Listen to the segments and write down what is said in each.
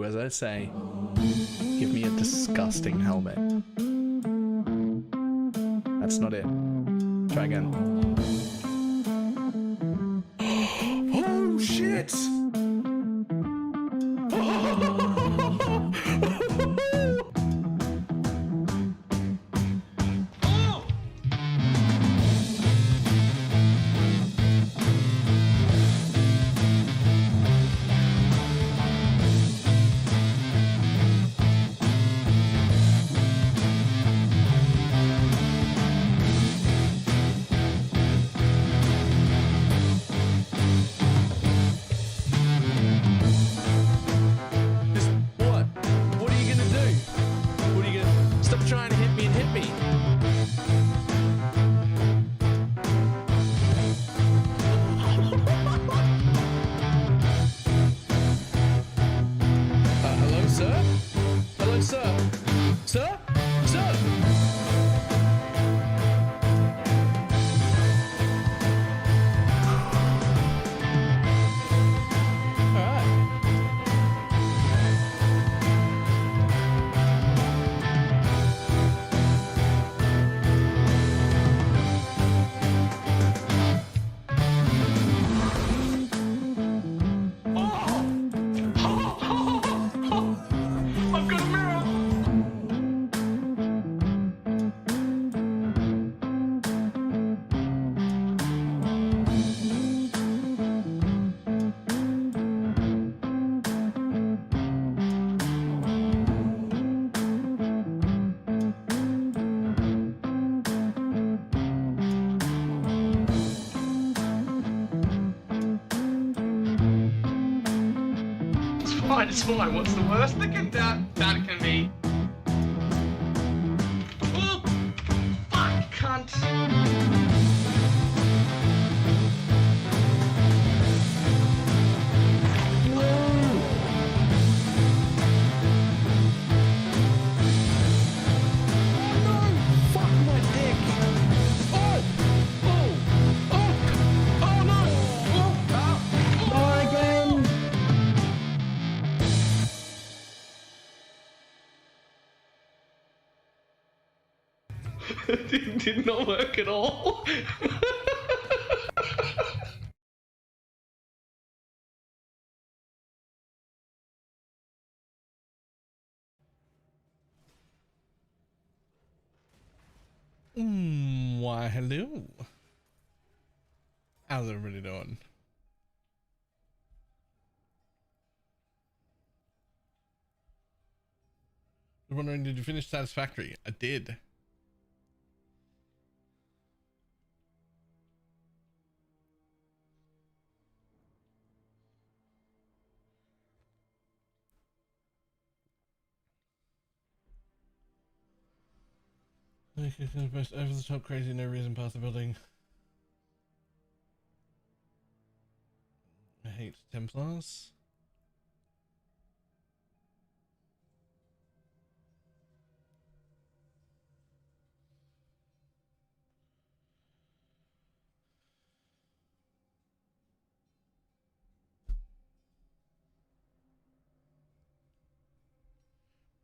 as I say. Give me a disgusting helmet. That's not it. Try again. Oh shit! Trying to hit me and hit me. Hello, sir? Hello, sir? Sir? Sir? It's fine. What's the worst that can be? Oh, fuck, cunt. Did not work at all. Why, hello. How's everybody doing? I was wondering, did you finish Satisfactory? I did. The best over the top crazy, no reason past the building. I hate Templars.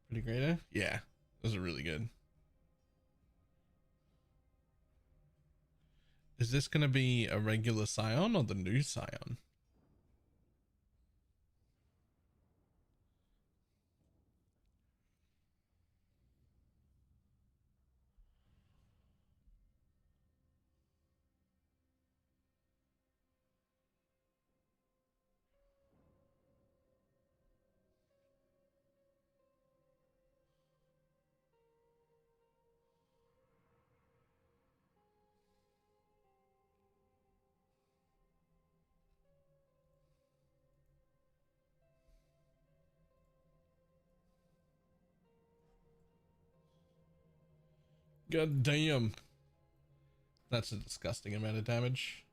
Pretty great, eh? Yeah, those are really good. Is this going to be a regular Scion or the new Scion? God damn. That's a disgusting amount of damage.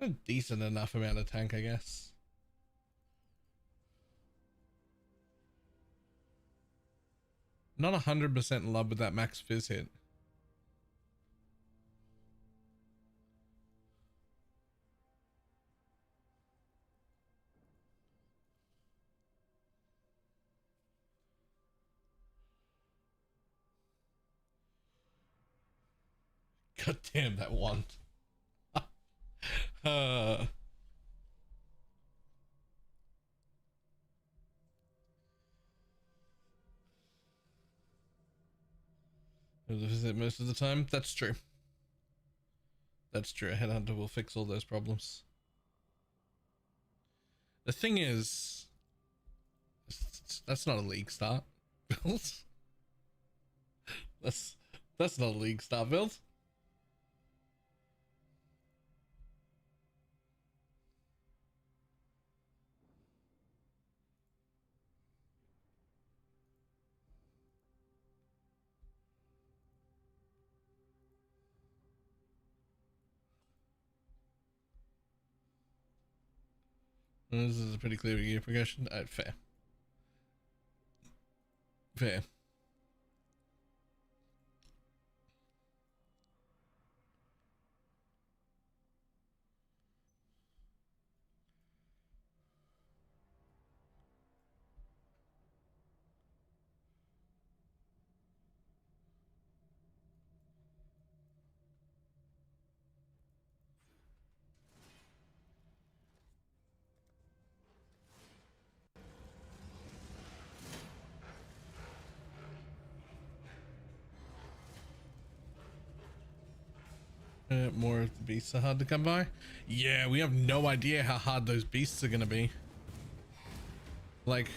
A decent enough amount of tank, I guess. Not 100% in love with that max fizz hit. God damn that one. Visit most of the time. That's true. That's true. A headhunter will fix all those problems. The thing is, that's not a league start build. that's not a league start build. This is a pretty clear gear progression. Fair. Fair. More of the beasts are hard to come by. Yeah, we have no idea how hard those beasts are gonna be. Like,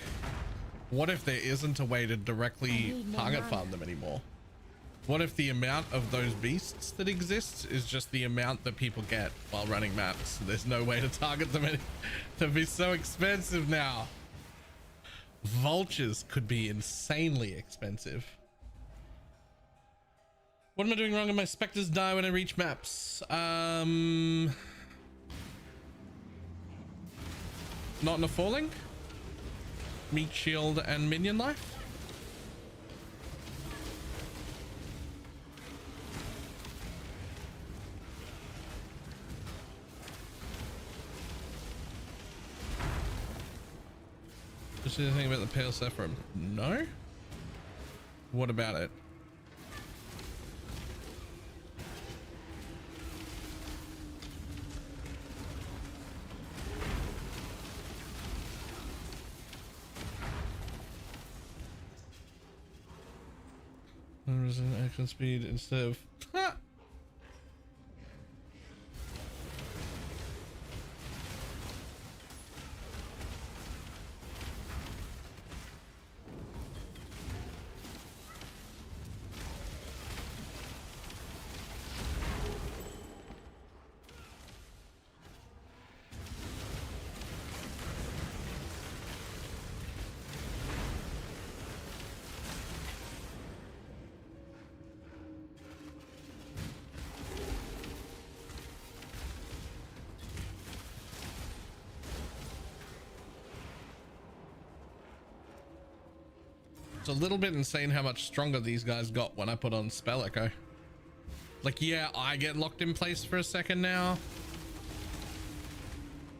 what if there isn't a way to directly target farm them anymore? What if the amount of those beasts that exists is just the amount that people get while running maps? There's no way to target them. They'd be so expensive now. Vultures could be insanely expensive. What am I doing wrong? And my specters die when I reach maps? Not in a falling? Meat shield and minion life? Just anything about the pale saffron? No? What about it? There's an action speed instead of It's a little bit insane how much stronger these guys got when I put on Spell Echo. Like, yeah, I get locked in place for a second now.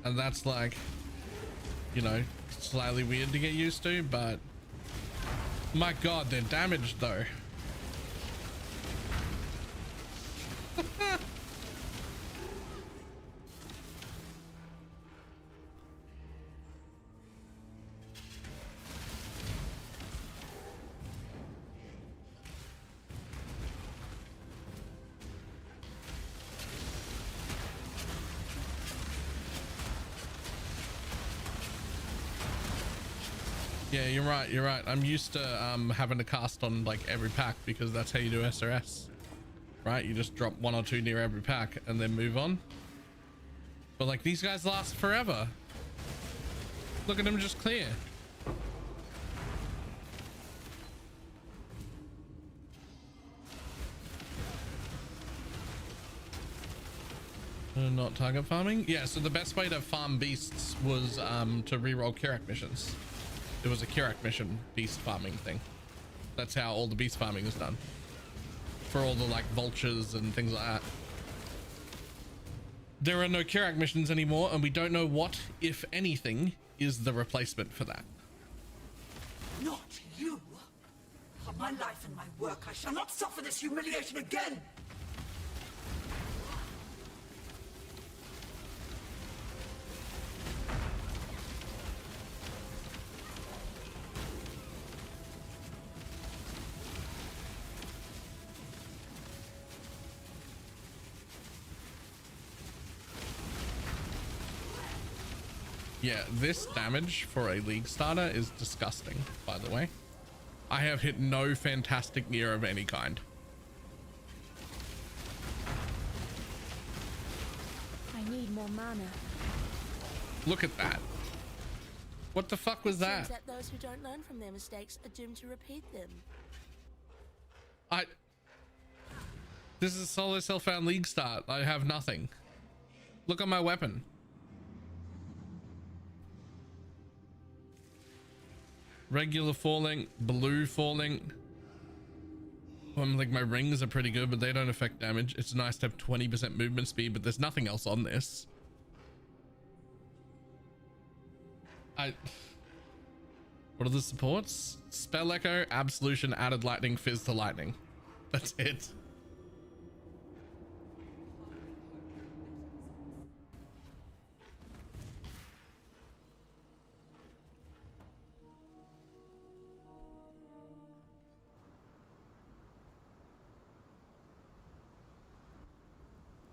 And that's like, you know, slightly weird to get used to, but my God, they're damaged though. Yeah, you're right. I'm used to having to cast on like every pack because that's how you do SRS, right? You just drop one or two near every pack and then move on. But like these guys last forever. Look at them just clear. Not target farming. Yeah, so the best way to farm beasts was to reroll Kirak missions. It was a Kirak mission beast farming thing. That's how all the beast farming is done. For all the like vultures and things like that. There are no Kirak missions anymore, and we don't know what, if anything, is the replacement for that. Not you! For my life and my work, I shall not suffer this humiliation again! Yeah, this damage for a league starter is disgusting, by the way. I have hit no fantastic gear of any kind. I need more mana. Look at that. What the fuck was that? Seems that those who don't learn from their mistakes are doomed to repeat them. This is a solo self-found league start. I have nothing. Look at my weapon. Regular falling, blue falling. Like my rings are pretty good, but they don't affect damage. It's nice to have 20% movement speed, but there's nothing else on this. What are the supports? Spell Echo, Absolution, added lightning, fizz to lightning. That's it.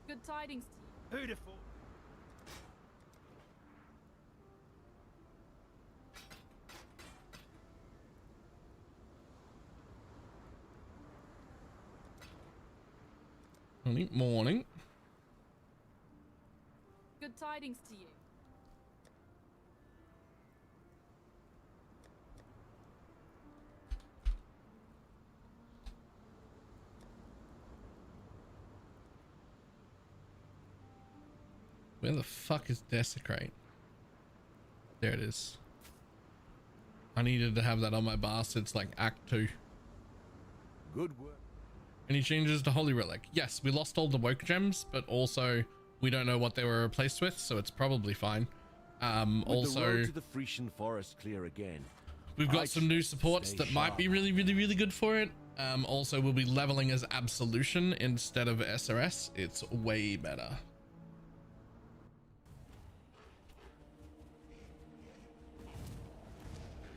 Good tidings to you. Who'd have thought? Morning. Good tidings to you. Where the fuck is Desecrate? There it is. I needed to have that on my bar since like Act 2. Good work. Any changes to Holy Relic? Yes, we lost all the woke gems, but also we don't know what they were replaced with, so it's probably fine. Also, the road to the Frisian Forest clear again. We've got some new supports that might be really good for it. Also, we'll be leveling as Absolution instead of SRS. It's way better.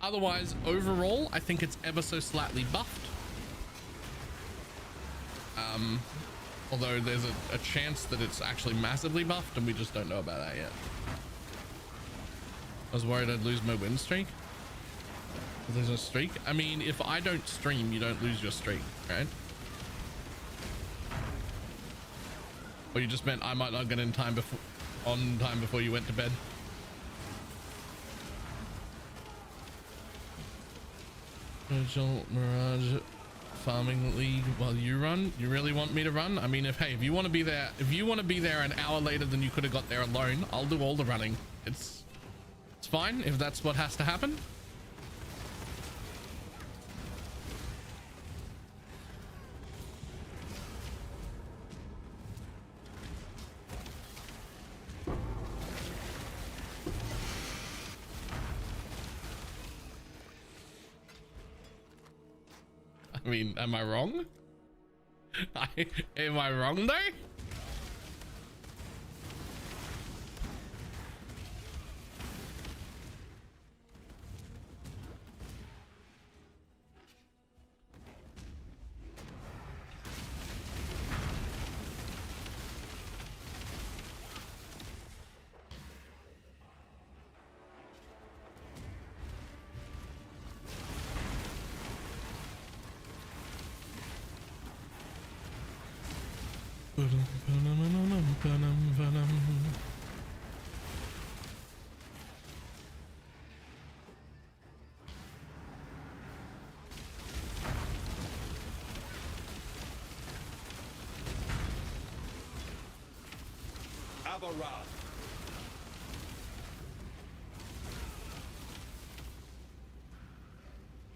Otherwise, overall, I think it's ever so slightly buffed. Although there's a chance that it's actually massively buffed and we just don't know about that yet. I was worried I'd lose my win streak. There's a streak. I mean, if I don't stream, you don't lose your streak, right? Or you just meant I might not get in time before you went to bed. Virtual Mirage farming league while you run. You really want me to run? I mean, if you want to be there an hour later than you could have got there alone, I'll do all the running. It's fine if that's what has to happen. I mean, am I wrong? Am I wrong though?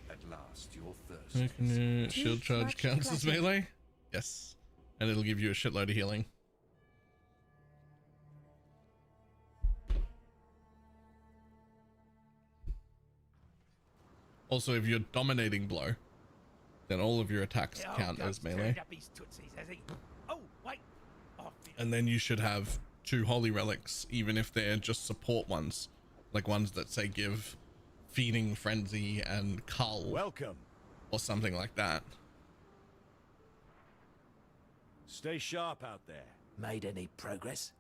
At last. past your thirst. Shield charge counts as melee. Yes, and it'll give you a shitload of healing. Also, if you're dominating blow, then all of your attacks count as melee. And then you should have 2 holy relics, even if they're just support ones, like ones that say give feeding frenzy and cull. Welcome. Or something like that. Stay sharp out there. Made any progress?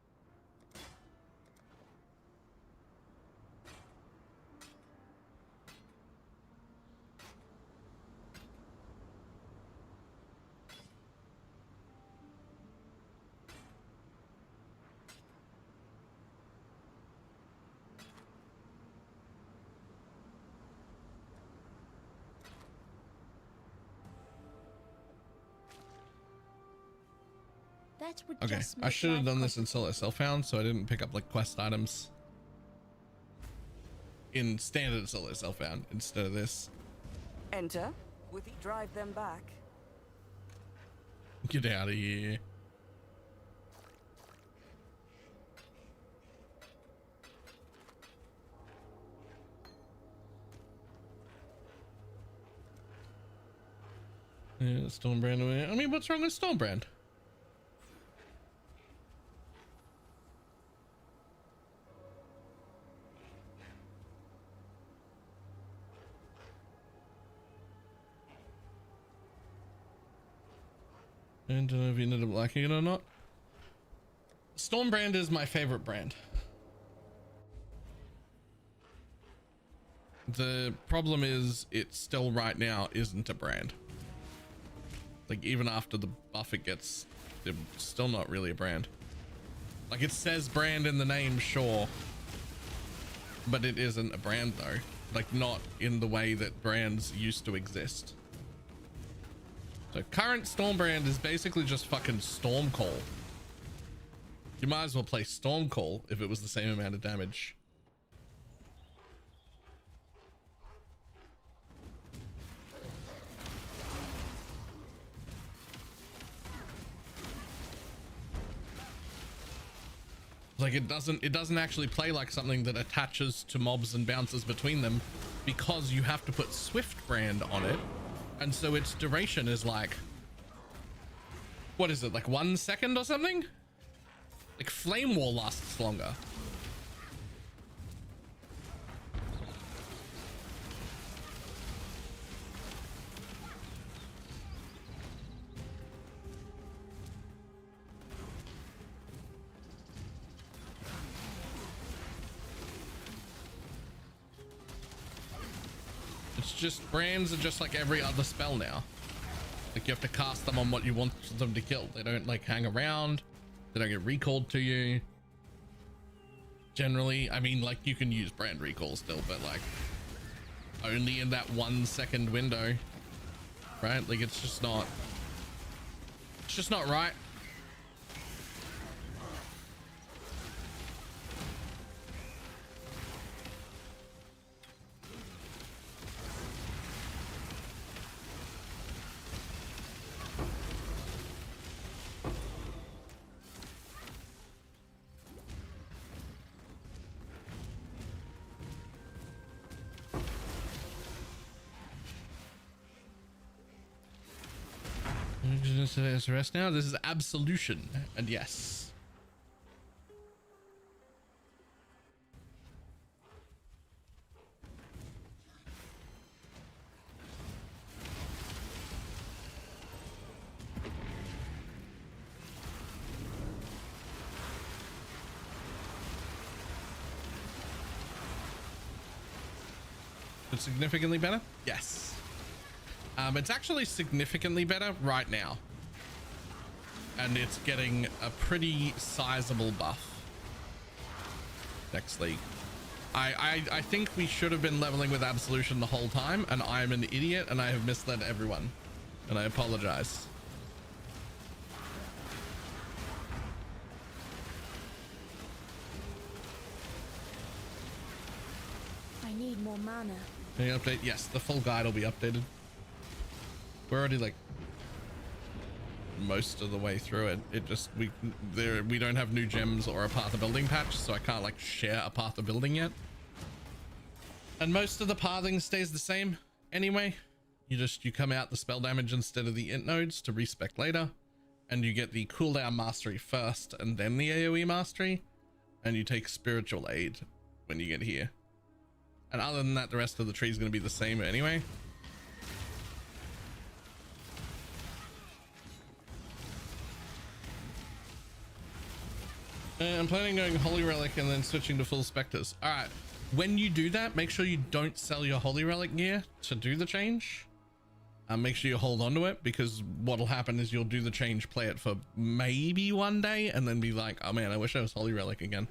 That would Okay, just I make should have life done this in comfortable. Solo Selfhound, so I didn't pick up like quest items in standard Solo Selfhound instead of this. Enter. With drive them back. Get out of here. Yeah, Stormbrand away. I mean, what's wrong with Stormbrand? I don't know if you ended up liking it or not. Stormbrand is my favorite brand. The problem is it still right now isn't a brand. Like even after the buff it gets, it's still not really a brand. Like it says brand in the name, sure, but it isn't a brand though. Like not in the way that brands used to exist. So current Stormbrand is basically just fucking Stormcall. You might as well play Stormcall if it was the same amount of damage. Like it doesn't actually play like something that attaches to mobs and bounces between them, because you have to put Swift Brand on it. And so its duration is like, what is it, like 1 second or something? Like Flame War lasts longer. It's just brands are just like every other spell now. Like you have to cast them on what you want them to kill. They don't like hang around. They don't get recalled to you. Generally, I mean, like you can use brand recall still, but like only in that 1 second window, right? Like it's just not right. SRS now. This is Absolution, and yes. It's significantly better? Yes. It's actually significantly better right now. And it's getting a pretty sizable buff next league. I think we should have been leveling with Absolution the whole time, and I'm an idiot and I have misled everyone, and I apologize. I need more mana. Any update? Yes, the full guide will be updated. We're already like most of the way through it. It just we don't have new gems or a path of building patch, so I can't like share a path of building yet. And most of the pathing stays the same anyway. You come out the spell damage instead of the int nodes to respec later, and you get the cooldown mastery first and then the AoE mastery, and you take spiritual aid when you get here. And other than that, the rest of the tree is going to be the same anyway. I'm planning on going Holy Relic and then switching to full Spectres. All right, when you do that, make sure you don't sell your Holy Relic gear to do the change. Make sure you hold on to it, because what'll happen is you'll do the change, play it for maybe one day, and then be like, oh man, I wish I was Holy Relic again.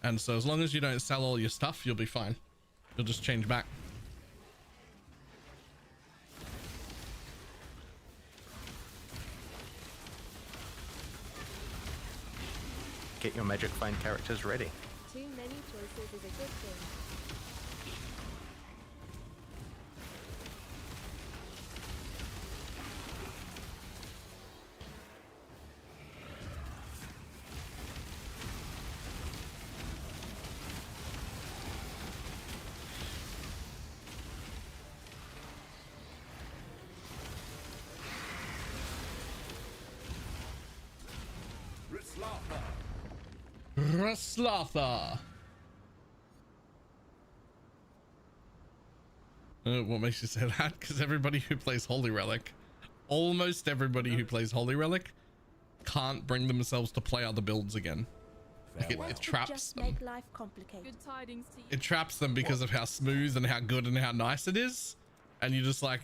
And so as long as you don't sell all your stuff, you'll be fine. You'll just change back. Get your Magic Flame characters ready. Too many choices is a good thing. Raslatha. What makes you say that? Because everybody who plays Holy Relic, almost everybody who plays Holy Relic, can't bring themselves to play other builds again. Like it traps Just them. make life complicated. Good tidings to you. It traps them because of how smooth and how good and how nice it is. And you're just like,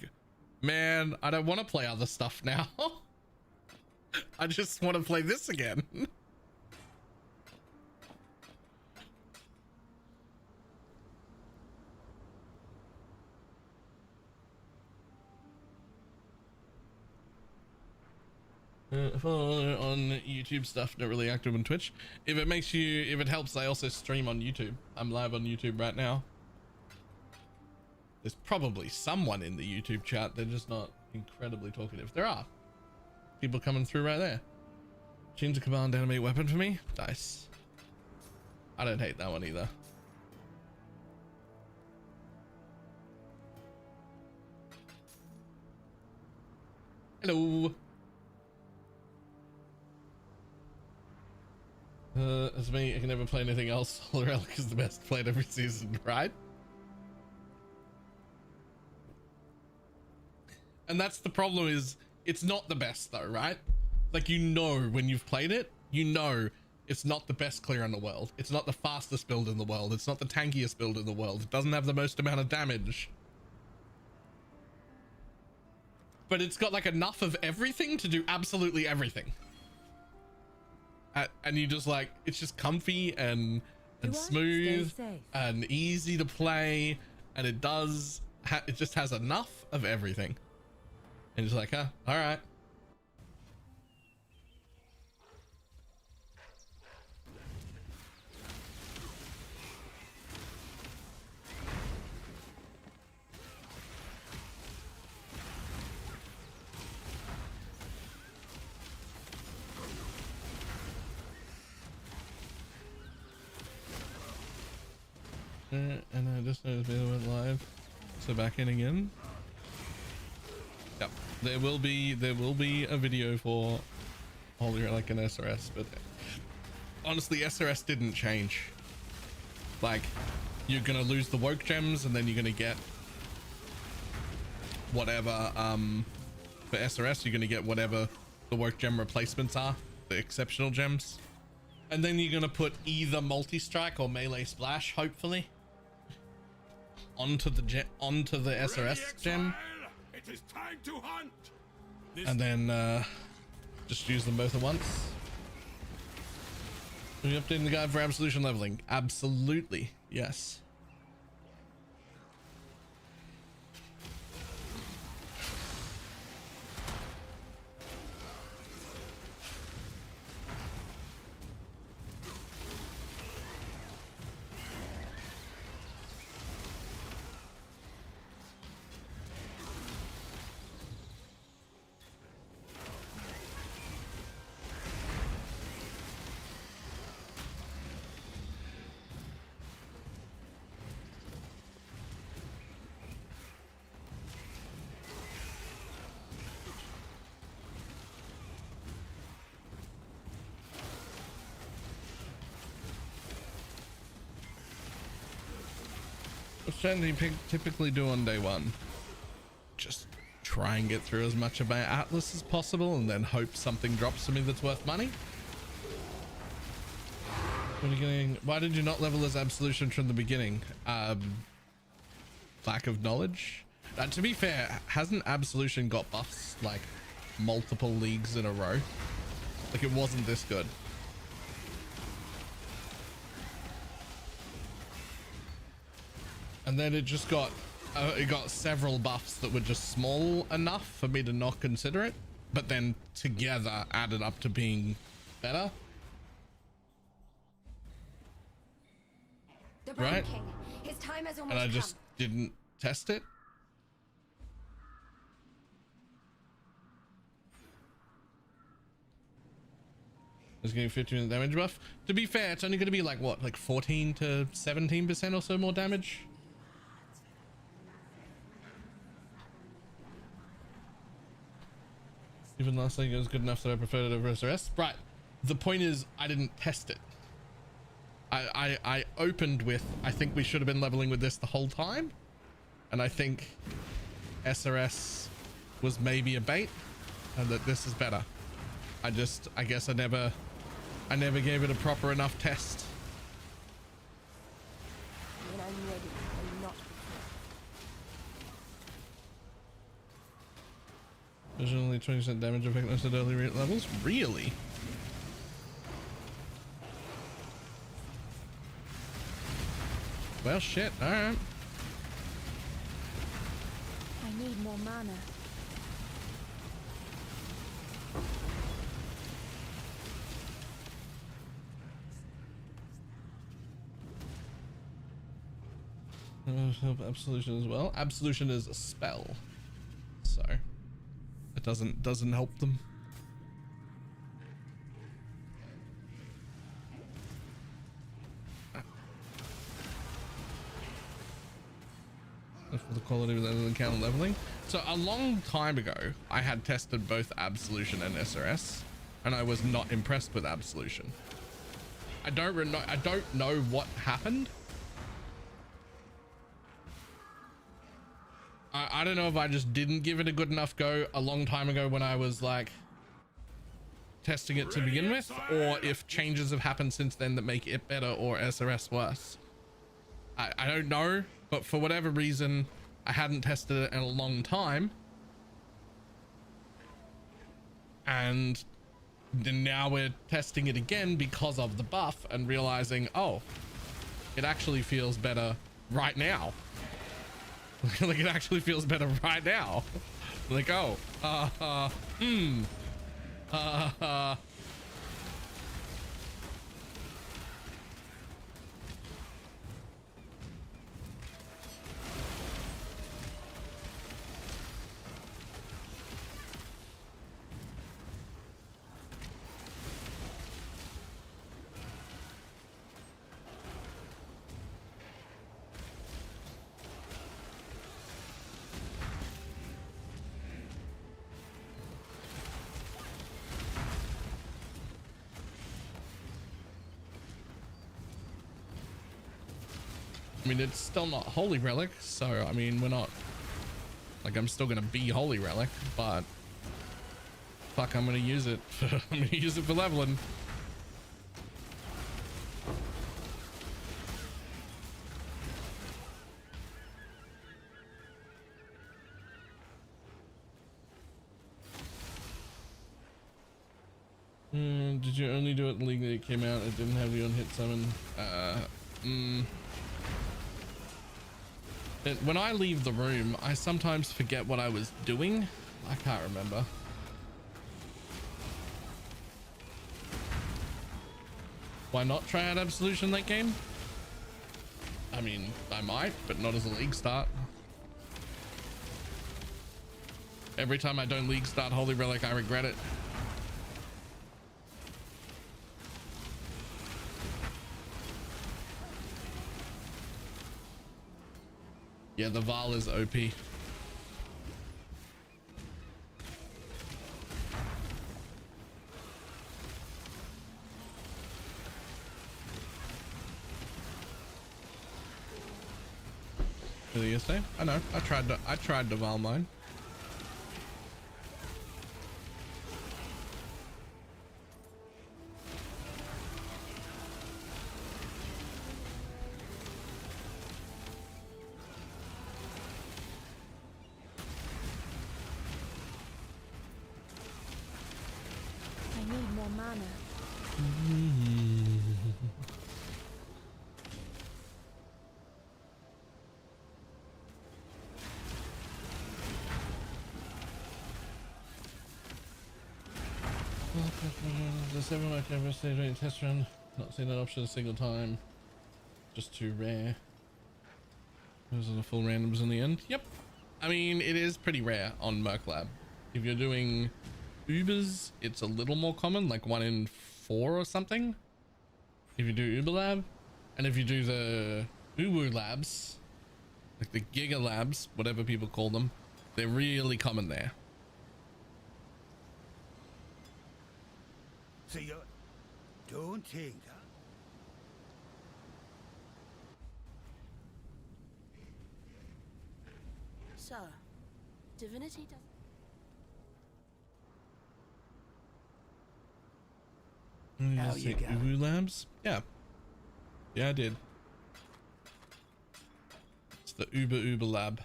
man, I don't want to play other stuff now. I just want to play this again. Follow on YouTube stuff, not really active on Twitch. If it helps, I also stream on YouTube. I'm live on YouTube right now. There's probably someone in the YouTube chat, they're just not incredibly talkative. There are people coming through right there. Change the command animate weapon for me. Nice. I don't hate that one either. Hello. As me, I can never play anything else. Holy Relic is the best played every season, right? And that's the problem, is it's not the best though, right? Like, you know, when you've played it, you know it's not the best clear in the world. It's not the fastest build in the world. It's not the tankiest build in the world. It doesn't have the most amount of damage. But it's got like enough of everything to do absolutely everything. And you just like, it's just comfy and smooth and easy to play, and it just has enough of everything, and it's like, huh, all right. And I just noticed it went live, so back in again. Yep, there will be a video for Holy Relic and SRS, but honestly, SRS didn't change. Like, you're gonna lose the woke gems, and then you're gonna get whatever. For SRS, you're gonna get whatever the woke gem replacements are, the exceptional gems, and then you're gonna put either multi-strike or melee splash, hopefully, onto the SRS gem, It is time to hunt. and then just use them both at once. Are you updating the guide for Absolution leveling? Absolutely, yes. What do you typically do on day one? Just try and get through as much of my Atlas as possible and then hope something drops for me that's worth money. What are you getting? Why did you not level as Absolution from the beginning? Lack of knowledge. To be fair, hasn't Absolution got buffs like multiple leagues in a row? Like it wasn't this good. And then it just got it got several buffs that were just small enough for me to not consider it, but then together added up to being better. The Right? King. His time has almost And I just didn't test it. It's getting 15% damage buff. To be fair, it's only going to be like what, like 14 to 17% or so more damage. Even last thing, it was good enough that I preferred it over SRS. Right. The point is, I didn't test it. I opened with, I think we should have been leveling with this the whole time. And I think SRS was maybe a bait and that this is better. I guess I never gave it a proper enough test. When I'm ready, I'm not before. There's only 20% damage effectiveness at early levels. Really? Well, shit. All right. I need more mana. Help Absolution as well. Absolution is a spell, so it doesn't help them. For the quality of the encounter leveling. So a long time ago, I had tested both Absolution and SRS, and I was not impressed with Absolution. I don't know what happened. I don't know if I just didn't give it a good enough go a long time ago when I was like testing it to begin with, or if changes have happened since then that make it better or SRS worse. I don't know, but for whatever reason, I hadn't tested it in a long time. And then now we're testing it again because of the buff and realizing, oh, it actually feels better right now. Like it actually feels better right now. Like, oh, I mean, it's still not Holy Relic, so I mean, we're not like, I'm still gonna be Holy Relic, but fuck, I'm gonna use it. I'm gonna use it for leveling. Did you only do it in the league that it came out? It didn't have you on hit summon. When I leave the room, I sometimes forget what I was doing. I can't remember. Why not try out Absolution late game? I mean, I might, but not as a league start. Every time I don't league start Holy Relic, I regret it. Yeah, the Val is OP. Philly yesterday. I know. I tried to Val mine. I need more mana. Does everyone like ever say during test run? Not seen that option a single time. Just too rare. Those are the full randoms in the end. Yep. I mean, it is pretty rare on Merc Lab. If you're doing Ubers, it's a little more common, like 1 in 4 or something. If you do Uber Lab, and if you do the Uwu Labs, like the Giga Labs, whatever people call them, they're really common there. So you don't think, huh? Sir, divinity does. How you going? Uwu Labs? Yeah. Yeah, I did. It's the Uber Lab.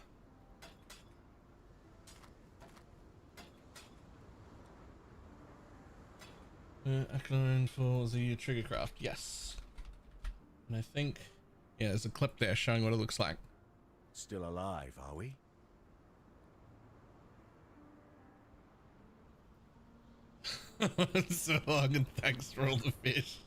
Acronym for the Triggercraft, yes. And I think, yeah, there's a clip there showing what it looks like. Still alive, are we? So long, and thanks for all the fish.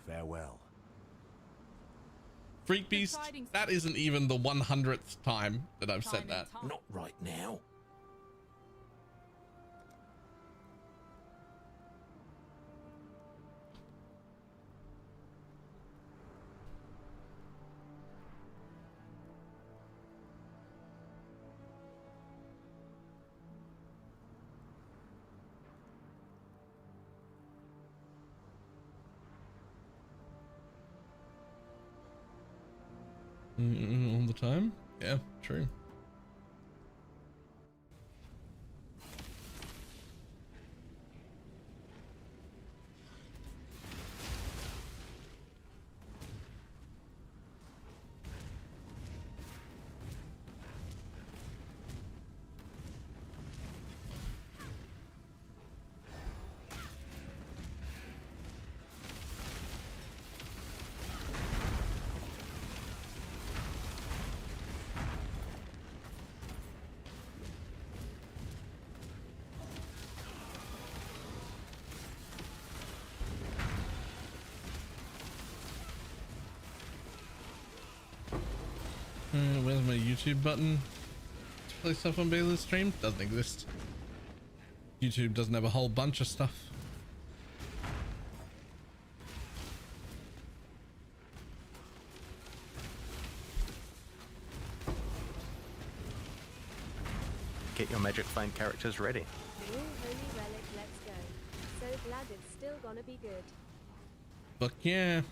Farewell. Freak Beast, that isn't even the 100th time that I've said that. Not right now. All the time? Yeah, true. Where's my YouTube button to play stuff on Baylor's stream? Doesn't exist. YouTube doesn't have a whole bunch of stuff. Get your magic find characters ready. New holy relic, let's go. So glad it's still gonna be good. Fuck yeah.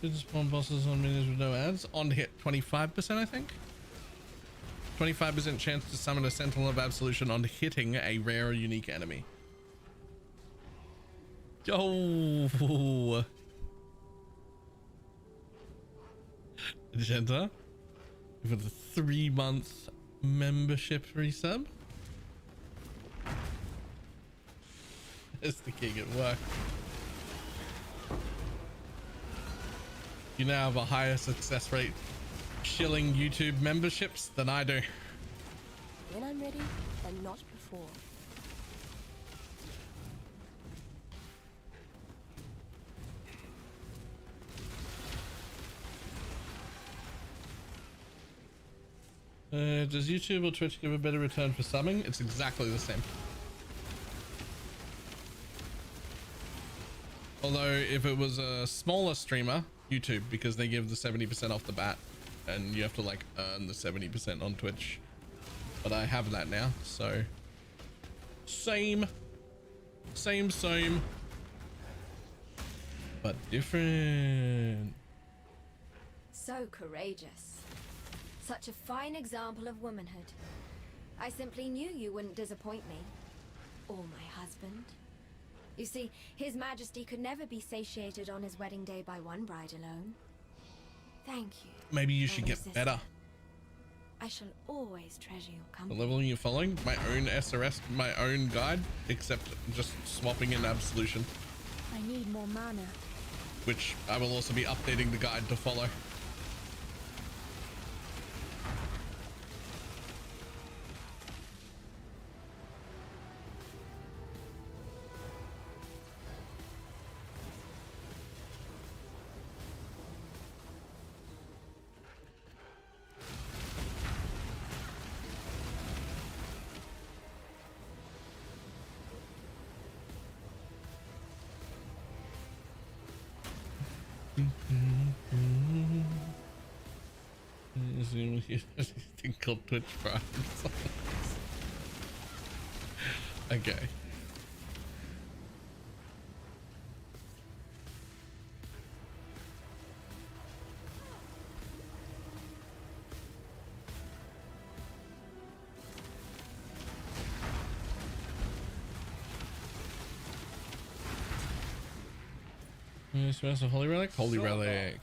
Did spawn bosses on minions with no ads? On hit 25%, I think. 25% chance to summon a Sentinel of Absolution on hitting a rare or unique enemy. Oh, Magenta for the 3-month membership resub. It's the king at work. You now have a higher success rate shilling YouTube memberships than I do. When I'm ready, and not before. Does YouTube or Twitch give a better return for subbing? It's exactly the same. Although if it was a smaller streamer, YouTube, because they give the 70% off the bat, and you have to like earn the 70% on Twitch, but I have that now, so same, but different. So courageous. Such a fine example of womanhood. I simply knew you wouldn't disappoint me. Or my husband. You see, His Majesty could never be satiated on his wedding day by one bride alone. Thank you. Maybe you should elder get sister. better. I shall always treasure your The company. level you're following, my own SRS, my own guide, except just swapping in Absolution, I need more mana. which I will also be updating the guide to follow. Thing called Twitch Prime. Okay. Smells of Holy Relic? Holy Relic.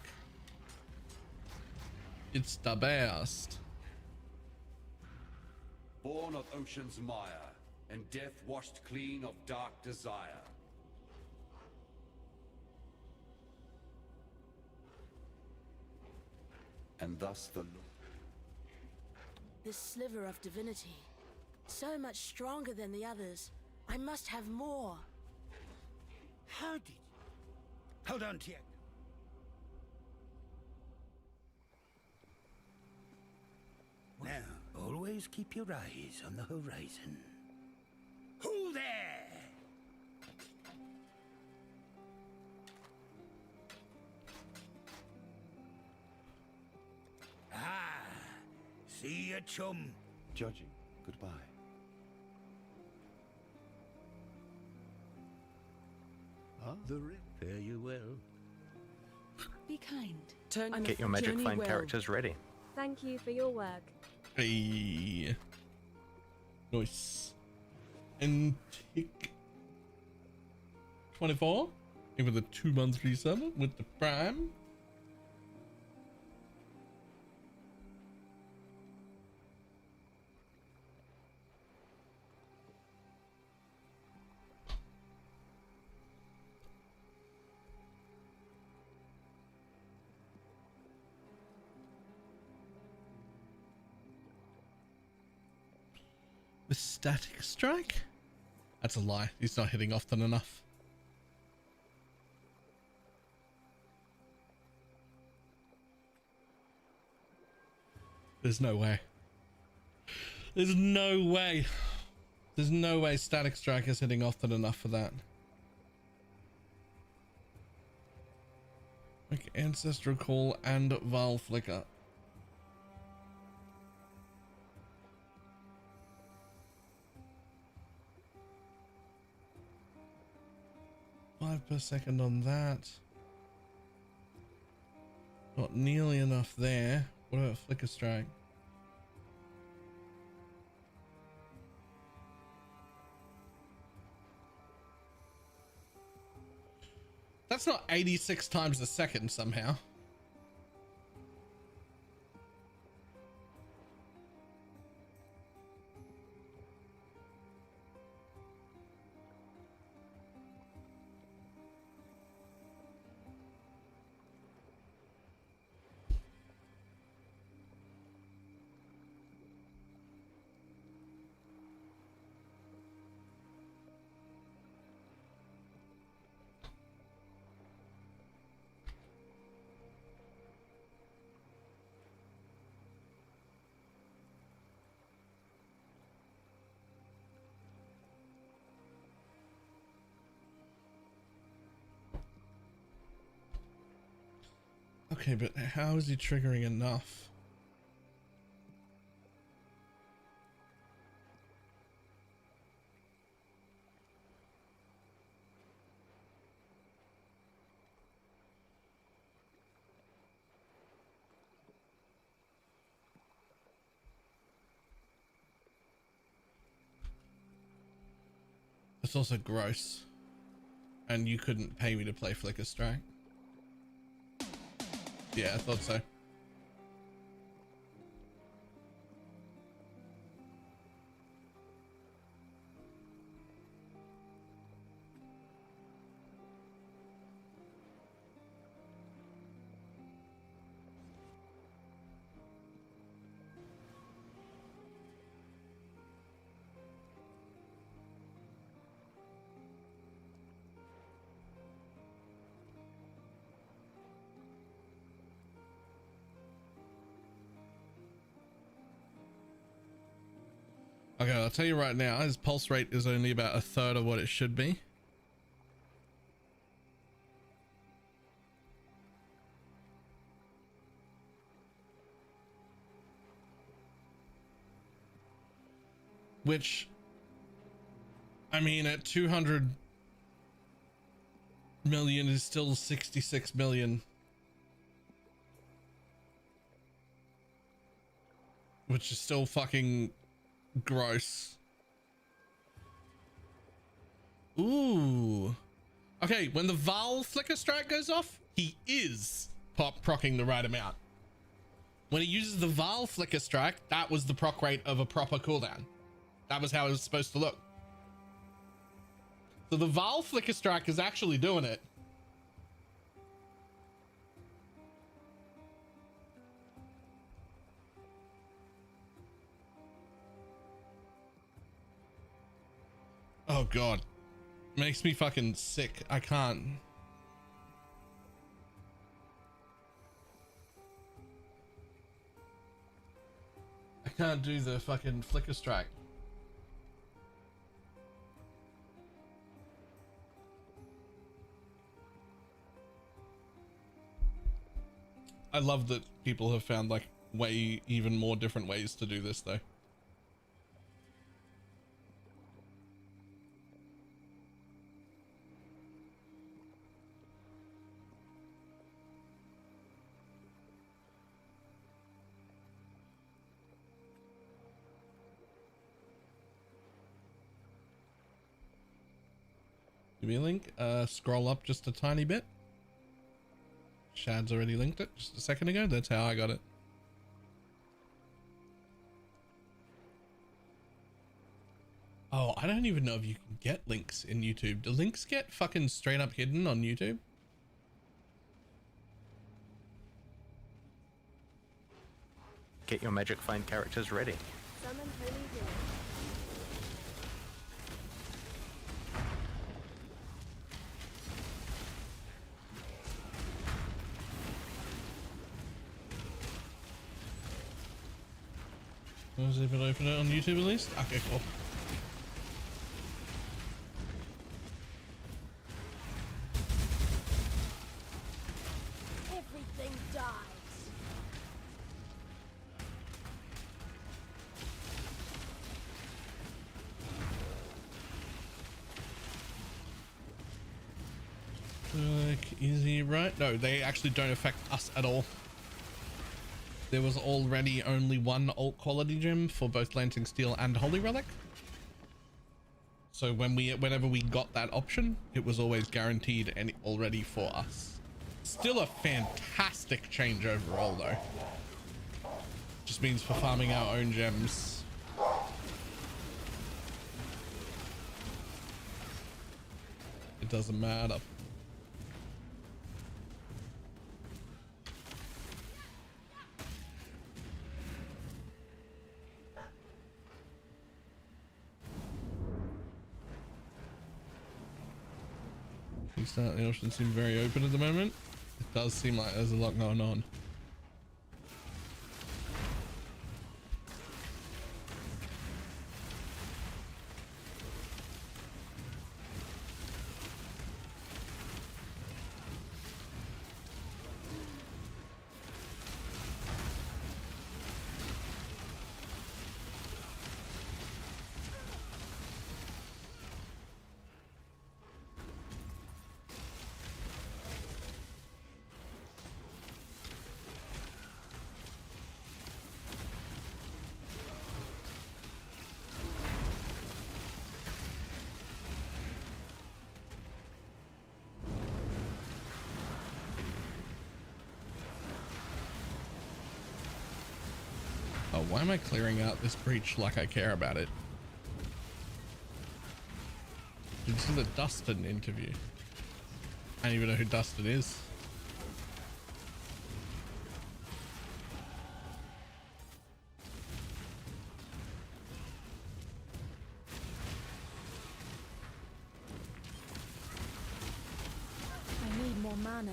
It's the best. Born of ocean's mire, and death washed clean of dark desire. And thus the This sliver of divinity, so much stronger than the others. I must have more. How did... Hold on, Tiek. Now, always keep your eyes on the horizon. Who there? Ah, see ya, chum. judging. Goodbye. The ring. Fare you well. Be kind. Turn Get your magic find characters ready. Thank you for your work. Hey. Nice. And tick 24. Give it a 2-month resub with the Prime. The static strike? That's a lie. He's not hitting often enough. There's no way. There's no way. There's no way static strike is hitting often enough for that. Like Ancestral Call and Val Flicker. Per second on that. Not nearly enough there. What about Flicker Strike? That's not 86 times a second somehow. Okay, but how is he triggering enough? It's also gross. And you couldn't pay me to play Flicker Strike. Yeah, I thought so. Okay, I'll tell you right now, his pulse rate is only about a third of what it should be. Which, I mean, at 200 million is still 66 million. Which is still fucking gross. Ooh. Okay, when the Val Flicker Strike goes off, he is procking the right amount. When he uses the Val Flicker Strike, that was the proc rate of a proper cooldown. That was how it was supposed to look. So the Val Flicker Strike is actually doing it. Oh god. Makes me fucking sick. I can't. I can't do the fucking Flicker Strike. I love that people have found like way even more different ways to do this though. Give me a link. Scroll up just a tiny bit. Shad's already linked it just a second ago. That's how I got it. Oh, I don't even know if you can get links in YouTube. Do links get fucking straight up hidden on YouTube? Get your magic find characters ready. Summon Holy Healer. Was it open it on YouTube at least? Okay, cool. Everything dies. Like easy, right? No, they actually don't affect us at all. There was already only one alt quality gem for both Lancing Steel and Holy Relic. So whenever we got that option, it was always guaranteed and already for us. Still a fantastic change overall though. Just means for farming our own gems. It doesn't matter. The ocean seems very open at the moment. It does seem like there's a lot going on. Why am I clearing out this breach like I care about it? Did you see the Dustin interview? I don't even know who Dustin is. I need more mana.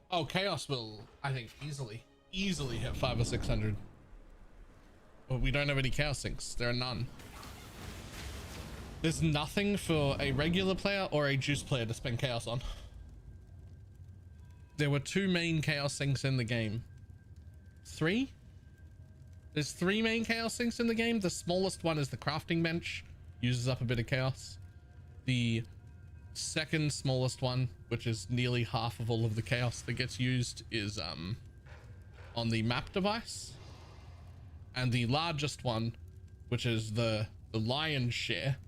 Oh, Chaos will, I think, easily hit 500 or 600. But we don't have any Chaos Sinks. There are none. There's nothing for a regular player or a Juice player to spend Chaos on. There were 2 main Chaos Sinks in the game. 3? There's 3 main Chaos Sinks in the game. The smallest one is the crafting bench. Uses up a bit of Chaos. The second smallest one, which is nearly half of all of the Chaos that gets used, is on the map device. And the largest one, which is the lion's share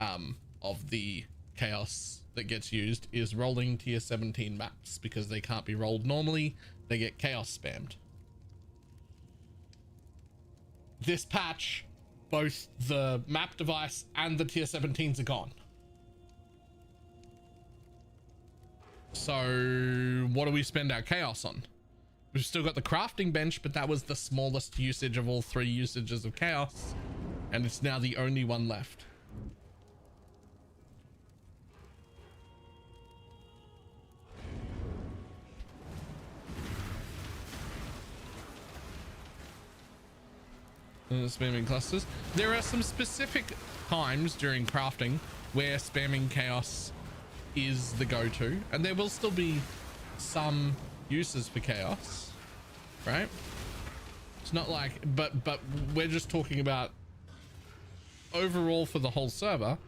of the Chaos that gets used, is rolling tier 17 maps, because they can't be rolled normally. They get Chaos spammed. This patch, both the map device and the tier 17s are gone. So what do we spend our Chaos on? We've still got the crafting bench, but that was the smallest usage of all 3 usages of Chaos, and it's now the only one left. Spamming clusters. There are some specific times during crafting where spamming Chaos is the go-to, and there will still be some uses for Chaos, right? It's not like, but we're just talking about overall for the whole server.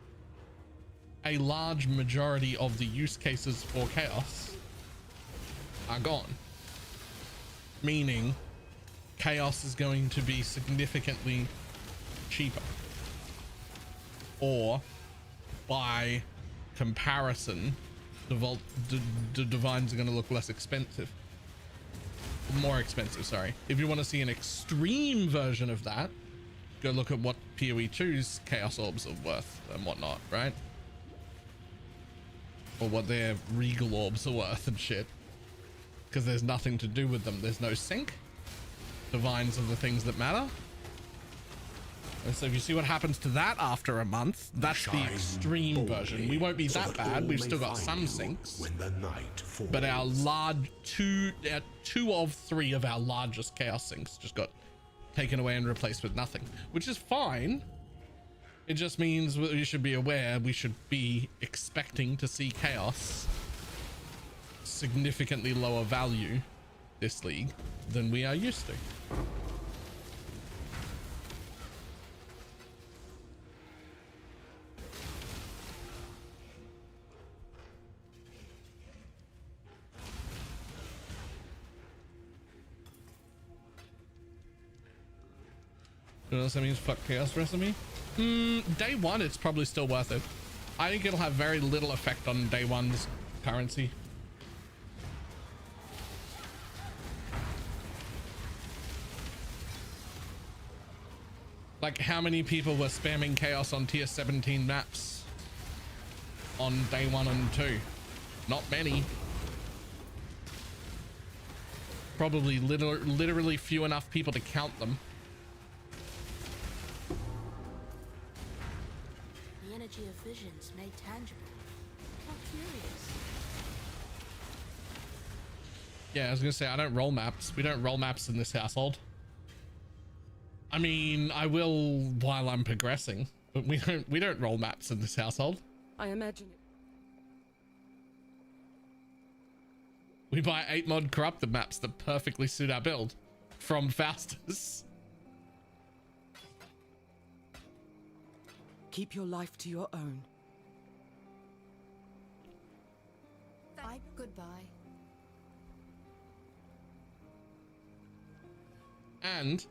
A large majority of the use cases for Chaos are gone, meaning Chaos is going to be significantly cheaper, or by comparison, the divines are going to look less expensive, more expensive, sorry. If you want to see an extreme version of that, go look at what PoE 2's Chaos Orbs are worth and whatnot, right? Or what their Regal Orbs are worth and shit, because there's nothing to do with them. There's no sync. Divines are the things that matter. And so if you see what happens to that after a month, that's the extreme version. We won't be that bad. We've still got some sinks, but our large two of 3 of our largest Chaos sinks just got taken away and replaced with nothing, which is fine. It just means you should be aware, we should be expecting to see Chaos significantly lower value this league than we are used to. You know what that means? Fuck Chaos recipe. Day 1, it's probably still worth it. I think it'll have very little effect on day 1's currency. Like, how many people were spamming Chaos on tier 17 maps on day 1 and 2? Not many. Probably literally few enough people to count them. The energy of visions made tangible. How curious. Yeah, I was gonna say, I don't roll maps. We don't roll maps in this household. I mean, I will while I'm progressing, but we don't roll maps in this household. I imagine it. We buy 8 mod corrupted maps that perfectly suit our build from Faustus. Keep your life to your own. Goodbye. And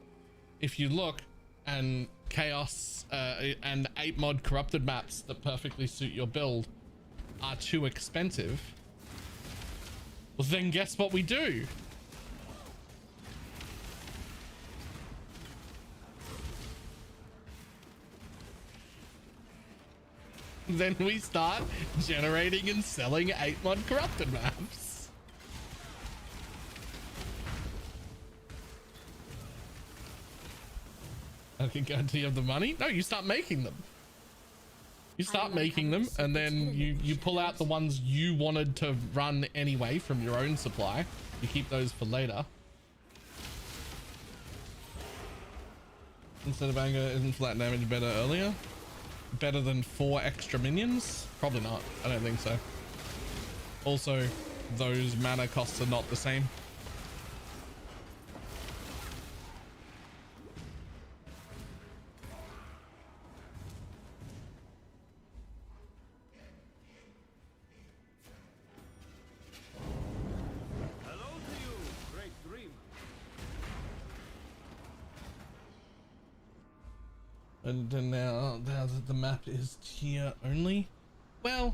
if you look, and chaos and 8 mod corrupted maps that perfectly suit your build are too expensive, well then guess what we do? Then we start generating and selling 8 mod corrupted maps. Okay, do you have the money? No, you start making them. You start making them, and then you pull out the ones you wanted to run anyway from your own supply. You keep those for later. Instead of anger, isn't flat damage better earlier? Better than 4 extra minions? Probably not. I don't think so. Also, those mana costs are not the same. And then now that the map is tier only, well,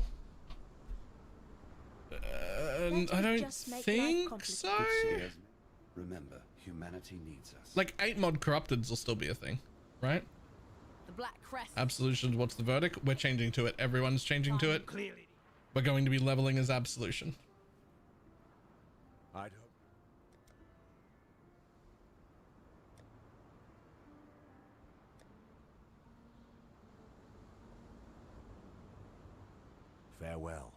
I don't think so. Remember, humanity needs us. Like 8 mod corrupteds will still be a thing, right? The Black Crest. Absolution, what's the verdict? We're changing to it. Everyone's changing to it. Clearly. We're going to be leveling as Absolution. I'd hope. Farewell.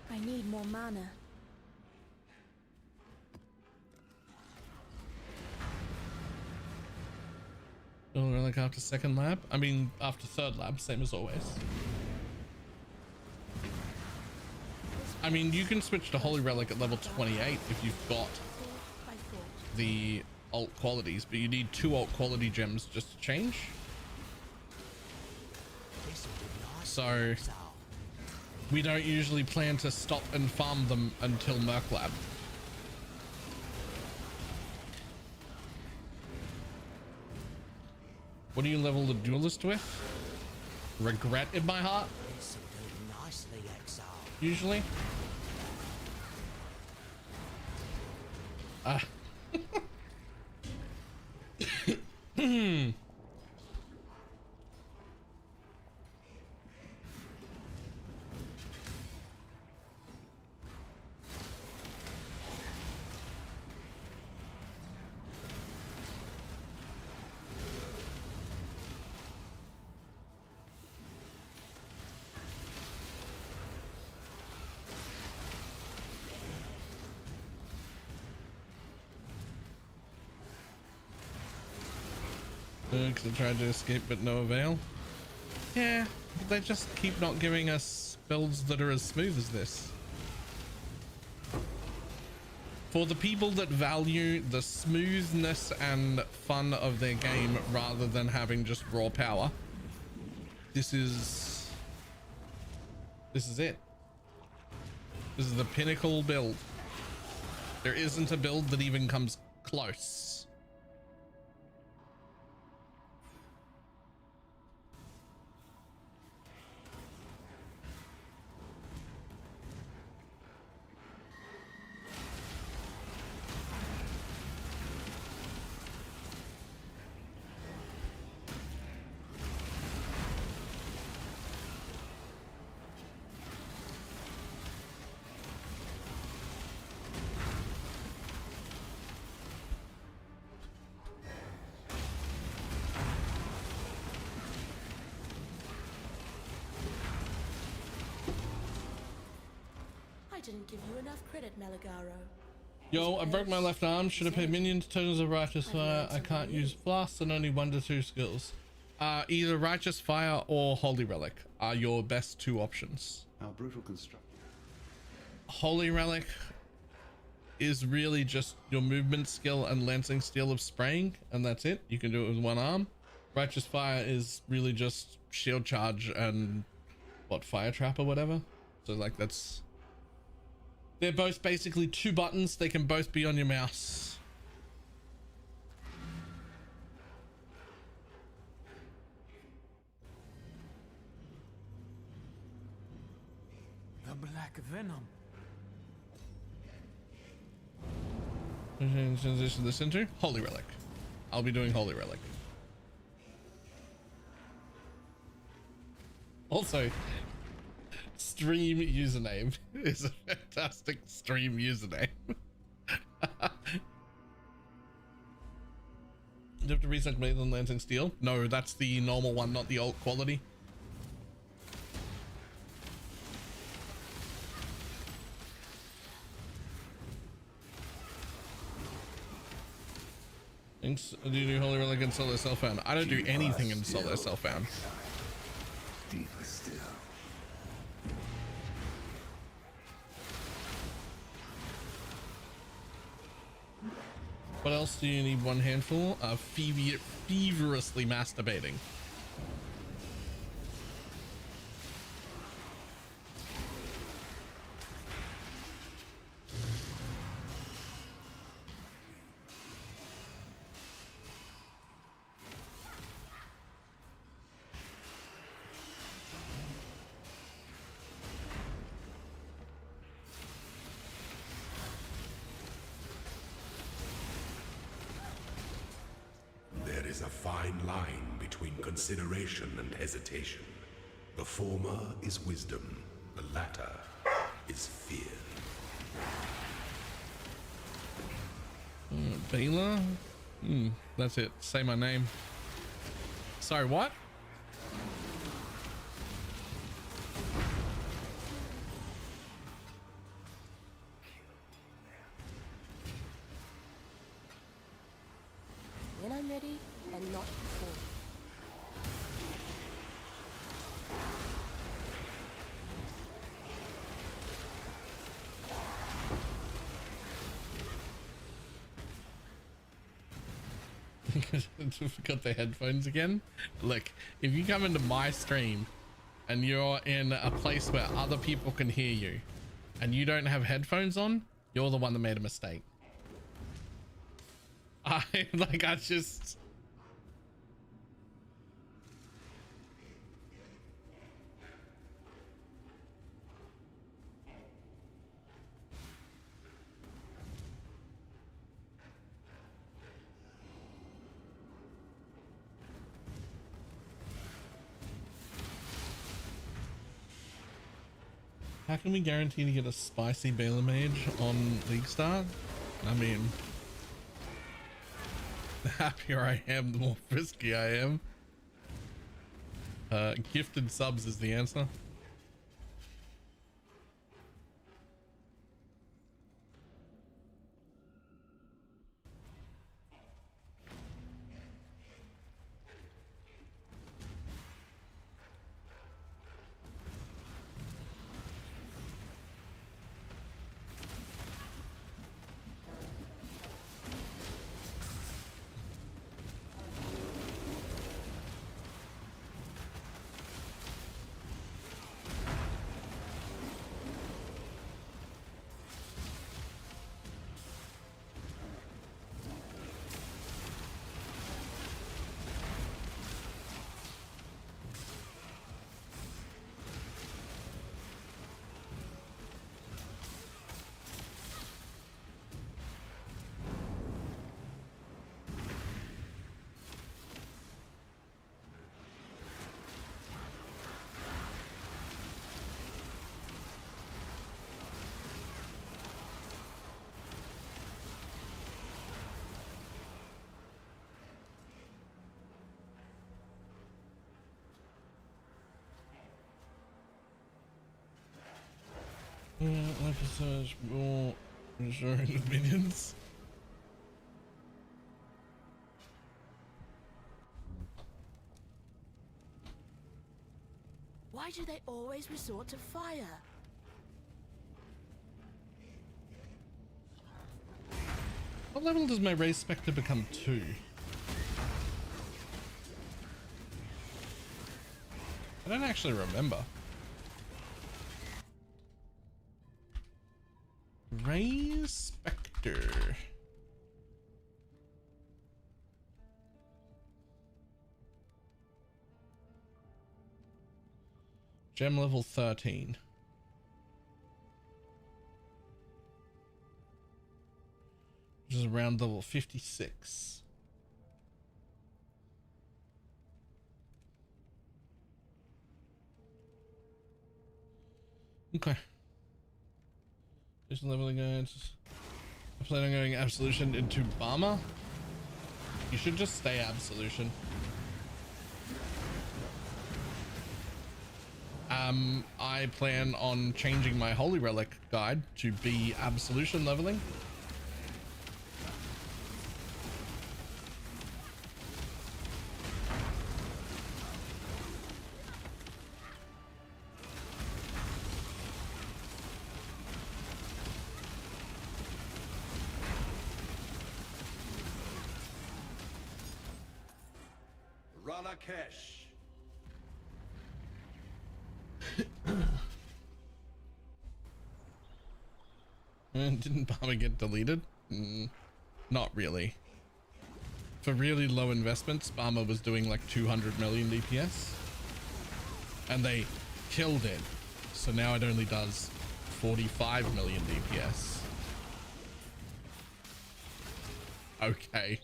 I need more mana. Oh, relic after 2nd lab? I mean, after 3rd lab, same as always. I mean, you can switch to Holy Relic at level 28 if you've got the alt qualities, but you need 2 alt quality gems just to change. So we don't usually plan to stop and farm them until Merc Lab. What do you level the duelist with? Regret in my heart? Usually. Because I tried to escape but no avail. Yeah, but they just keep not giving us builds that are as smooth as this. For the people that value the smoothness and fun of their game rather than having just raw power, this is it. This is the pinnacle build. There isn't a build that even comes close. I didn't give you enough credit, Malagaro. Yo, I broke my left arm. Should I pay minions? Totals of righteous fire. I can't use blast and only 1 to 2 skills. Either righteous fire or holy relic are your best 2 options. Our brutal construction. Holy relic is really just your movement skill and lancing steel of spraying, and that's it. You can do it with one arm. Righteous Fire is really just shield charge and what, fire trap or whatever. So like they're both basically 2 buttons. They can both be on your mouse. The black venom. Transition this into Holy Relic. I'll be doing Holy Relic. Also, stream username is a fantastic stream username. Do you have to reset Blade and Lancing Steel? No, that's the normal one, not the alt quality. Thanks. Do you do Holy Relic and Solo Self-Found? I don't do anything in Solo Self-Found. Deeper still. What else do you need one handful of? Feverishly masturbating. There is a fine line between consideration and hesitation. The former is wisdom, the latter is fear. Baylor? That's it. Say my name. Sorry, what? When I'm ready, and not before. Got the headphones again. Look, if you come into my stream and you're in a place where other people can hear you and you don't have headphones on, you're the one that made a mistake. I just how can we guarantee to get a spicy BalorMage on League Start? I mean, the happier I am, the more frisky I am. Gifted subs is the answer. Emphasize more ensuring the minions. Why do they always resort to fire? What level does my race spectre become 2? I don't actually remember. Raise spectre. Gem level 13. Which is around level 56. Okay. Just leveling guys. I plan on going Absolution into Bomber. You should just stay Absolution. I plan on changing my Holy Relic guide to be Absolution leveling. Rakesh. Didn't Bomber get deleted? Not really. For really low investments, Bomber was doing like 200 million DPS. And they killed it. So now it only does 45 million DPS. Okay.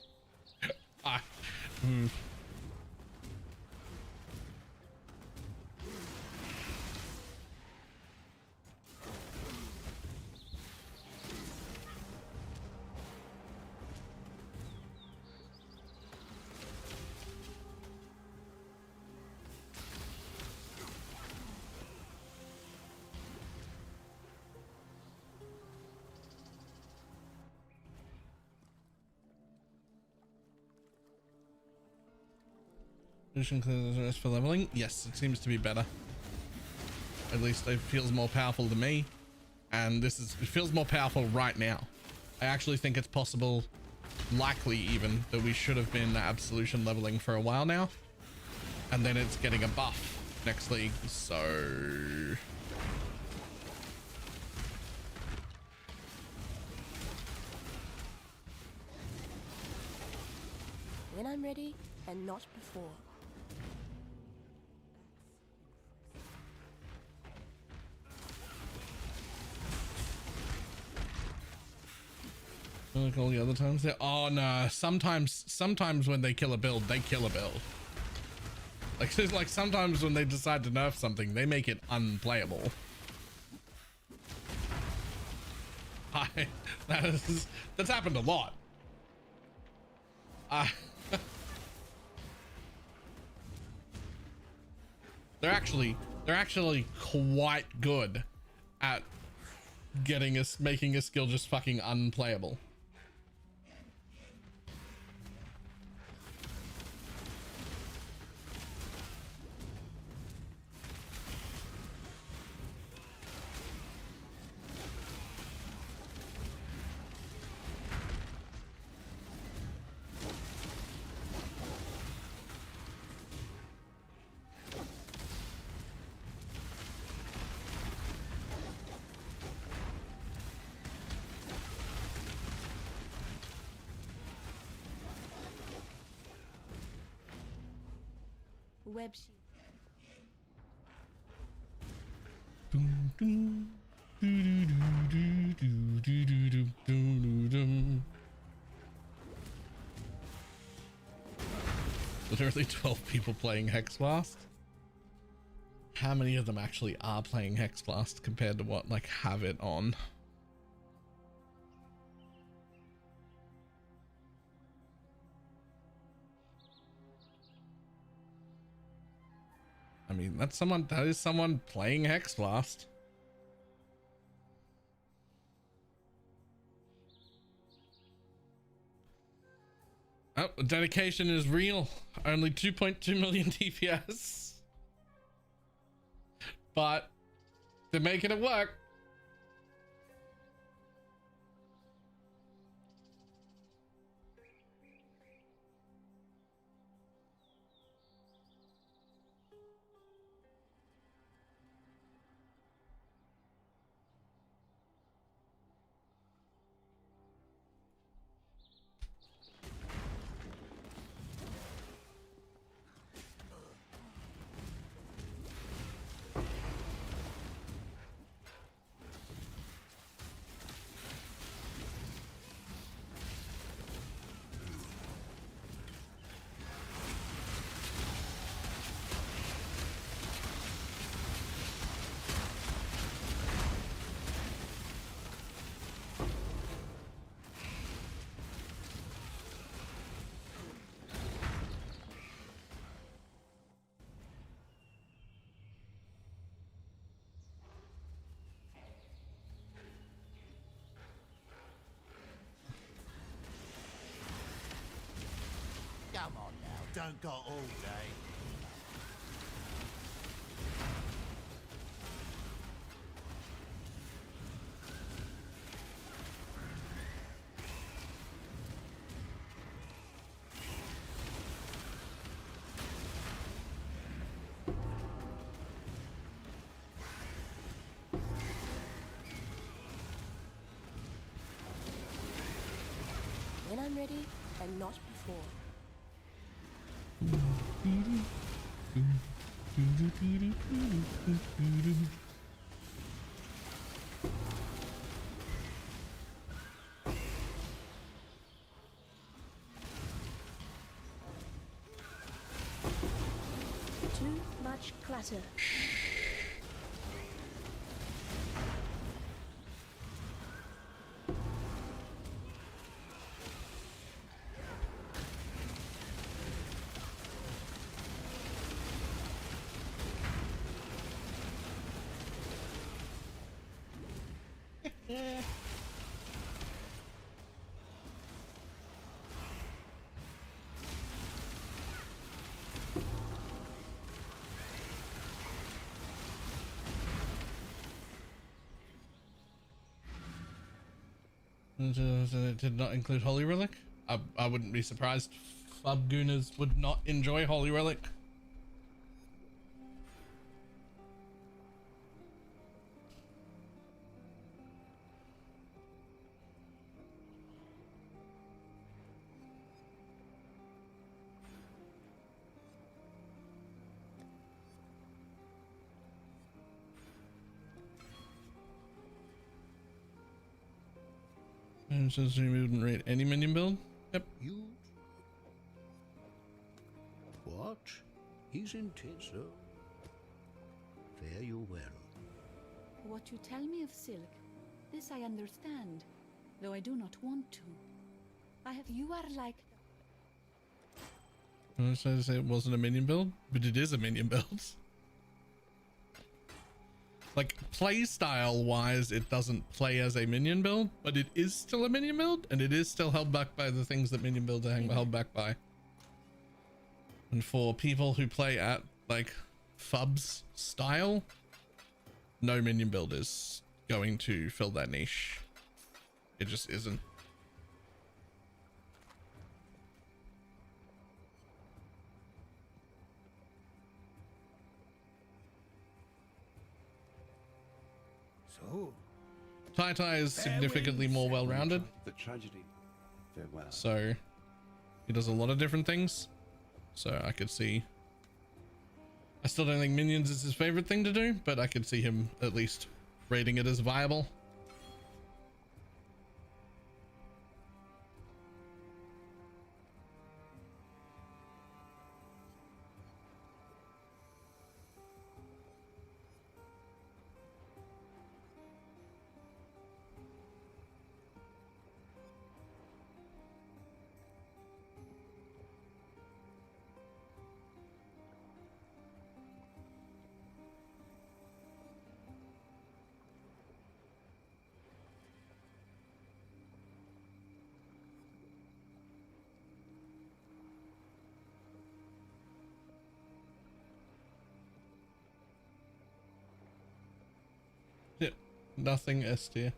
For leveling, yes, it seems to be better. At least it feels more powerful to me, and it feels more powerful right now. I actually think it's possible, likely even, that we should have been Absolution leveling for a while now, and then it's getting a buff next league. So when I'm ready, and not before. like all the other times. Oh no! Sometimes when they kill a build, they kill a build. Like sometimes when they decide to nerf something, they make it unplayable. That's happened a lot. They're actually quite good at making a skill just fucking unplayable. Web sheet. Literally 12 people playing Hex Blast. How many of them actually are playing Hex Blast compared to what like have it on? I mean, that is someone playing Hex Blast. Oh, the dedication is real. Only 2.2 million DPS. But they're making it work. don't got all day. When I'm ready, and not before. Too much clutter. It did not include Holy Relic. I wouldn't be surprised. Fubgooners would not enjoy Holy Relic. And since we wouldn't rate any minion build. Yep. You? What? He's intense, though. Fare you well. What you tell me of Silk, this I understand, though I do not want to. You are like... I was trying to say it wasn't a minion build, but it is a minion build. Like, play style wise, it doesn't play as a minion build, but it is still a minion build, and it is still held back by the things that minion builds are held back by. And for people who play at, like, Fubs style, no minion build is going to fill that niche. It just isn't. So, Tai is significantly more well-rounded. The tragedy. Farewell. So he does a lot of different things. So I could see. I still don't think minions is his favorite thing to do, but I could see him at least rating it as viable. Yep, nothing S tier.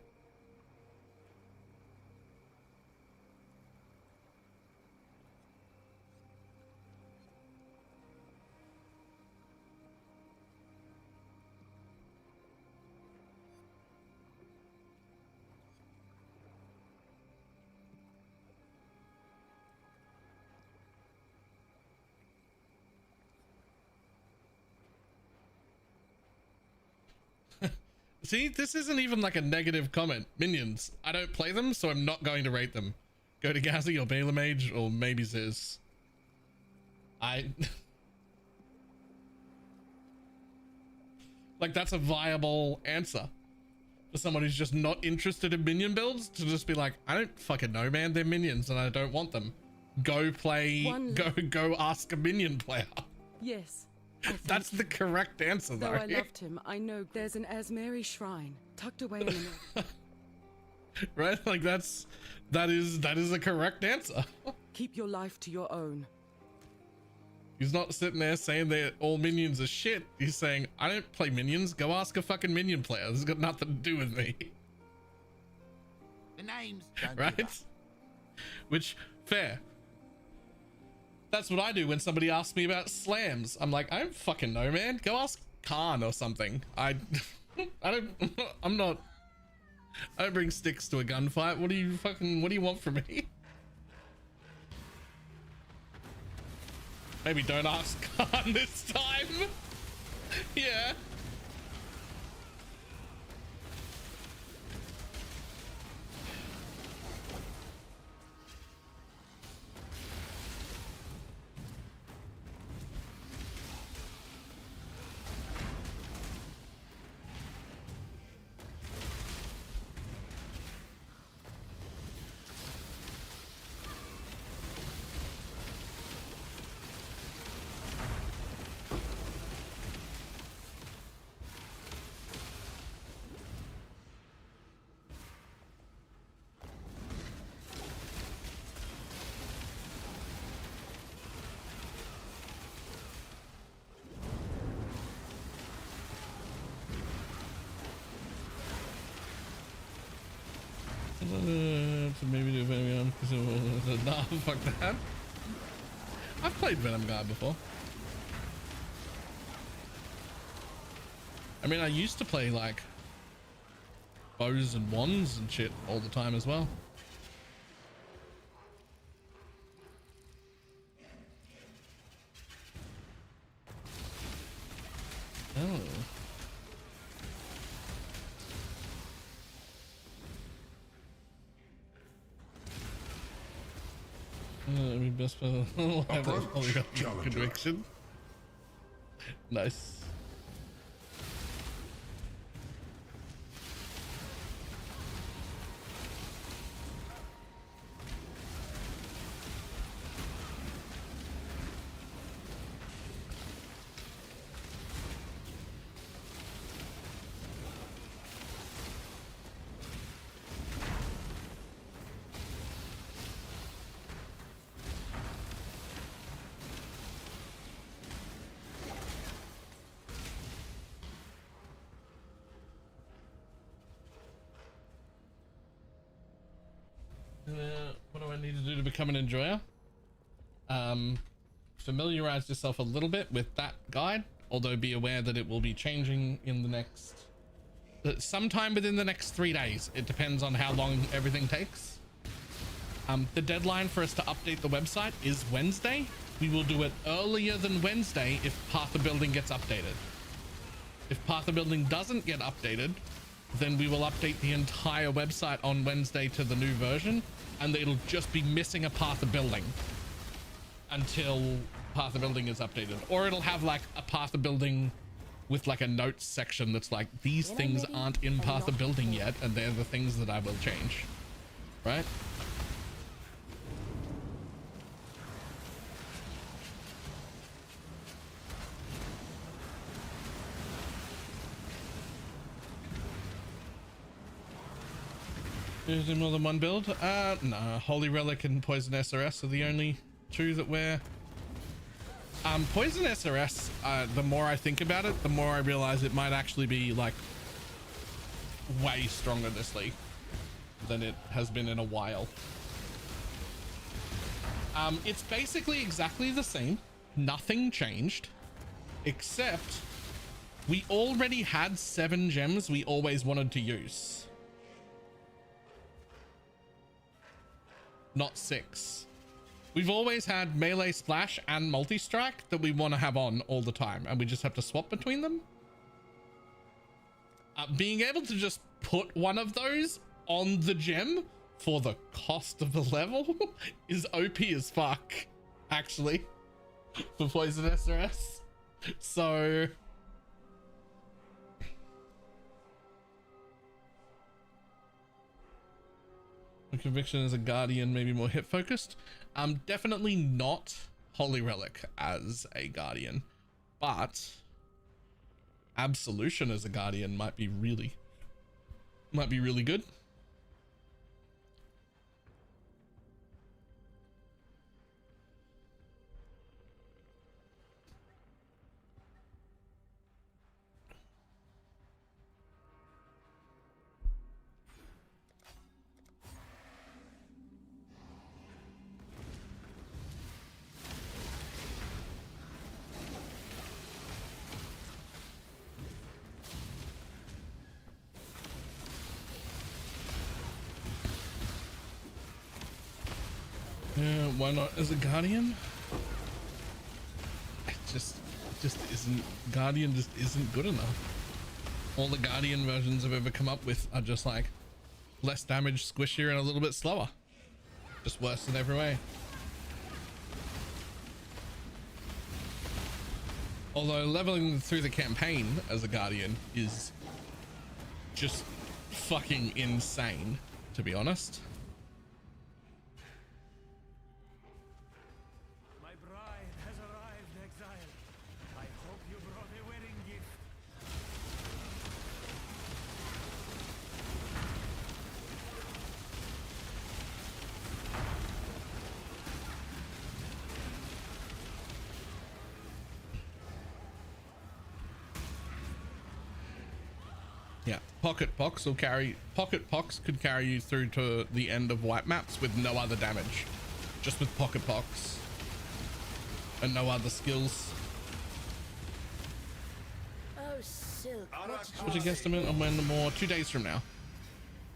See, this isn't even like a negative comment. Minions, I don't play them, so I'm not going to rate them. Go to Ghazi or BalorMage or maybe Ziz. Like, that's a viable answer for someone who's just not interested in minion builds, to just be like, I don't fucking know, man. They're minions and I don't want them. Go play, go ask a minion player. Yes. That's the correct answer, though. Though I loved him, I know there's an Asmeri shrine tucked away in the right? Like that is a correct answer. Keep your life to your own. He's not sitting there saying that all minions are shit. He's saying, I don't play minions. Go ask a fucking minion player. This has got nothing to do with me. The names don't Right? Which, fair. That's what I do when somebody asks me about slams. I'm like, I don't fucking know, man. Go ask Khan or something. I don't bring sticks to a gunfight. What do you want from me? Maybe don't ask Khan this time. Yeah. Maybe do Venom because nah, fuck that. I've played Venom Guy before. I mean, I used to play like bows and wands and shit all the time as well. Oh. Best conviction. Nice. What do I need to do to become an enjoyer? Familiarize yourself a little bit with that guide, although be aware that it will be changing in the next sometime within the next 3 days. It depends on how long everything takes. The deadline for us to update the website is Wednesday. We will do it earlier than Wednesday if Path of Building gets updated. If Path of Building doesn't get updated, then we will update the entire website on Wednesday to the new version, and it'll just be missing a Path of Building until Path of Building is updated. Or it'll have like a Path of Building with like a notes section that's like, these things aren't in Path of Building yet, and they're the things that I will change. Right? Is there more than one build? No. Holy Relic and Poison SRS are the only two that we're... Poison SRS, the more I think about it, the more I realize it might actually be, like, way stronger this league than it has been in a while. It's basically exactly the same. Nothing changed. Except we already had 7 gems we always wanted to use. Not 6. We've always had melee splash and multi-strike that we want to have on all the time, and we just have to swap between them. Being able to just put one of those on the gem for the cost of the level is OP as fuck, actually, for Poison SRS. So... Conviction as a guardian, maybe more hit focused. Definitely not Holy Relic as a guardian, but Absolution as a guardian might be really good. Why not as a guardian? It just isn't. Guardian just isn't good enough. All the guardian versions I've ever come up with are just like less damage, squishier, and a little bit slower. Just worse in every way. Although leveling through the campaign as a guardian is just fucking insane, to be honest. My bride has arrived, exile. I hope you brought a wedding gift. Yeah, Pocket Pox could carry you through to the end of wipe maps with no other damage, just with Pocket Pox and no other skills. Oh, Silk, What's a guesstimate on when more? 2 days from now.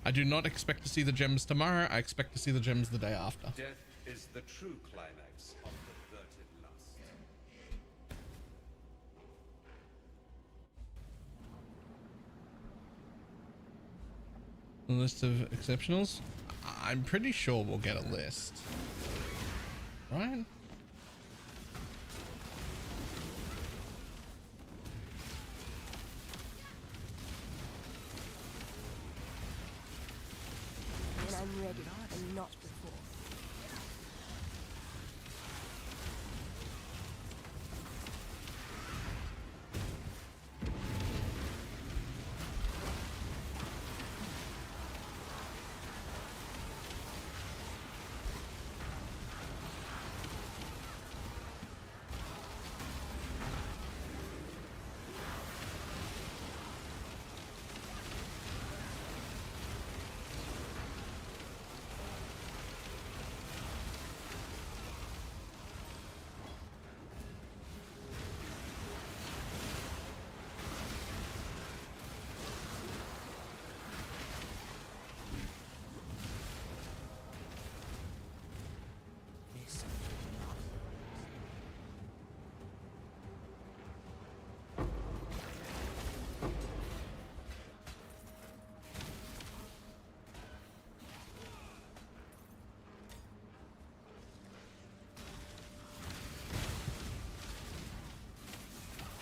I do not expect to see the gems tomorrow. I expect to see the gems the day after. Death is the true climax of perverted lust. A list of exceptionals. I'm pretty sure we'll get a list, right? When I'm ready, and not before.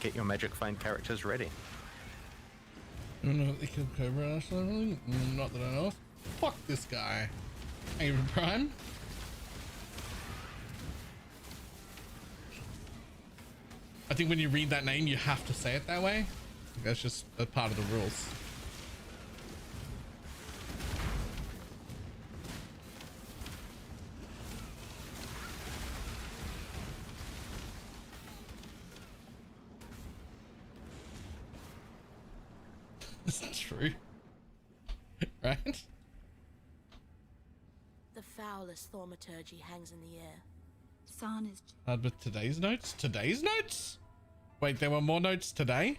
Get your magic find characters ready. I don't know if they killed Cobra actually. Not that I know of. Fuck this guy. Angry Prime. I think when you read that name, you have to say it that way. That's just a part of the rules. It's true. Right? The foulest thaumaturgy hangs in the air. San is... But today's notes? Today's notes? Wait, there were more notes today?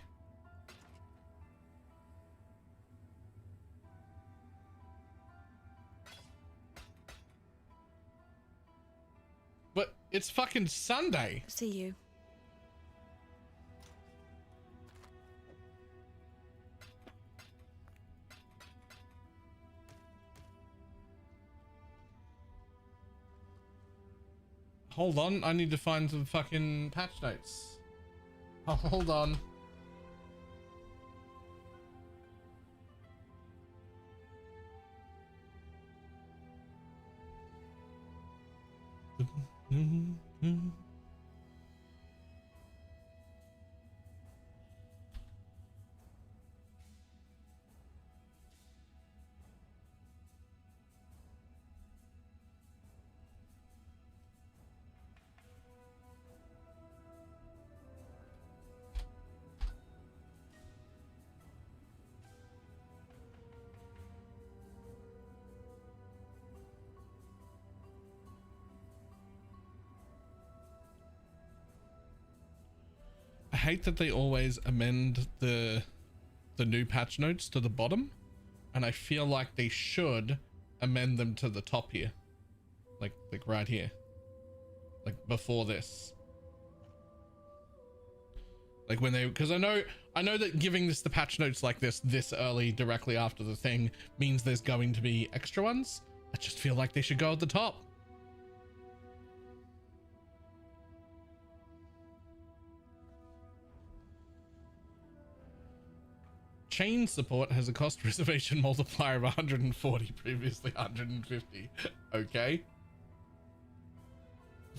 But it's fucking Sunday. See you. Hold on, I need to find some fucking patch notes. Oh, hold on. I hate that they always amend the new patch notes to the bottom, and I feel like they should amend them to the top here. like right here, like before this. Like when they, because I know that giving this the patch notes like this early directly after the thing means there's going to be extra ones. I just feel like they should go at the top. Chain support has a cost preservation multiplier of 140, previously 150. Okay.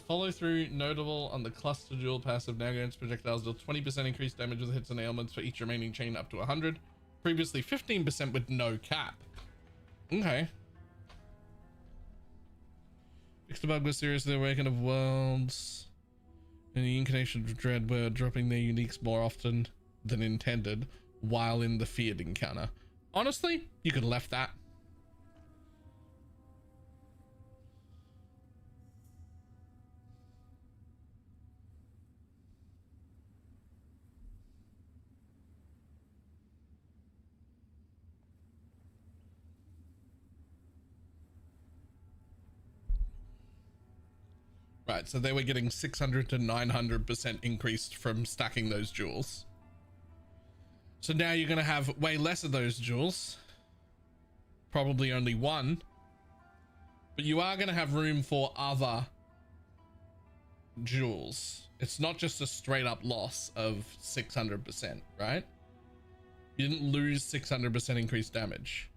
Follow through notable on the cluster dual passive now against projectiles deal 20% increased damage with hits and ailments for each remaining chain up to 100. Previously 15% with no cap. Okay. Fixed the bug with seriously awakened of worlds. And the incarnation of dread were dropping their uniques more often than intended while in the feared encounter. Honestly, you could have left that. Right, so they were getting 600 to 900% increased from stacking those jewels. So now you're going to have way less of those jewels. Probably only one. But you are going to have room for other jewels. It's not just a straight up loss of 600%, right? You didn't lose 600% increased damage.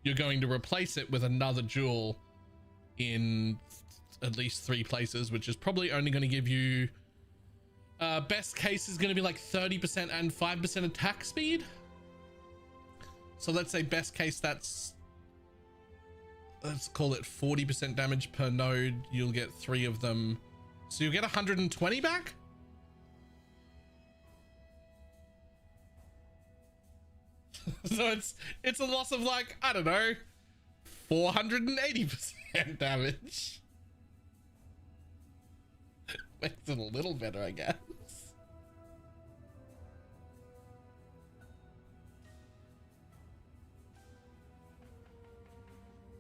You're going to replace it with another jewel in at least 3 places, which is probably only going to give you best case is going to be like 30% and 5% attack speed. So let's say best case, that's, let's call it 40% damage per node. You'll get 3 of them, so you'll get 120 back. So it's a loss of like, I don't know, 480% damage. Makes it a little better, I guess.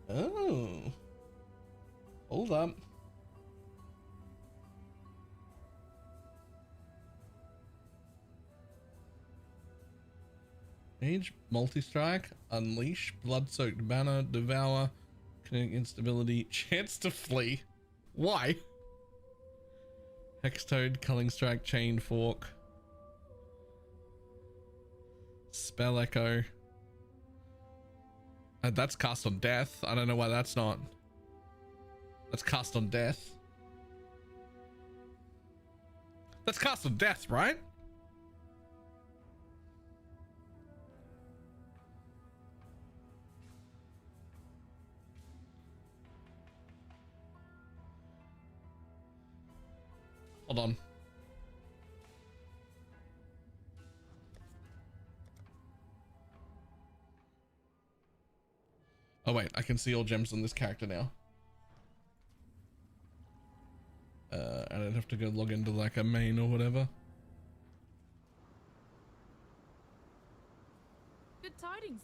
Oh. Hold up. Mage, multi-strike, unleash, blood-soaked banner, devour, kinetic instability, chance to flee. Why? Hextoad, culling strike, chain fork, spell echo. That's cast on death. I don't know why that's not. That's cast on death. That's cast on death, right? Hold on. Oh wait, I can see all gems on this character now. I don't have to go log into like a main or whatever. Good tidings.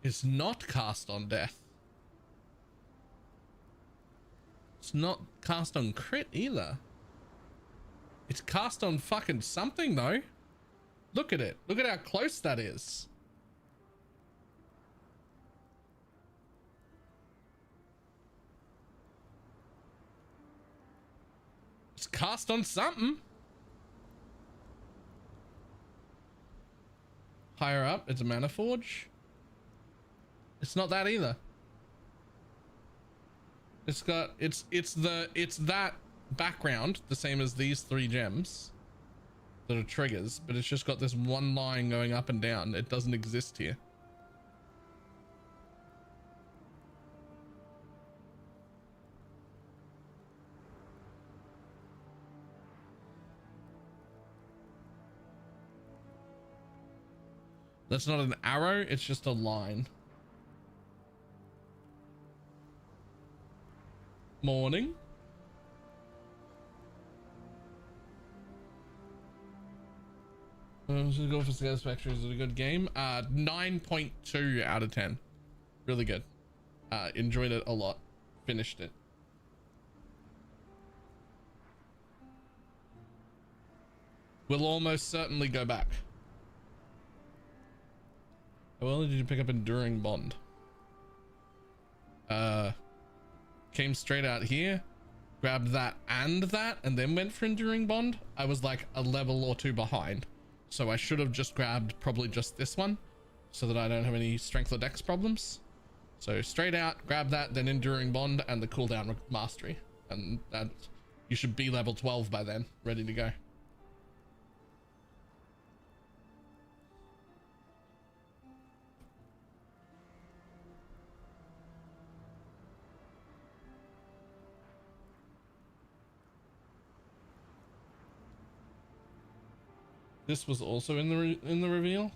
It's not cast on death. It's not cast on crit either. It's cast on fucking something though. Look at it. Look at how close that is. It's cast on something. Higher up, it's a mana forge. It's not that either. It's got, it's that background, the same as these 3 gems that are triggers, but it's just got this one line going up and down. It doesn't exist here. That's not an arrow, it's just a line. Morning. Should go for Satisfactory. Is it a good game? 9.2 out of 10. Really good. Enjoyed it a lot. Finished it. We'll almost certainly go back. How well did you pick up Enduring Bond? Came straight out here, grabbed that, and then went for Enduring Bond. I was like a level or two behind. So I should have just grabbed probably just this one so that I don't have any strength or dex problems. So straight out, grab that, then Enduring Bond and the cooldown mastery. And that you should be level 12 by then, ready to go. This was also in the reveal.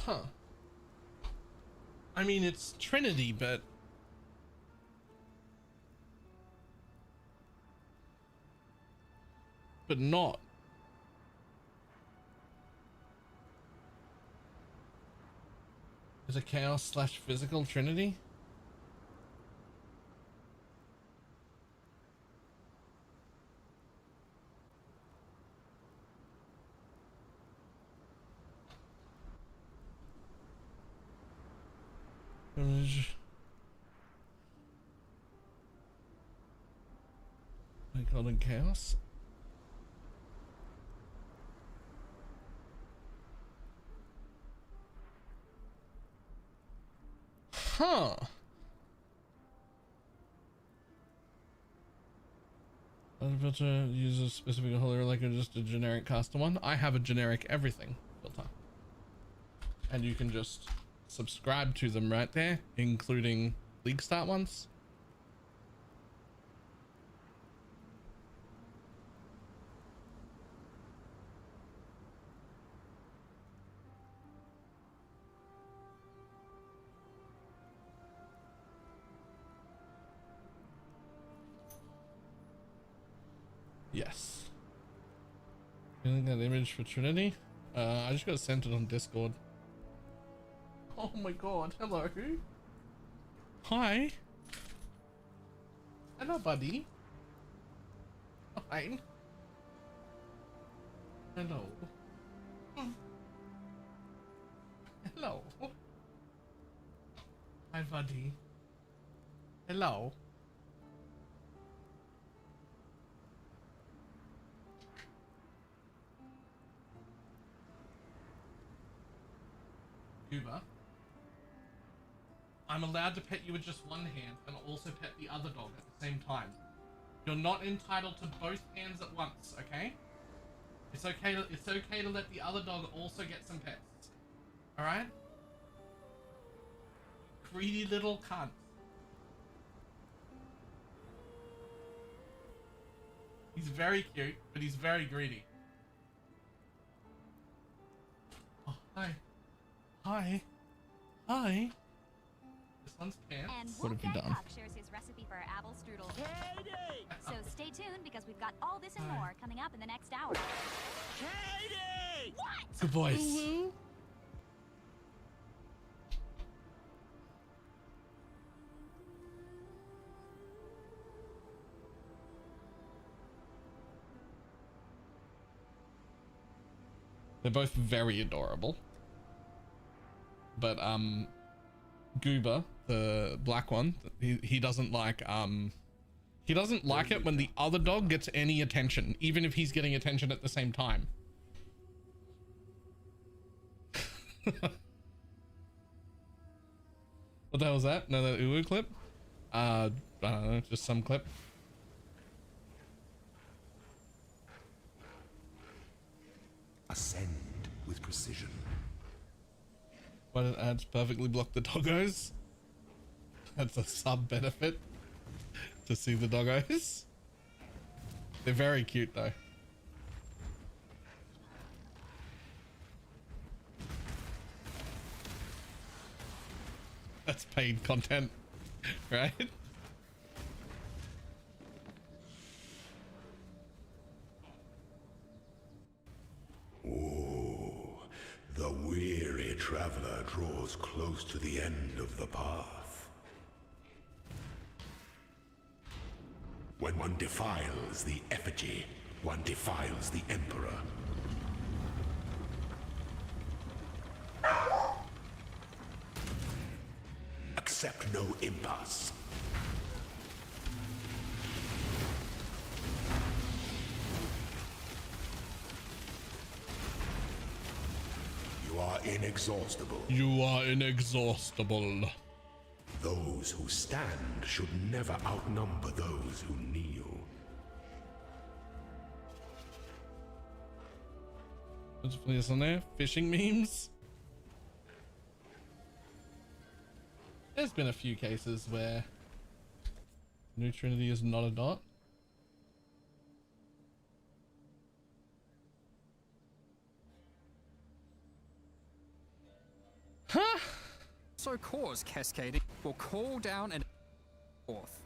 Huh. I mean, it's Trinity, but not. Is a chaos / physical Trinity? I call it chaos. Huh. I'd better use a specific holy relic or just a generic caster one. I have a generic everything filter. And you can just subscribe to them right there, including League Start ones. Yes. Feeling that image for Trinity? I just got sent it on Discord. Oh my god, hello. Hi. Hello, buddy. Fine. Hello. Hello. Hi, buddy. Hello. Uber. I'm allowed to pet you with just one hand and also pet the other dog at the same time. You're not entitled to both hands at once, okay? It's okay to let the other dog also get some pets. Alright? Greedy little cunt. He's very cute, but he's very greedy. Oh, hi. Hi. Hi. This one's pants. And what have you done? shares his recipe for apple strudel. Katie! So stay tuned because we've got all this and more coming up in the next hour. Katie! What? Good voice. They're both very adorable. But Goober, the black one, he doesn't like it when the other dog gets any attention, even if he's getting attention at the same time. What the hell was that? Another Uwu clip? I don't know, just some clip. Ascend with precision. Why did ads perfectly block the doggos? That's a sub benefit to see the doggos. They're very cute though. That's paid content, right? Oh, the weary traveler draws close to the end of the path. When one defiles the effigy, one defiles the Emperor. Accept no impasse. You are inexhaustible. You are inexhaustible. Those who stand should never outnumber those who kneel. Let's play this on there. Fishing memes. There's been a few cases where New Trinity is not a dot. Huh? So cause cascading will cool down and forth.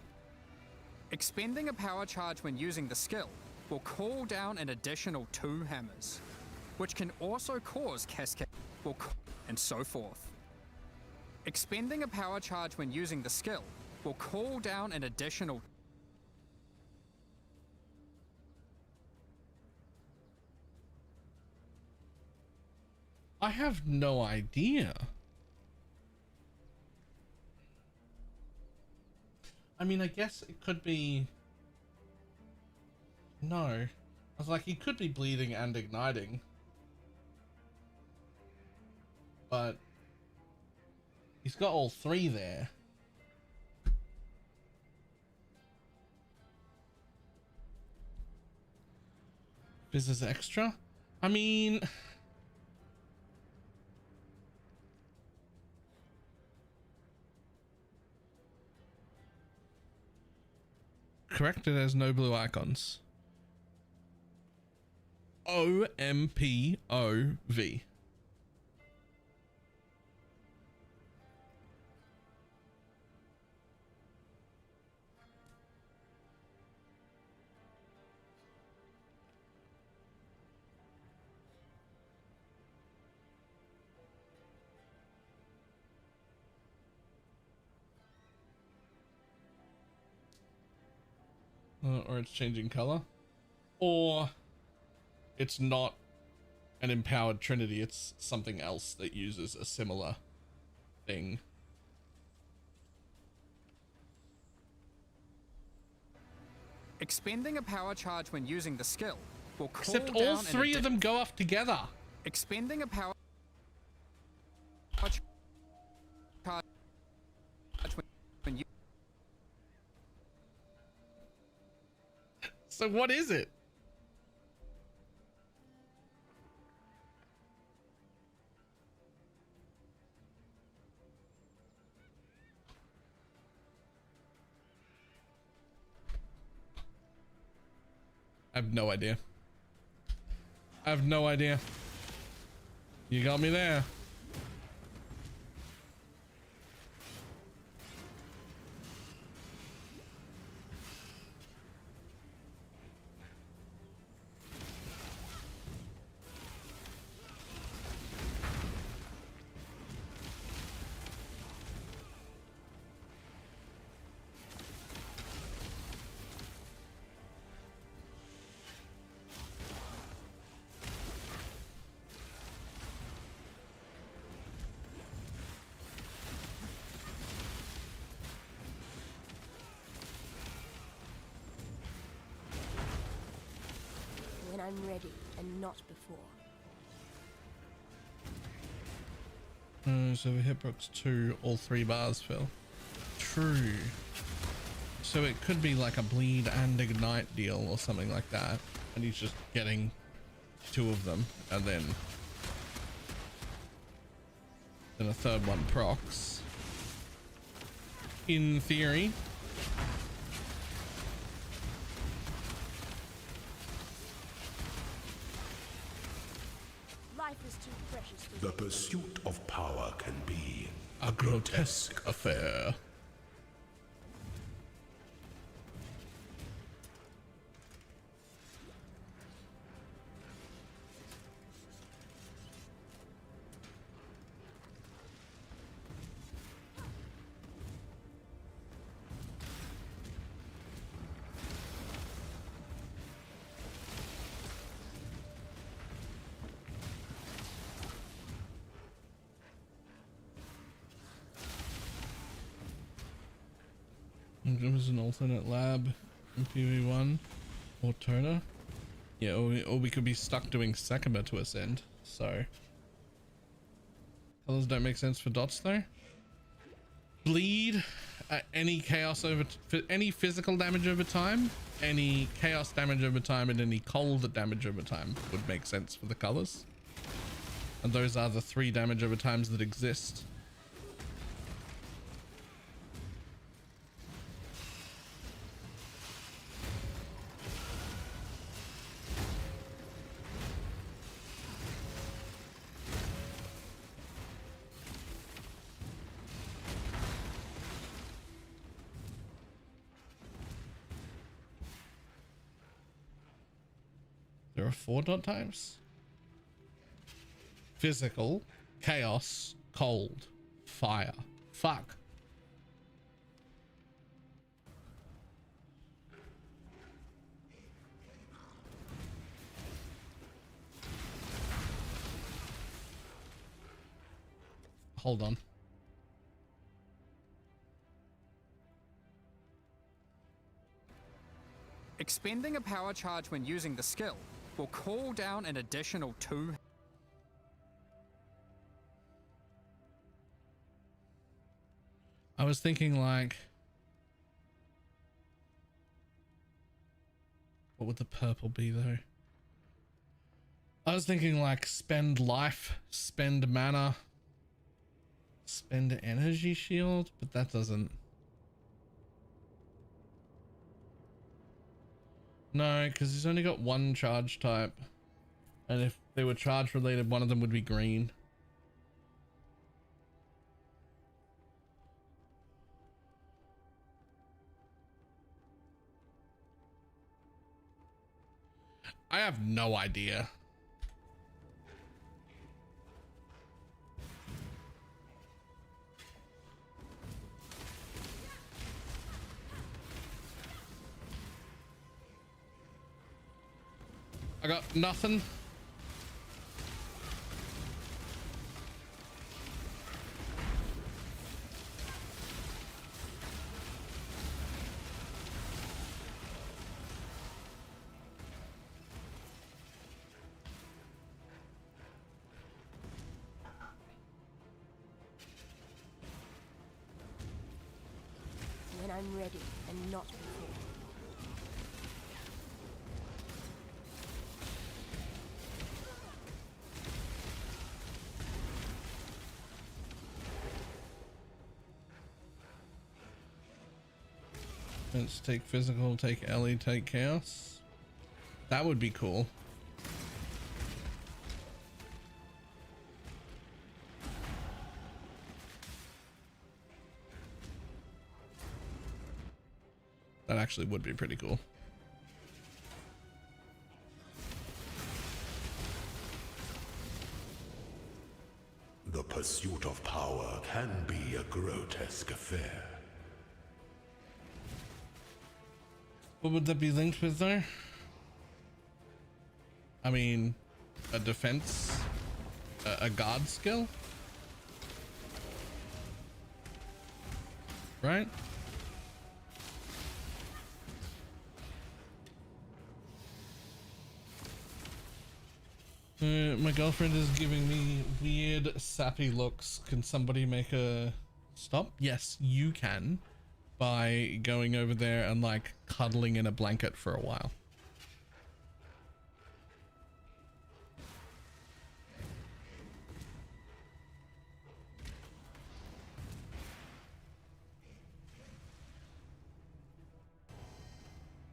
Expending a power charge when using the skill will cool down an additional 2 hammers, which can also cause cascade and so forth. Expending a power charge when using the skill will cool down an additional I have no idea. I mean, I guess it could be... No. I was like, he could be bleeding and igniting. But... he's got all 3 there. This is extra? I mean... correct, it has no blue icons. OMPOV. Or it's changing color, or it's not an empowered trinity, it's something else that uses a similar thing. expending a power charge when using the skill will cool Except down all 3 of them go off together. Expending a power charge when you So what is it? I have no idea. I have no idea. You got me there. When I'm ready, and not before. So the hitbox 2, all 3 bars fill. True. So it could be like a bleed and ignite deal or something like that. And he's just getting 2 of them, and then a third one procs. In theory. precious The possession. pursuit of power can be A grotesque affair. There was an alternate lab in PV1 or Turner. Yeah, or we could be stuck doing Sekima to ascend. So colors don't make sense for dots though. Bleed, any chaos over any physical damage over time, any chaos damage over time, and any cold damage over time would make sense for the colors. And those are the 3 damage over times that exist. There are 4 dot types. Physical, chaos, cold, fire. Fuck. Hold on. Expending a power charge when using the skill will call down an additional 2. I was thinking like, what would the purple be though? I was thinking like spend life, spend mana, spend energy shield, but that doesn't. No, because he's only got 1 charge type. And if they were charge related, one of them would be green. I have no idea. I got nothing. When I'm ready and not before. Let's take physical, take Ellie, take chaos. That would be cool. That actually would be pretty cool. The pursuit of power can be a grotesque affair. What would that be linked with though? I mean, a defense, a guard skill, right? My girlfriend is giving me weird sappy looks. Can somebody make a stop? Yes, you can, by going over there and like cuddling in a blanket for a while.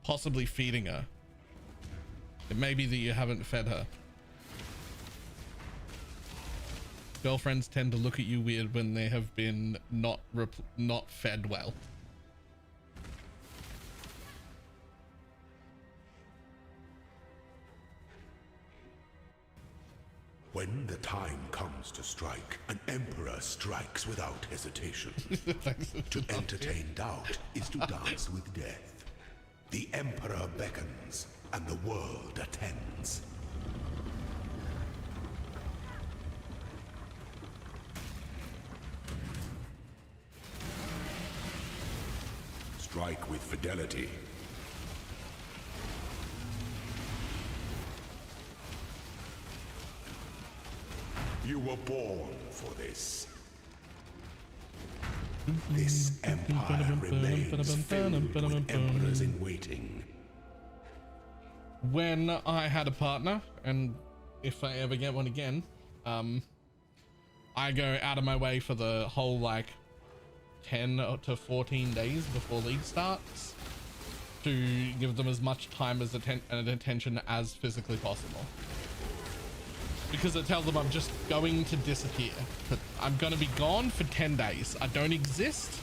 Possibly feeding her. It may be that you haven't fed her. Girlfriends tend to look at you weird when they have been not fed well. When the time comes to strike, an emperor strikes without hesitation. To entertain doubt is to dance with death. The emperor beckons, and the world attends. Strike with fidelity. You were born for this. This empire remains filled with emperors in waiting. When I had a partner, and if I ever get one again, I go out of my way for the whole like 10 to 14 days before League starts to give them as much time as and attention as physically possible. Because it tells them I'm just going to disappear. But I'm going to be gone for 10 days. I don't exist.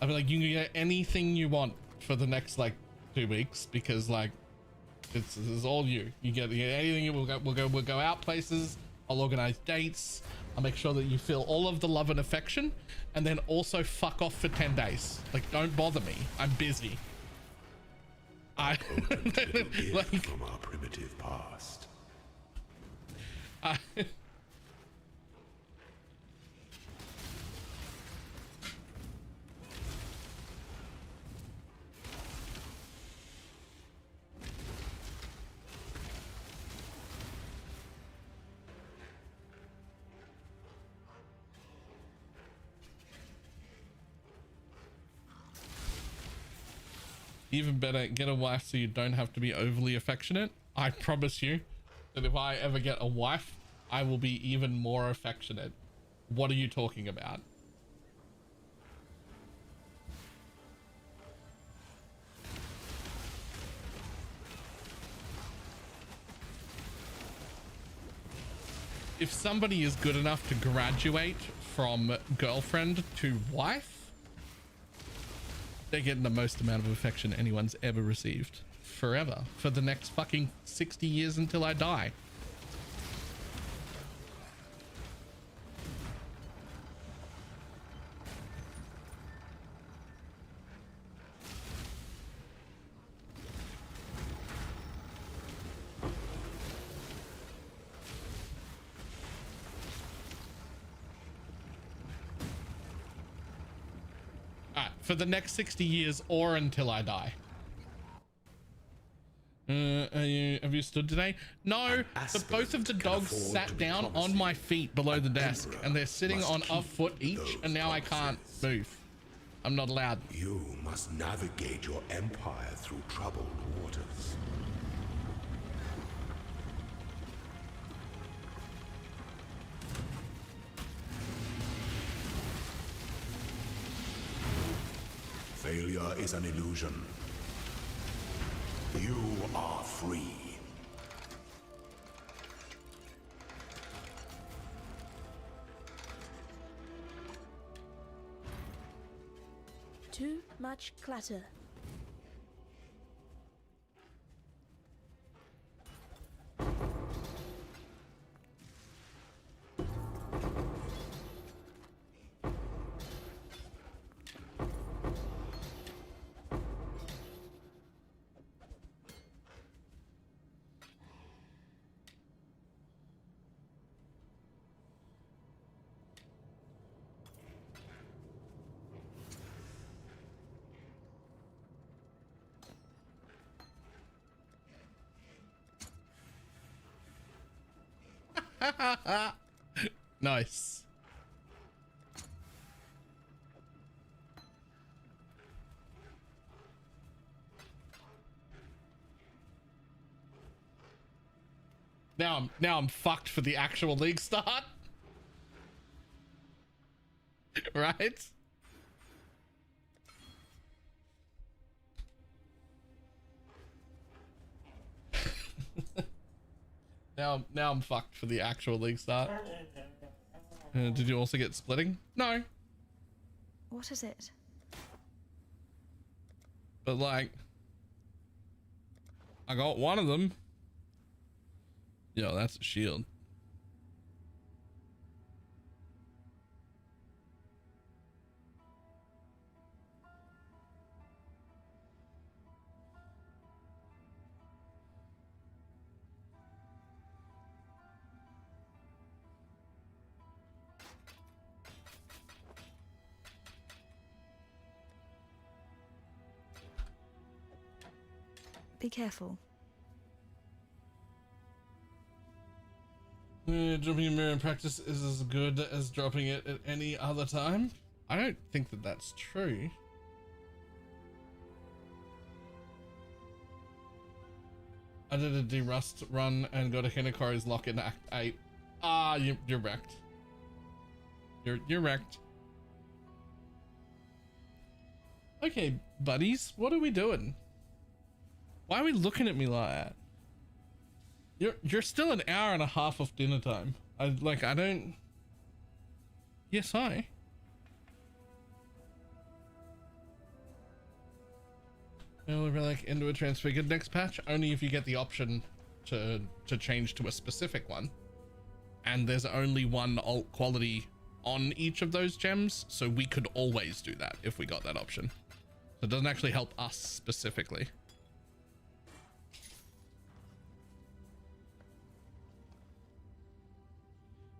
I'll be like, you can get anything you want for the next like 2 weeks, because like it's all you. You get anything. We'll go out places. I'll organize dates. I'll make sure that you feel all of the love and affection, and then also fuck off for 10 days. Like, don't bother me. I'm busy. Like, from our primitive past. Even better, get a wife so you don't have to be overly affectionate. I promise you that if I ever get a wife, I will be even more affectionate. What are you talking about? If somebody is good enough to graduate from girlfriend to wife, they're getting the most amount of affection anyone's ever received. Forever. For the next fucking 60 years until I die. For the next 60 years or until I die. Have you stood today? No, but both of the dogs sat down on my feet below the desk, and they're sitting on a foot each, and now I can't move. I'm not allowed. You must navigate your empire through troubled waters. Failure is an illusion. You are free. Too much clutter. Nice. Now I'm fucked for the actual league start. Right? Now I'm fucked for the actual league start. Did you also get splitting? No. What is it? But like, I got one of them. Yo, that's a shield. Be careful. Dropping a mirror in practice is as good as dropping it at any other time. I don't think that that's true. I did a derust run and got a Hinakori's lock in Act 8. Ah, you're wrecked. You're wrecked. Okay, buddies, what are we doing? Why are we looking at me like that? You're still an hour and a half off dinner time. I don't. Yes, hi. Relic into a transfigured next patch, only if you get the option to change to a specific one. And there's only one alt quality on each of those gems, so we could always do that if we got that option. So it doesn't actually help us specifically.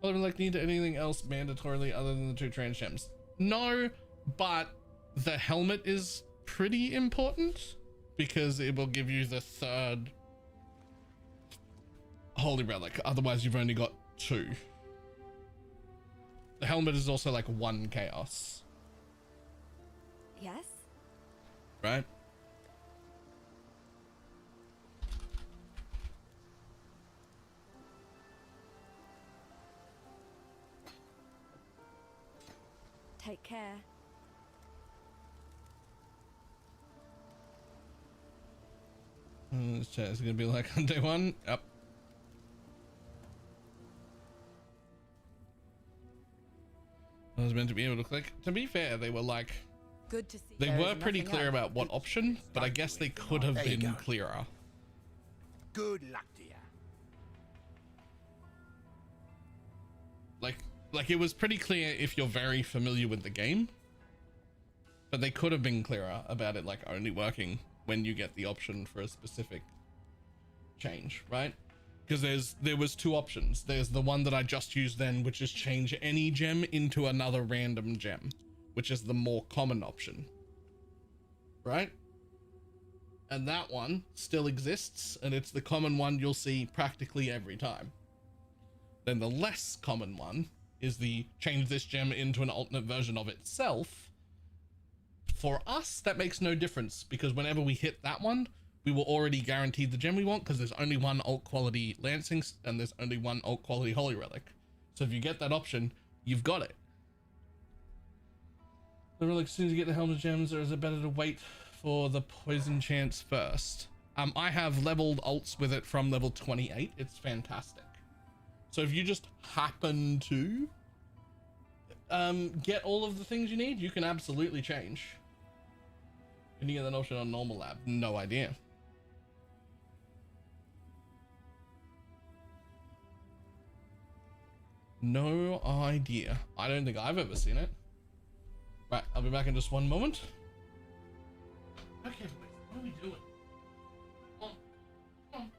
Well, like, need anything else mandatorily other than the 2 trans gems? No, but the helmet is pretty important because it will give you the 3rd holy relic. Otherwise, you've only got 2. The helmet is also like 1 chaos. Yes? Right? Take care. This chat is gonna be like on day 1. Yep. I was meant to be able to click. To be fair, they were like, Good to see. they were pretty clear about what option, but I guess they could have been clearer. Good luck to you. Like it was pretty clear if you're very familiar with the game, but they could have been clearer about it, like only working when you get the option for a specific change, right? Because there was 2 options. There's the one that I just used then, which is change any gem into another random gem, which is the more common option, right? And that one still exists, and it's the common one you'll see practically every time. Then the less common one is the change this gem into an alternate version of itself. For us, that makes no difference because whenever we hit that one, we will already guaranteed the gem we want because there's only 1 alt quality Lancing and there's only 1 alt quality Holy Relic. So if you get that option, you've got it. The relic, as soon as you get the helmet gems, or is it better to wait for the poison chance first? I have leveled alts with it from level 28. It's fantastic. So if you just happen to get all of the things you need, you can absolutely change. Can you get that option on normal lab? No idea. No idea. I don't think I've ever seen it. Right, I'll be back in just one moment. Okay, boys, what are we doing? Come on. Come on.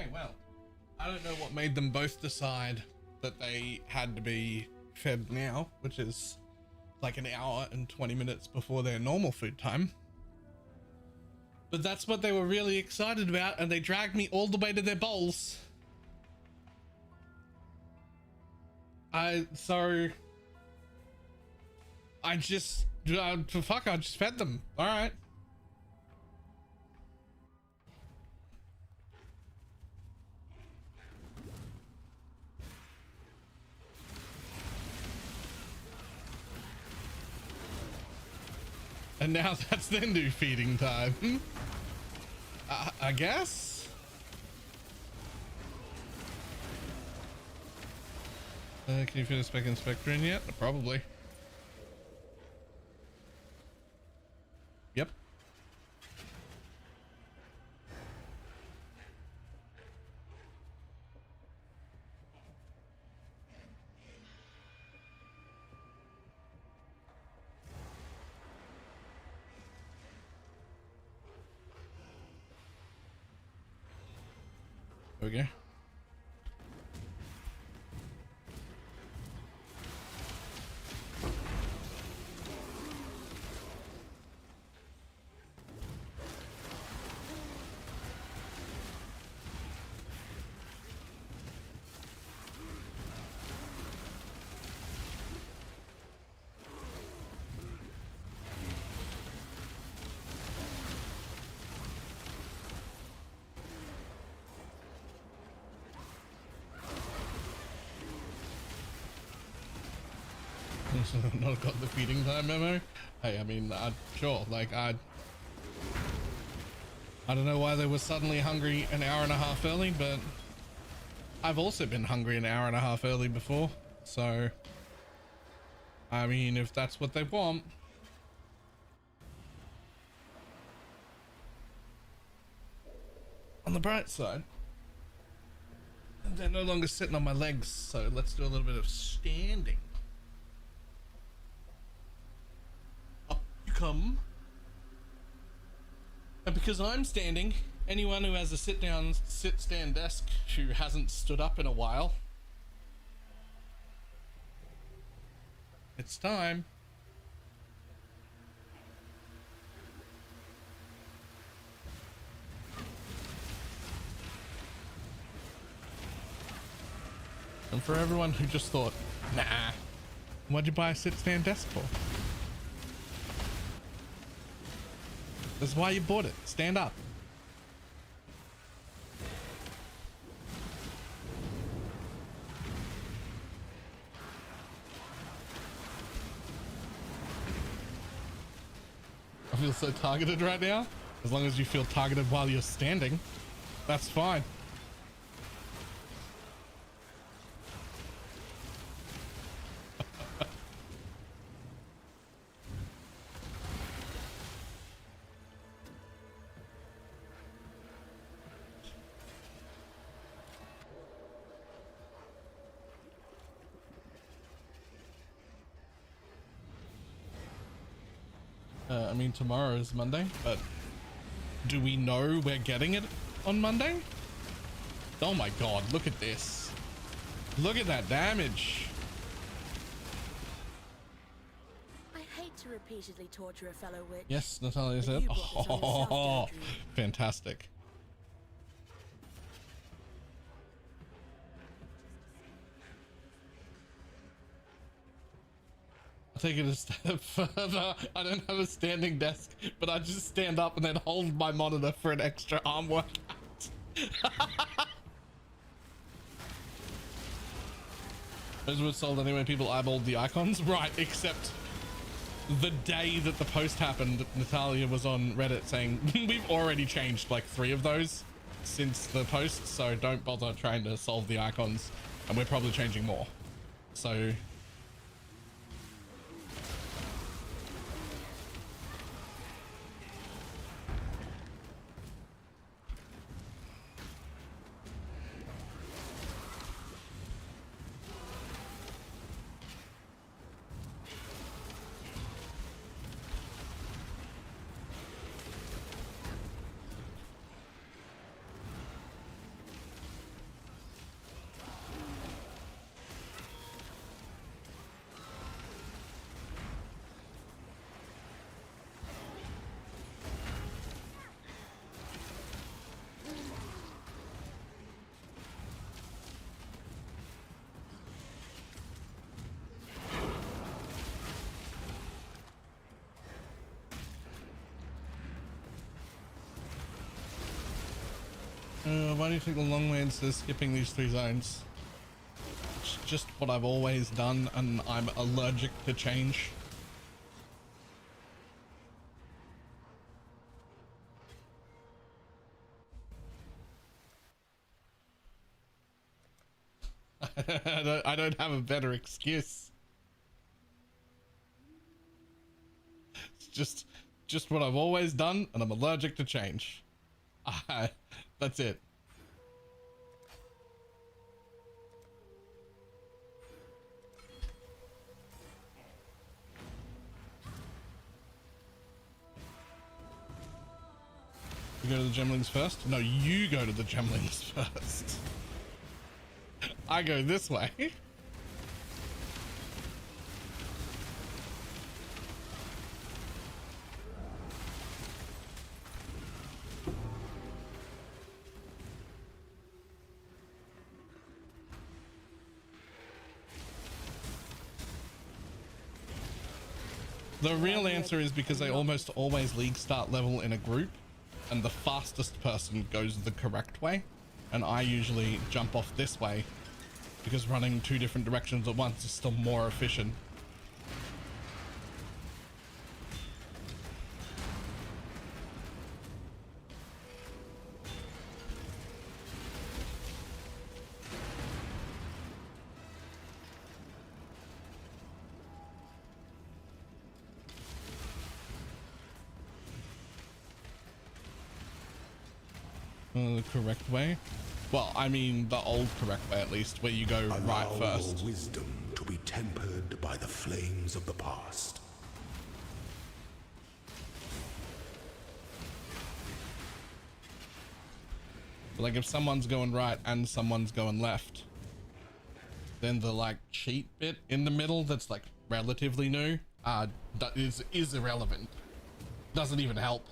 Okay, well, I don't know what made them both decide that they had to be fed now, which is like an hour and 20 minutes before their normal food time. But that's what they were really excited about, and they dragged me all the way to their bowls. I just fed them. All right. And now that's their new feeding time. I guess. Can you fit a spec inspector in yet? Probably. Yep. There we go. Not got the feeding time memo. Hey, I mean, sure, like I don't know why they were suddenly hungry an hour and a half early, but I've also been hungry an hour and a half early before. So, I mean, if that's what they want. On the bright side, they're no longer sitting on my legs, so let's do a little bit of standing. Come. And because I'm standing, anyone who has a sit-stand desk who hasn't stood up in a while, it's time. And for everyone who just thought, nah, what'd you buy a sit-stand desk for? That's why you bought it. Stand up. I feel so targeted right now. As long as you feel targeted while you're standing, that's fine. I mean, tomorrow is Monday, but do we know we're getting it on Monday? Oh my god, look at this. Look at that damage. I hate to repeatedly torture a fellow witch. Yes, Natalia said. Oh, fantastic. Take it a step further. I don't have a standing desk, but I just stand up and then hold my monitor for an extra arm workout. Those were sold anyway. People eyeballed the icons, right? Except the day that the post happened, Natalia was on Reddit saying we've already changed like 3 of those since the post, so don't bother trying to solve the icons, and we're probably changing more. So. Why do you think the long way says skipping these 3 zones? It's just what I've always done, and I'm allergic to change. I don't have a better excuse. It's just what I've always done, and I'm allergic to change. That's it. You go to the gemlings first? No, you go to the gemlings first. I go this way. The real answer is because I almost always league start level in a group, and the fastest person goes the correct way, and I usually jump off this way because running 2 different directions at once is still more efficient. The correct way? Well, I mean the old correct way, at least, where you go right first. Allow wisdom to be tempered by the flames of the past. Like if someone's going right and someone's going left, then the like cheat bit in the middle that's like relatively new that is irrelevant. Doesn't even help.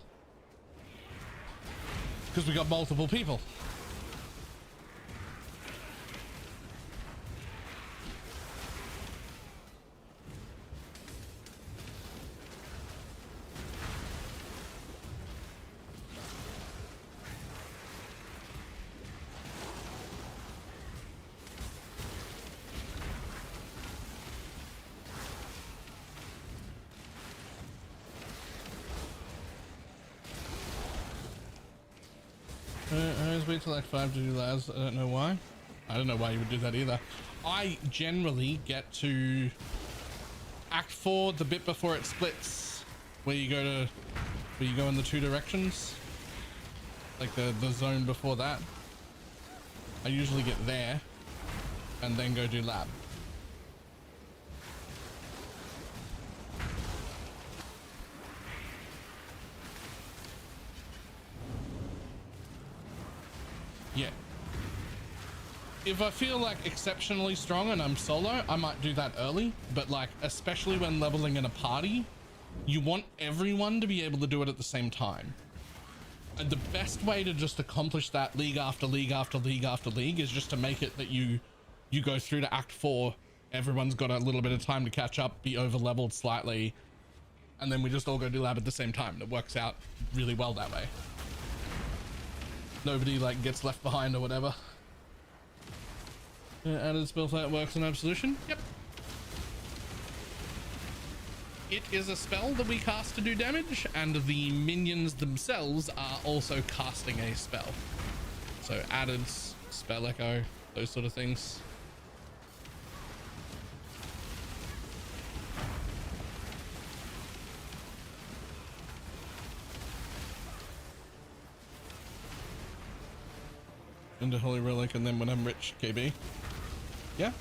Because we got multiple people. I always wait till Act 5 to do Laz. I don't know why. I don't know why you would do that either. I generally get to Act 4, the bit before it splits, where you go in the 2 directions, like the zone before that. I usually get there and then go do lab. Yeah. If I feel like exceptionally strong and I'm solo, I might do that early, but like, especially when leveling in a party, you want everyone to be able to do it at the same time. And the best way to just accomplish that league after league after league after league is just to make it that you go through to Act 4, everyone's got a little bit of time to catch up, be over leveled slightly, and then we just all go do lab at the same time. And it works out really well that way. Nobody like gets left behind or whatever. Added spell flat works in Absolution. Yep. It is a spell that we cast to do damage, and the minions themselves are also casting a spell. So added, spell echo, those sort of things. Into Holy Relic, and then when I'm rich, KB. Yeah.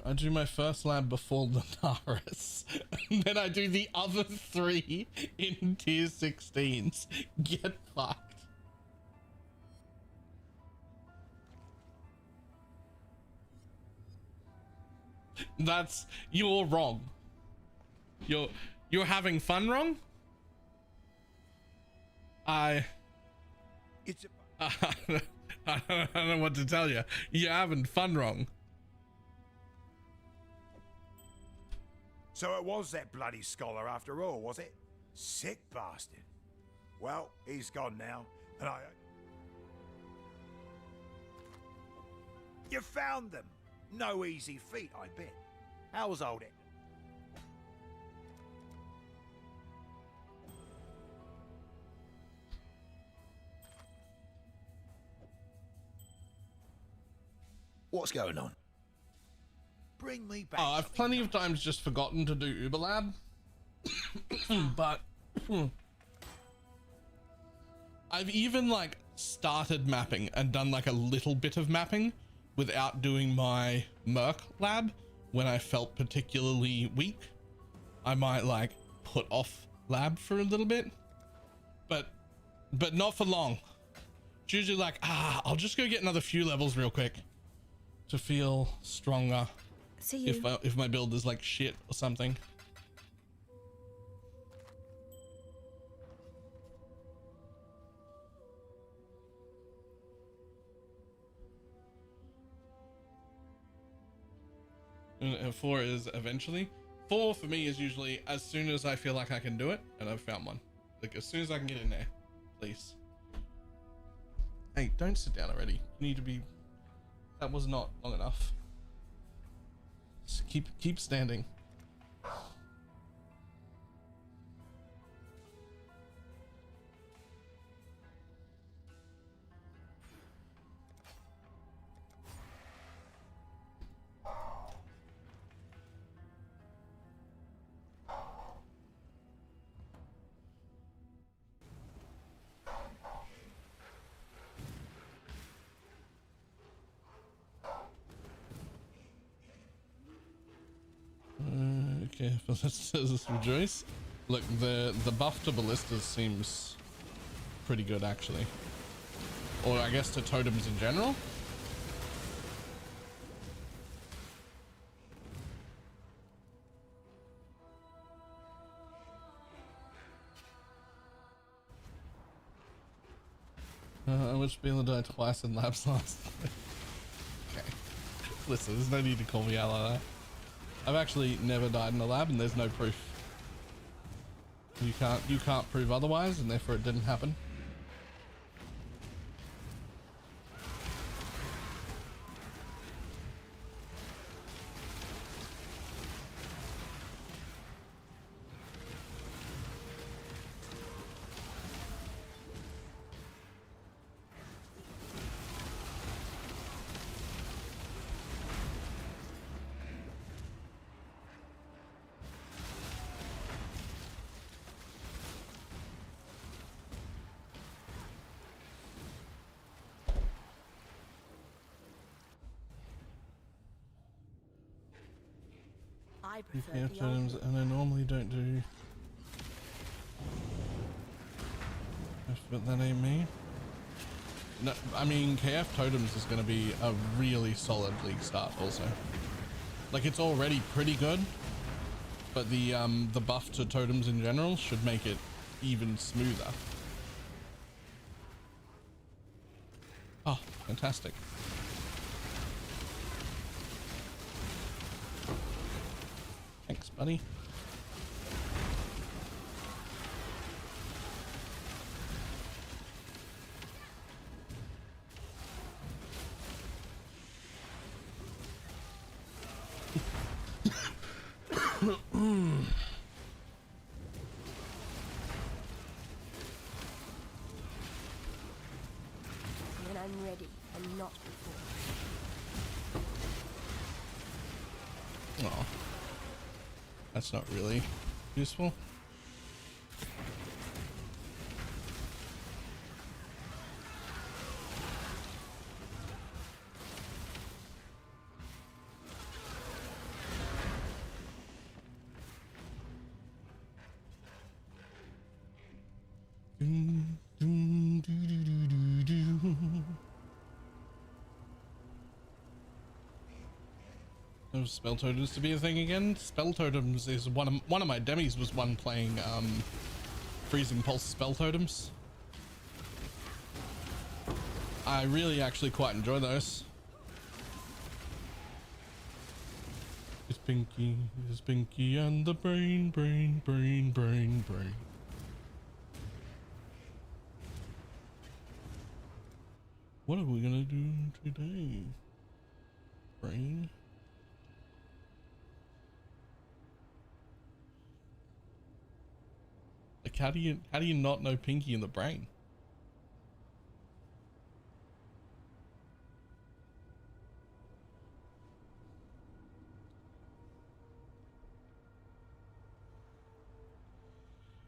I do my first lab before Lunaris, and then I do the other 3 in tier 16s. Get fucked. You're wrong. You're having fun wrong? I don't know what to tell you. You're having fun wrong. So it was that bloody scholar after all, was it? Sick bastard. Well, he's gone now, and I... You found them! No easy feat, I bet. How was old it? What's going on? Bring me back. Oh, I've plenty of times just forgotten to do Uber Lab, but I've even like started mapping and done like a little bit of mapping without doing my Merc lab when I felt particularly weak. I might like put off lab for a little bit, but not for long. It's usually like, I'll just go get another few levels real quick to feel stronger. See you. If my build is like shit or something. And 4 is eventually. 4 for me is usually as soon as I feel like I can do it, and I've found one. Like as soon as I can get in there, please. Hey, don't sit down already. You need to be. That was not long enough. Just keep standing. Okay, but let's rejoice. Look, the buff to ballistas seems pretty good actually, or I guess to totems in general. I wish Bela died twice in labs last. Okay, listen, there's no need to call me out like that. I've actually never died in a lab, and there's no proof. You can't prove otherwise, and therefore it didn't happen. I prefer KF the totems, old. and I normally don't do. But that ain't me. No, I mean KF totems is going to be a really solid league start also. Like it's already pretty good, but the buff to totems in general should make it even smoother. Oh, fantastic. Thanks, buddy. When I'm ready, and not before. Oh, that's not really useful. Spell totems to be a thing again. Spell totems is one of my demis was one playing freezing pulse spell totems. I really actually quite enjoy those. Pinky and the brain. What are we gonna do today? Brain. Like, how do you not know Pinky and the brain?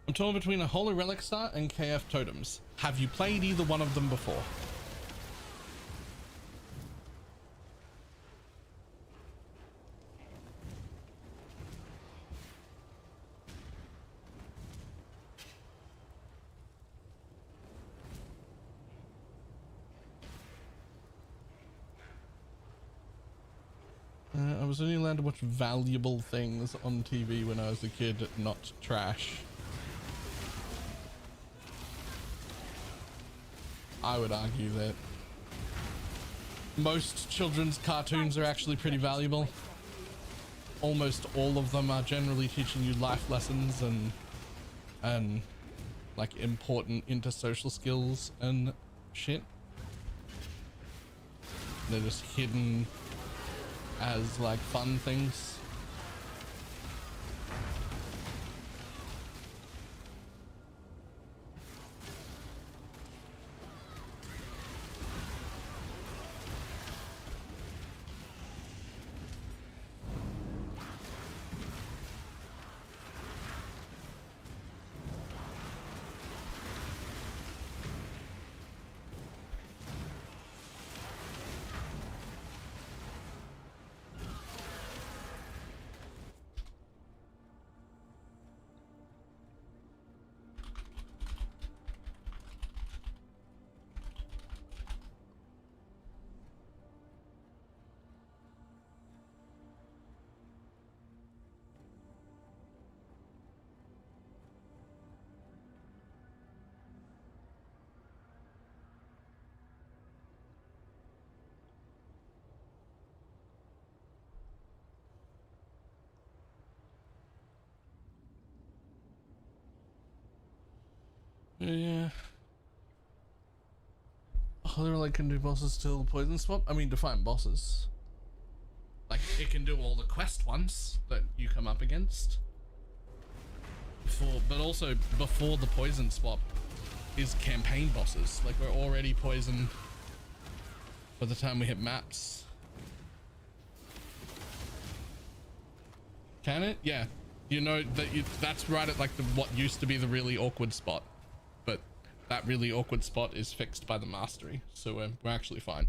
I'm torn between a Holy Relic Star and KF Totems. Have you played either one of them before? I was only allowed to watch valuable things on TV when I was a kid, not trash. I would argue that most children's cartoons are actually pretty valuable. Almost all of them are generally teaching you life lessons and like important intersocial skills and shit. They're just hidden as like fun things. Yeah. Holy Relic can do bosses still poison swap? I mean, define bosses. Like, it can do all the quest ones that you come up against. But also before the poison swap is campaign bosses. Like, we're already poisoned by the time we hit maps. Can it? Yeah. You know that that's right at like what used to be the really awkward spot. But that really awkward spot is fixed by the mastery, so we're actually fine.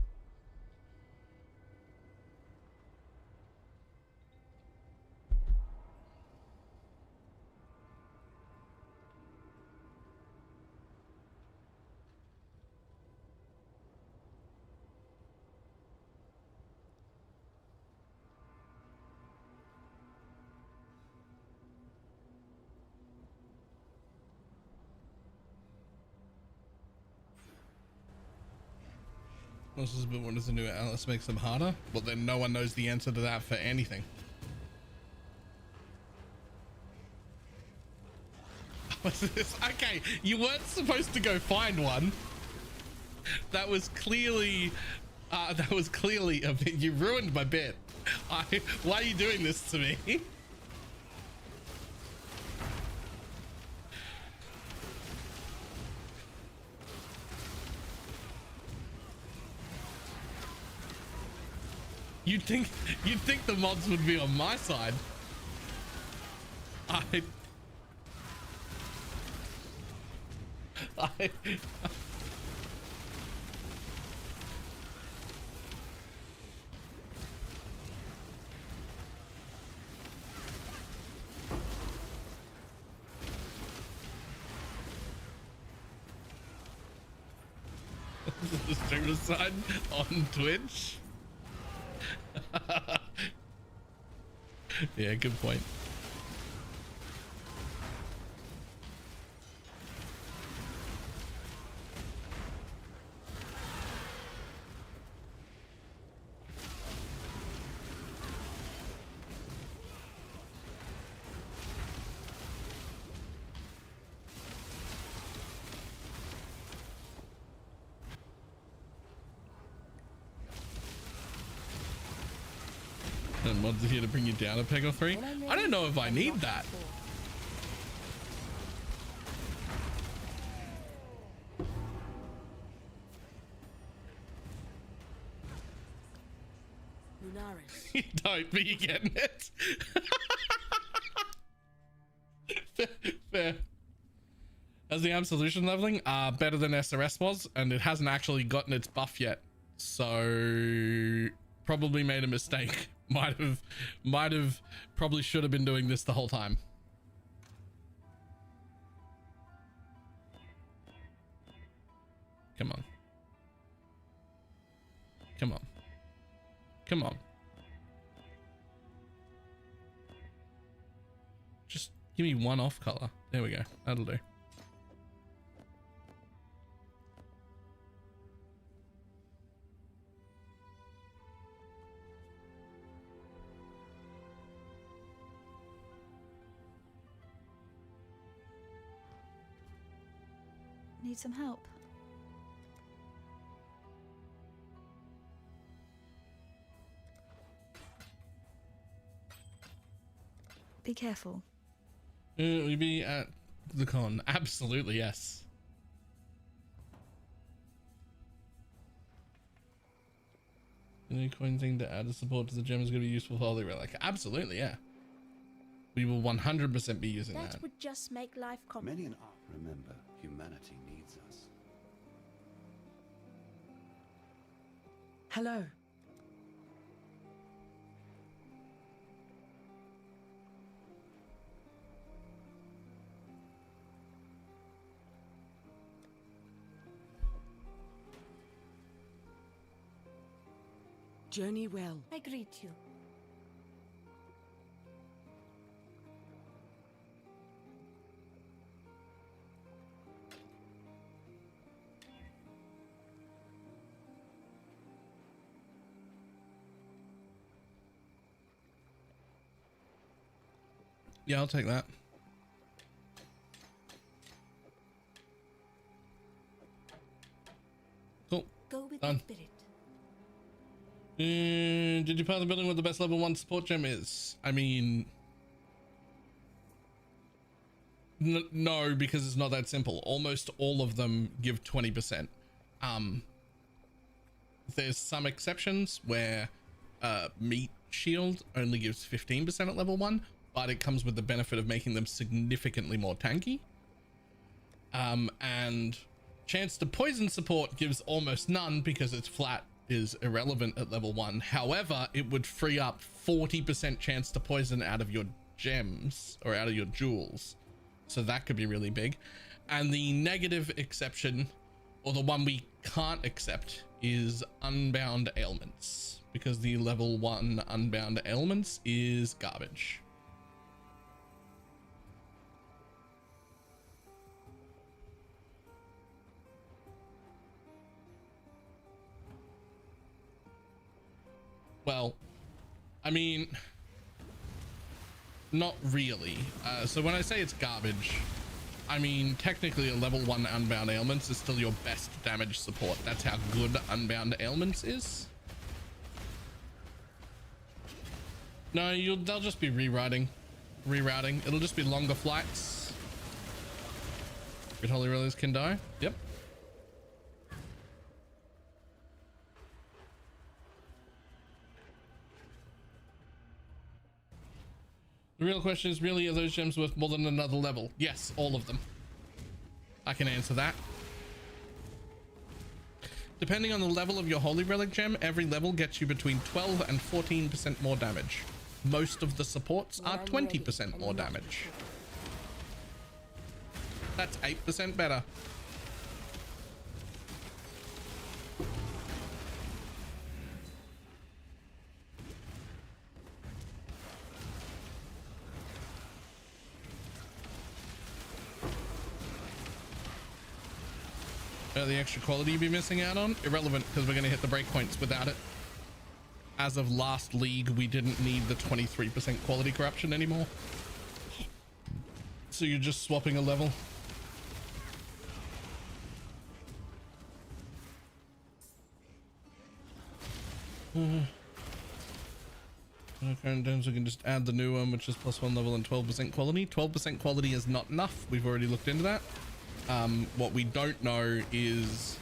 This is a bit, what does the new Alice makes them harder? Well, then no one knows the answer to that for anything. What's this? Okay, you weren't supposed to go find one. That was clearly a bit, you ruined my bit. Why are you doing this to me? You'd think the mods would be on my side. The streamer side on Twitch. Yeah, good point. mods here to bring you down a peg or three. I don't know if I need that. You don't, but you getting it. Fair. As the Absolution leveling, better than SRS was, and it hasn't actually gotten its buff yet. So probably made a mistake. Probably should have been doing this the whole time. Come on. Come on. Come on. Just give me one off color. There we go. That'll do. Need some help? Be careful. Will you be at the con? Absolutely, yes. The new coin thing to add a support to the gem is going to be useful for Holy Relic. Absolutely, yeah. We will 100% be using that. That would just make life complicated. Many an art. Remember, humanity needs us. Hello. Journey well. I greet you. Yeah, I'll take that. Cool. Go with Done. the spirit. Did you pass the building with the best level 1 support gem is? I mean, no, because it's not that simple. Almost all of them give 20%. There's some exceptions where meat shield only gives 15% at level 1, but it comes with the benefit of making them significantly more tanky. And chance to poison support gives almost none because it's flat is irrelevant at level 1. However, it would free up 40% chance to poison out of your gems or out of your jewels. So that could be really big. And the negative exception, or the one we can't accept, is unbound ailments, because the level 1 unbound ailments is garbage. Well, I mean, not really. So when I say it's garbage, I mean technically a level 1 unbound ailments is still your best damage support. That's how good unbound ailments is. No, they'll just be rerouting. It'll just be longer flights. Good Holy Relics can die. Yep. The real question is, really, are those gems worth more than another level? Yes, all of them. I can answer that. Depending on the level of your Holy Relic gem, every level gets you between 12 and 14% more damage. Most of the supports are 20% more damage. That's 8% better. The extra quality you'd be missing out on? Irrelevant, because we're going to hit the breakpoints without it. As of last league, we didn't need the 23% quality corruption anymore. So you're just swapping a level. Current terms, we can just add the new one, which is +1 level and 12% quality. 12% quality is not enough. We've already looked into that. What we don't know is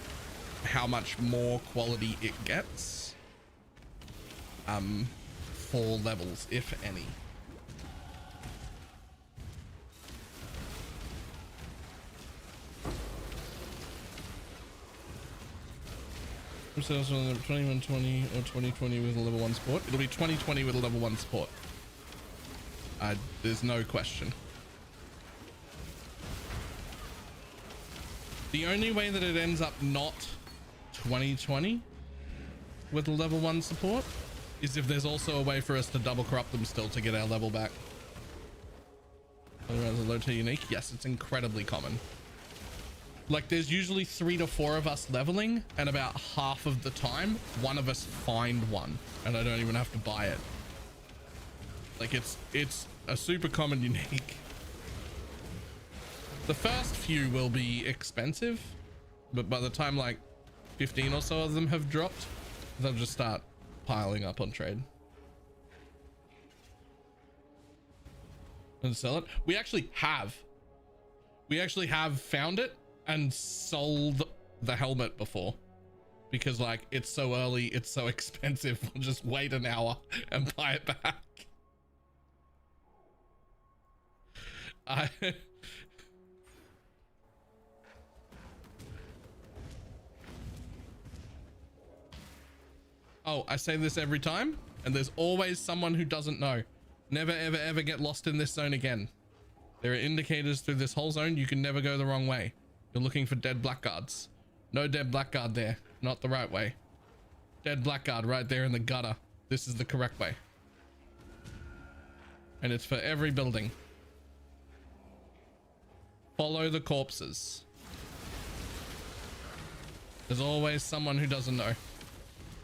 how much more quality it gets for levels, if any. So 2120 or 2020 with a level 1 support. It'll be 2020 with a level 1 support. There's no question. The only way that it ends up not 2020 with a level 1 support is if there's also a way for us to double corrupt them still to get our level back. Otherwise, a low tier unique. Yes, it's incredibly common. Like, there's usually 3 to 4 of us leveling, and about half of the time, one of us find one, and I don't even have to buy it. Like, it's a super common unique. The first few will be expensive, but by the time like 15 or so of them have dropped, they'll just start piling up on trade. And sell it. We actually have found it and sold the helmet before, because like it's so early, it's so expensive. We'll just wait an hour and buy it back. Oh, I say this every time, and there's always someone who doesn't know. Never, ever, ever get lost in this zone again. There are indicators through this whole zone. You can never go the wrong way. You're looking for dead blackguards. No dead blackguard there. Not the right way. Dead blackguard right there in the gutter. This is the correct way. And it's for every building. Follow the corpses. There's always someone who doesn't know.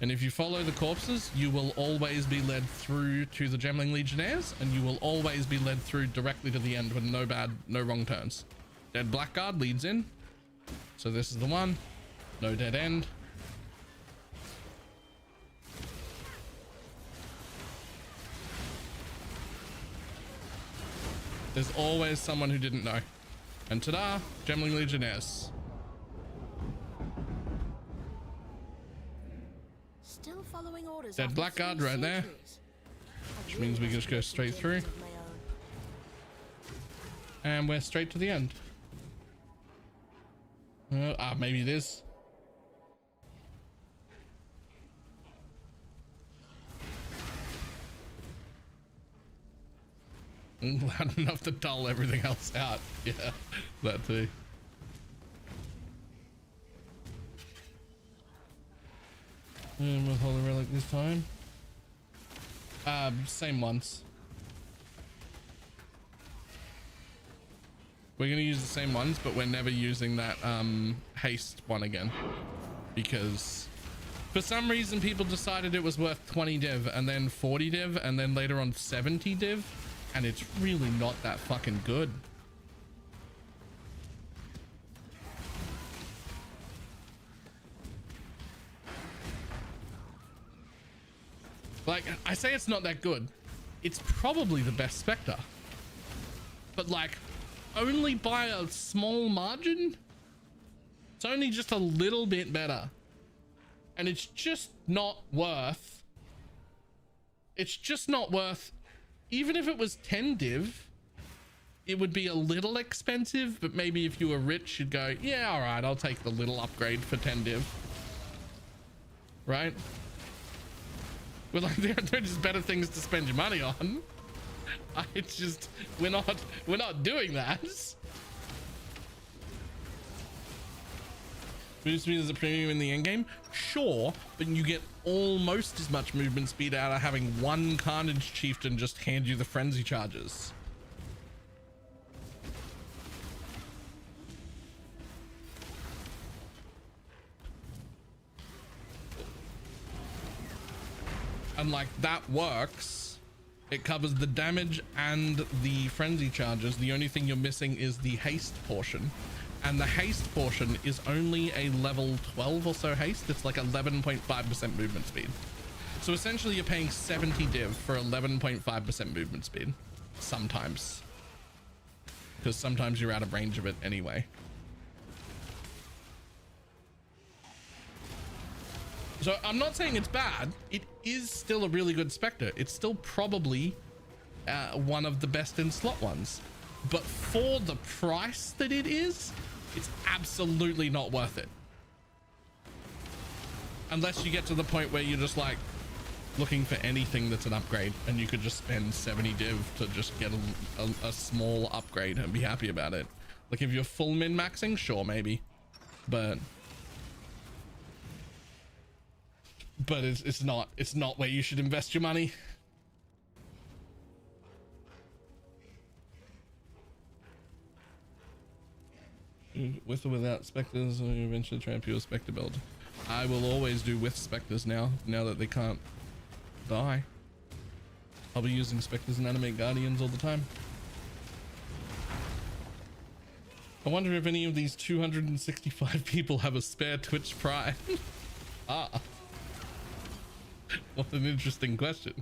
And if you follow the corpses, you will always be led through to the Gemling Legionnaires, and you will always be led through directly to the end with no wrong turns. Dead blackguard leads in. So this is the one. No dead end. There's always someone who didn't know. And ta-da, Gemling Legionnaires. Still following orders. Dead blackguard right there. Which means we can just go straight through. And we're straight to the end. Maybe it is. Loud enough to dull everything else out. Yeah, that too. And with Holy Relic this time. Same ones. We're gonna use the same ones, but we're never using that haste one again, because for some reason people decided it was worth 20 div and then 40 div and then later on 70 div, and it's really not that fucking good. Like, I say it's not that good. It's probably the best Spectre, but like only by a small margin. It's only just a little bit better, and it's just not worth. It's just not worth. Even if it was 10 div, it would be a little expensive, but maybe if you were rich, you'd go, yeah, all right, I'll take the little upgrade for 10 div. Right? We're like, there are just better things to spend your money on. It's just, we're not doing that. Movement speed is a premium in the endgame? Sure, but you get almost as much movement speed out of having one Carnage Chieftain just hand you the frenzy charges. And like, that works. It covers the damage and the frenzy charges. The only thing you're missing is the haste portion. And the haste portion is only a level 12 or so haste. It's like 11.5% movement speed. So essentially you're paying 70 div for 11.5% movement speed. Sometimes. Because sometimes you're out of range of it anyway. So I'm not saying it's bad. It is still a really good Spectre. It's still probably one of the best in slot ones. But for the price that it is, it's absolutely not worth it. Unless you get to the point where you're just like looking for anything that's an upgrade and you could just spend 70 div to just get a small upgrade and be happy about it. Like if you're full min maxing, sure, maybe. But it's not where you should invest your money. With or without Spectres, or you eventually try a pure Spectre build. I will always do with Spectres now that they can't die. I'll be using Spectres and animate Guardians all the time. I wonder if any of these 265 people have a spare Twitch Prime. Ah. What an interesting question.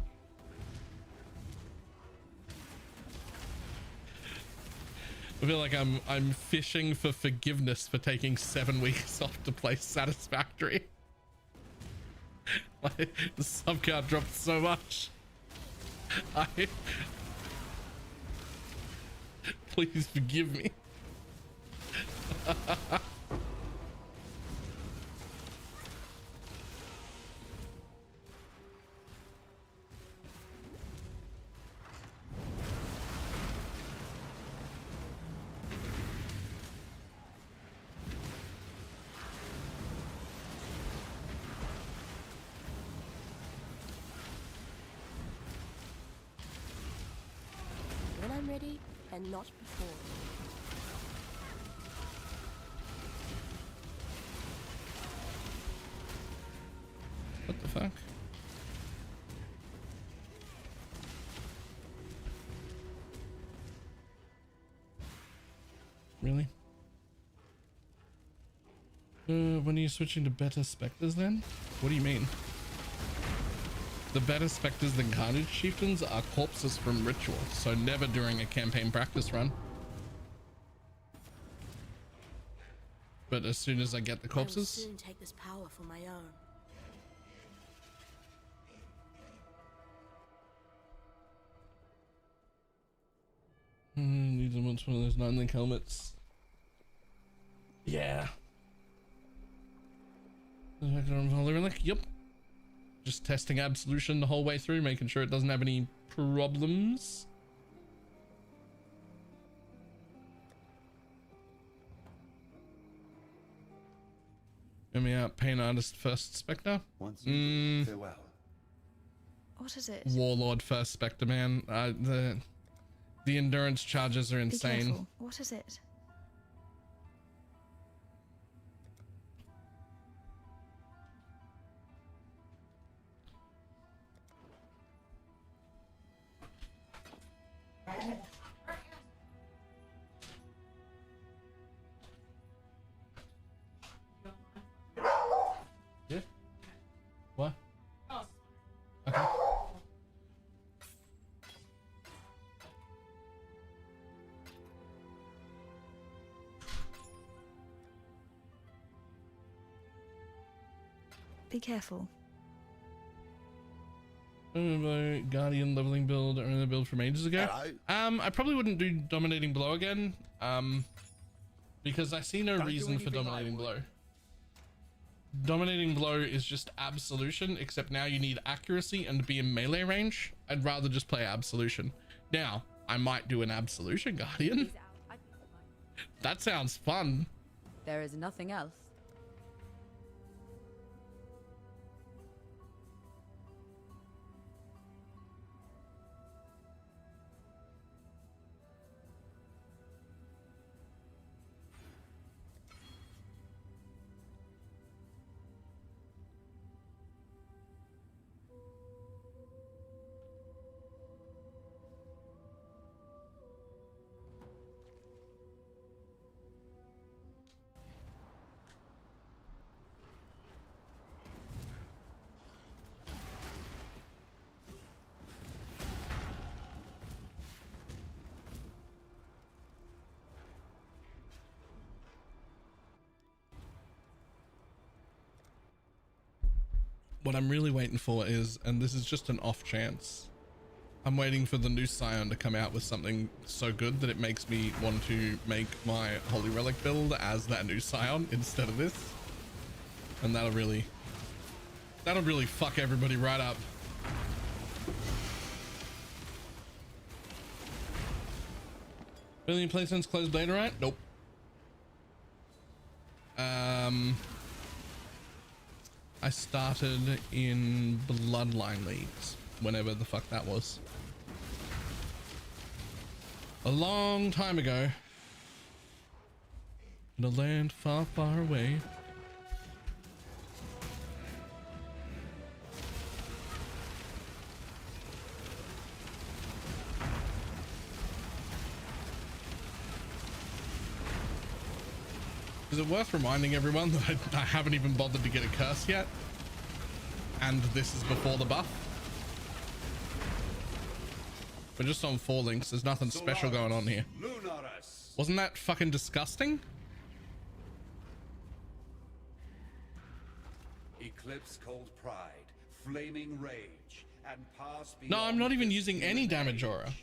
I feel like I'm fishing for forgiveness for taking 7 weeks off to play Satisfactory. Like, the sub card dropped so much. Please forgive me. When I'm ready, and not before. What the fuck? Really? When are you switching to better Spectres then? What do you mean? The better Spectres than Carnage Chieftains are corpses from Ritual, so never during a campaign practice run. But as soon as I get the I will corpses, soon take this power for my own. Need them once one of those 9-link helmets. Yeah. Relic, yep. Just testing Absolution the whole way through, making sure it doesn't have any problems. Hear me out, Pain Artist first Spectre. Farewell. What is it? Warlord first Spectre, man. The endurance charges are Be insane. careful. What is it? Yeah? What? Okay. Be careful. Guardian leveling build or another build from ages ago. I probably wouldn't do Dominating Blow again. Because I see no reason for Dominating Blow. Dominating Blow is just Absolution, except now you need accuracy and to be in melee range. I'd rather just play Absolution. Now, I might do an Absolution Guardian. That sounds fun. There is nothing else. what I'm really waiting for is, and this is just an off chance, I'm waiting for the new Scion to come out with something so good that it makes me want to make my Holy Relic build as that new Scion instead of this. And that'll really fuck everybody right up. Billion placements closed beta, right? Nope. I started in Bloodline Leagues, whenever the fuck that was. A long time ago. In a land far, far away. Is it worth reminding everyone that I haven't even bothered to get a curse yet? And this is before the buff. We're just on 4 links. There's nothing special going on here. Wasn't that fucking disgusting? Eclipse Cold Pride, Flaming Rage, and pass beyond. No, I'm not even using any damage aura.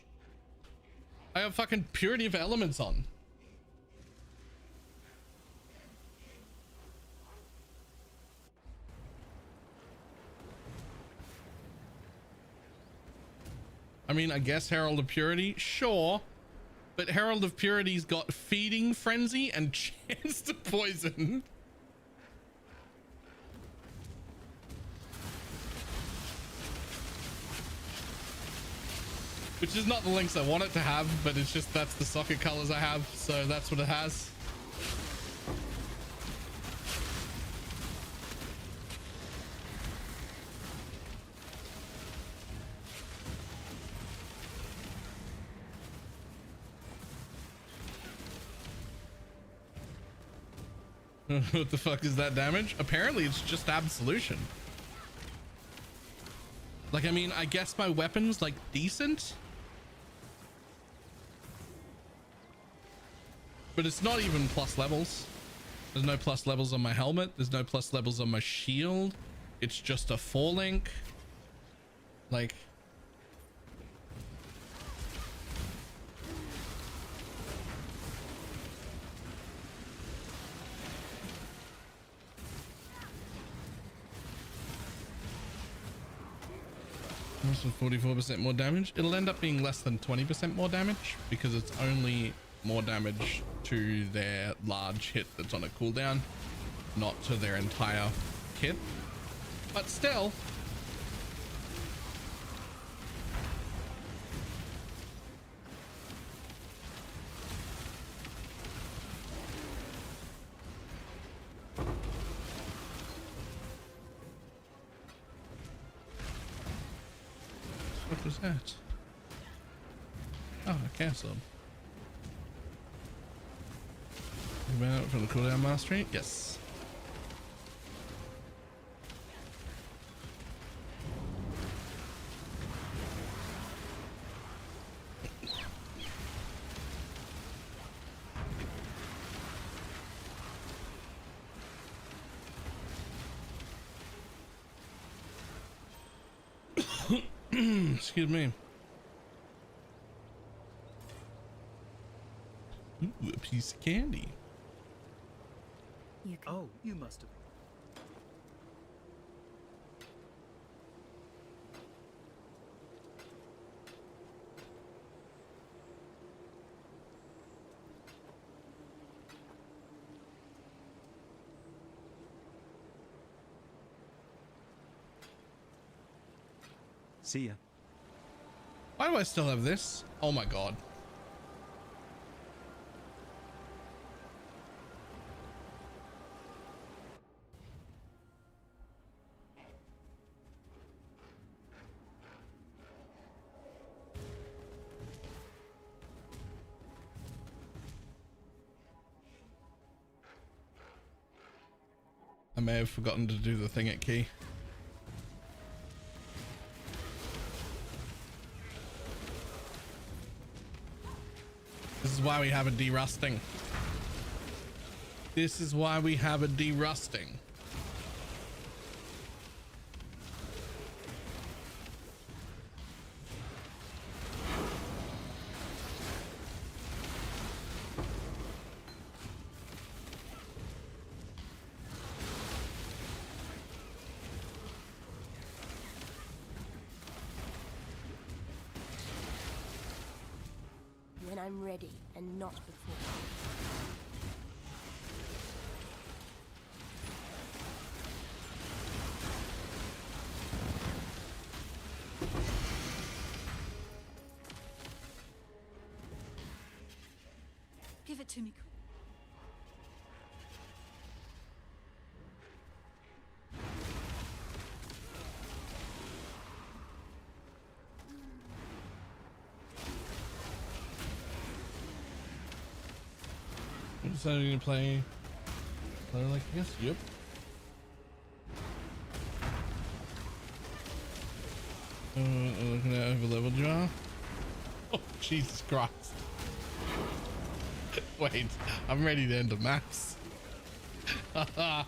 I have fucking Purity of Elements on. I mean, I guess Herald of Purity, sure, but Herald of Purity's got Feeding Frenzy and Chance to Poison. Which is not the links I want it to have, but it's just that's the socket colors I have, so that's what it has. What the fuck is that damage? Apparently it's just Absolution. Like, I mean, I guess my weapon's like decent, but it's not even plus levels. There's no plus levels on my helmet. There's no plus levels on my shield. It's just a 4-link. Like, also 44% more damage. It'll end up being less than 20% more damage because it's only more damage to their large hit that's on a cooldown, not to their entire kit. But still, what was that? Oh, I canceled. You went out for the cooldown mastery? Yes. Excuse me. Ooh, a piece of candy. Oh, you must have. See ya. Why do I still have this? Oh my god. I may have forgotten to do the thing at key. This is why we have a derusting. This is why we have a derusting. I'm ready, and not before. Give it to me. You decided to play like this? Yep. Looking at over leveled you are. Oh, Jesus Christ. Wait, I'm ready to end the maps. How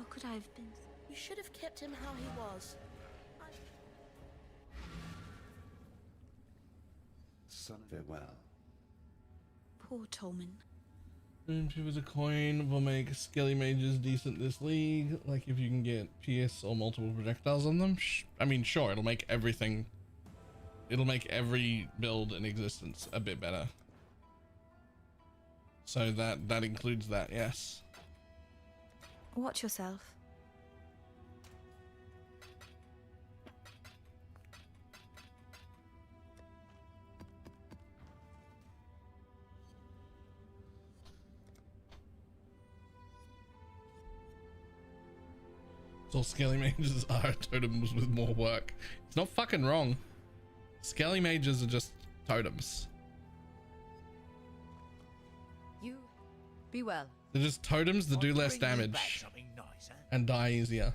could I have been? You should have kept him how he was. Son, farewell. Poor Tolman. If it was a coin, will make skelly mages decent this league. Like if you can get PS or multiple projectiles on them. I mean, sure, it'll make everything. It'll make every build in existence a bit better. So that includes that, yes. Watch yourself. So skelly mages are totems with more work. It's not fucking wrong. Skelly mages are just totems. You be well. They're just totems that do less damage and die easier.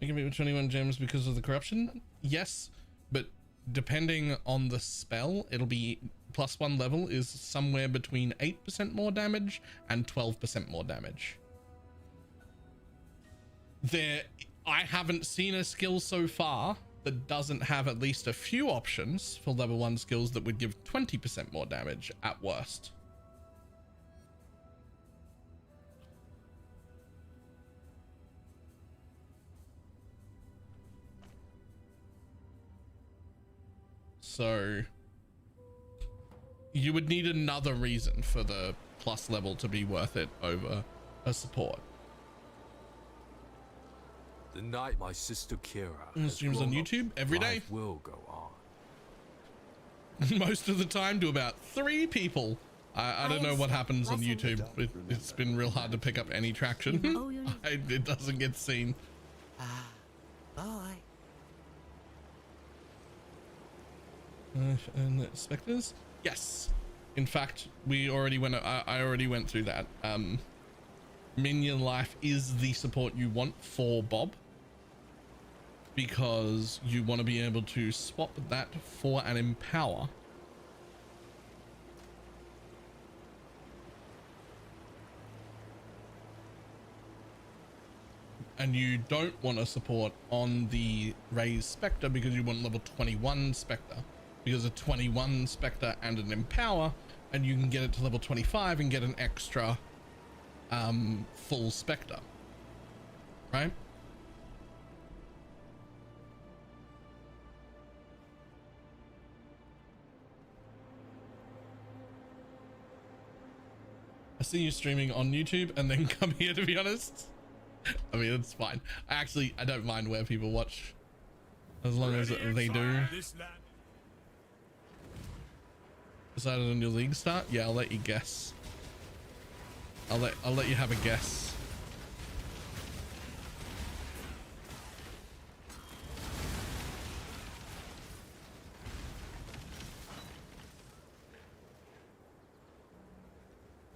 You can beat with 21 gems because of the corruption? Yes, but depending on the spell, it'll be +1 level is somewhere between 8% more damage and 12% more damage. I haven't seen a skill so far that doesn't have at least a few options for level 1 skills that would give 20% more damage at worst. So you would need another reason for the plus level to be worth it over a support. The night my sister Kira Streams on YouTube every day. Will go on. Most of the time to about 3 people. I don't know what happens on YouTube. It's been real hard to pick up any traction. It doesn't get seen. Bye. And the specters? Yes. In fact, we already went. I already went through that. Minion life is the support you want for Bob, because you want to be able to swap that for an empower. And you don't want to support on the raised Spectre because you want level 21 Spectre, because a 21 Spectre and an empower, and you can get it to level 25 and get an extra full Spectre, right? I see you streaming on YouTube and then come here, to be honest. I mean, it's fine. I don't mind where people watch, as long as they do. Decided on your league start? Yeah, I'll let you guess. I'll let you have a guess.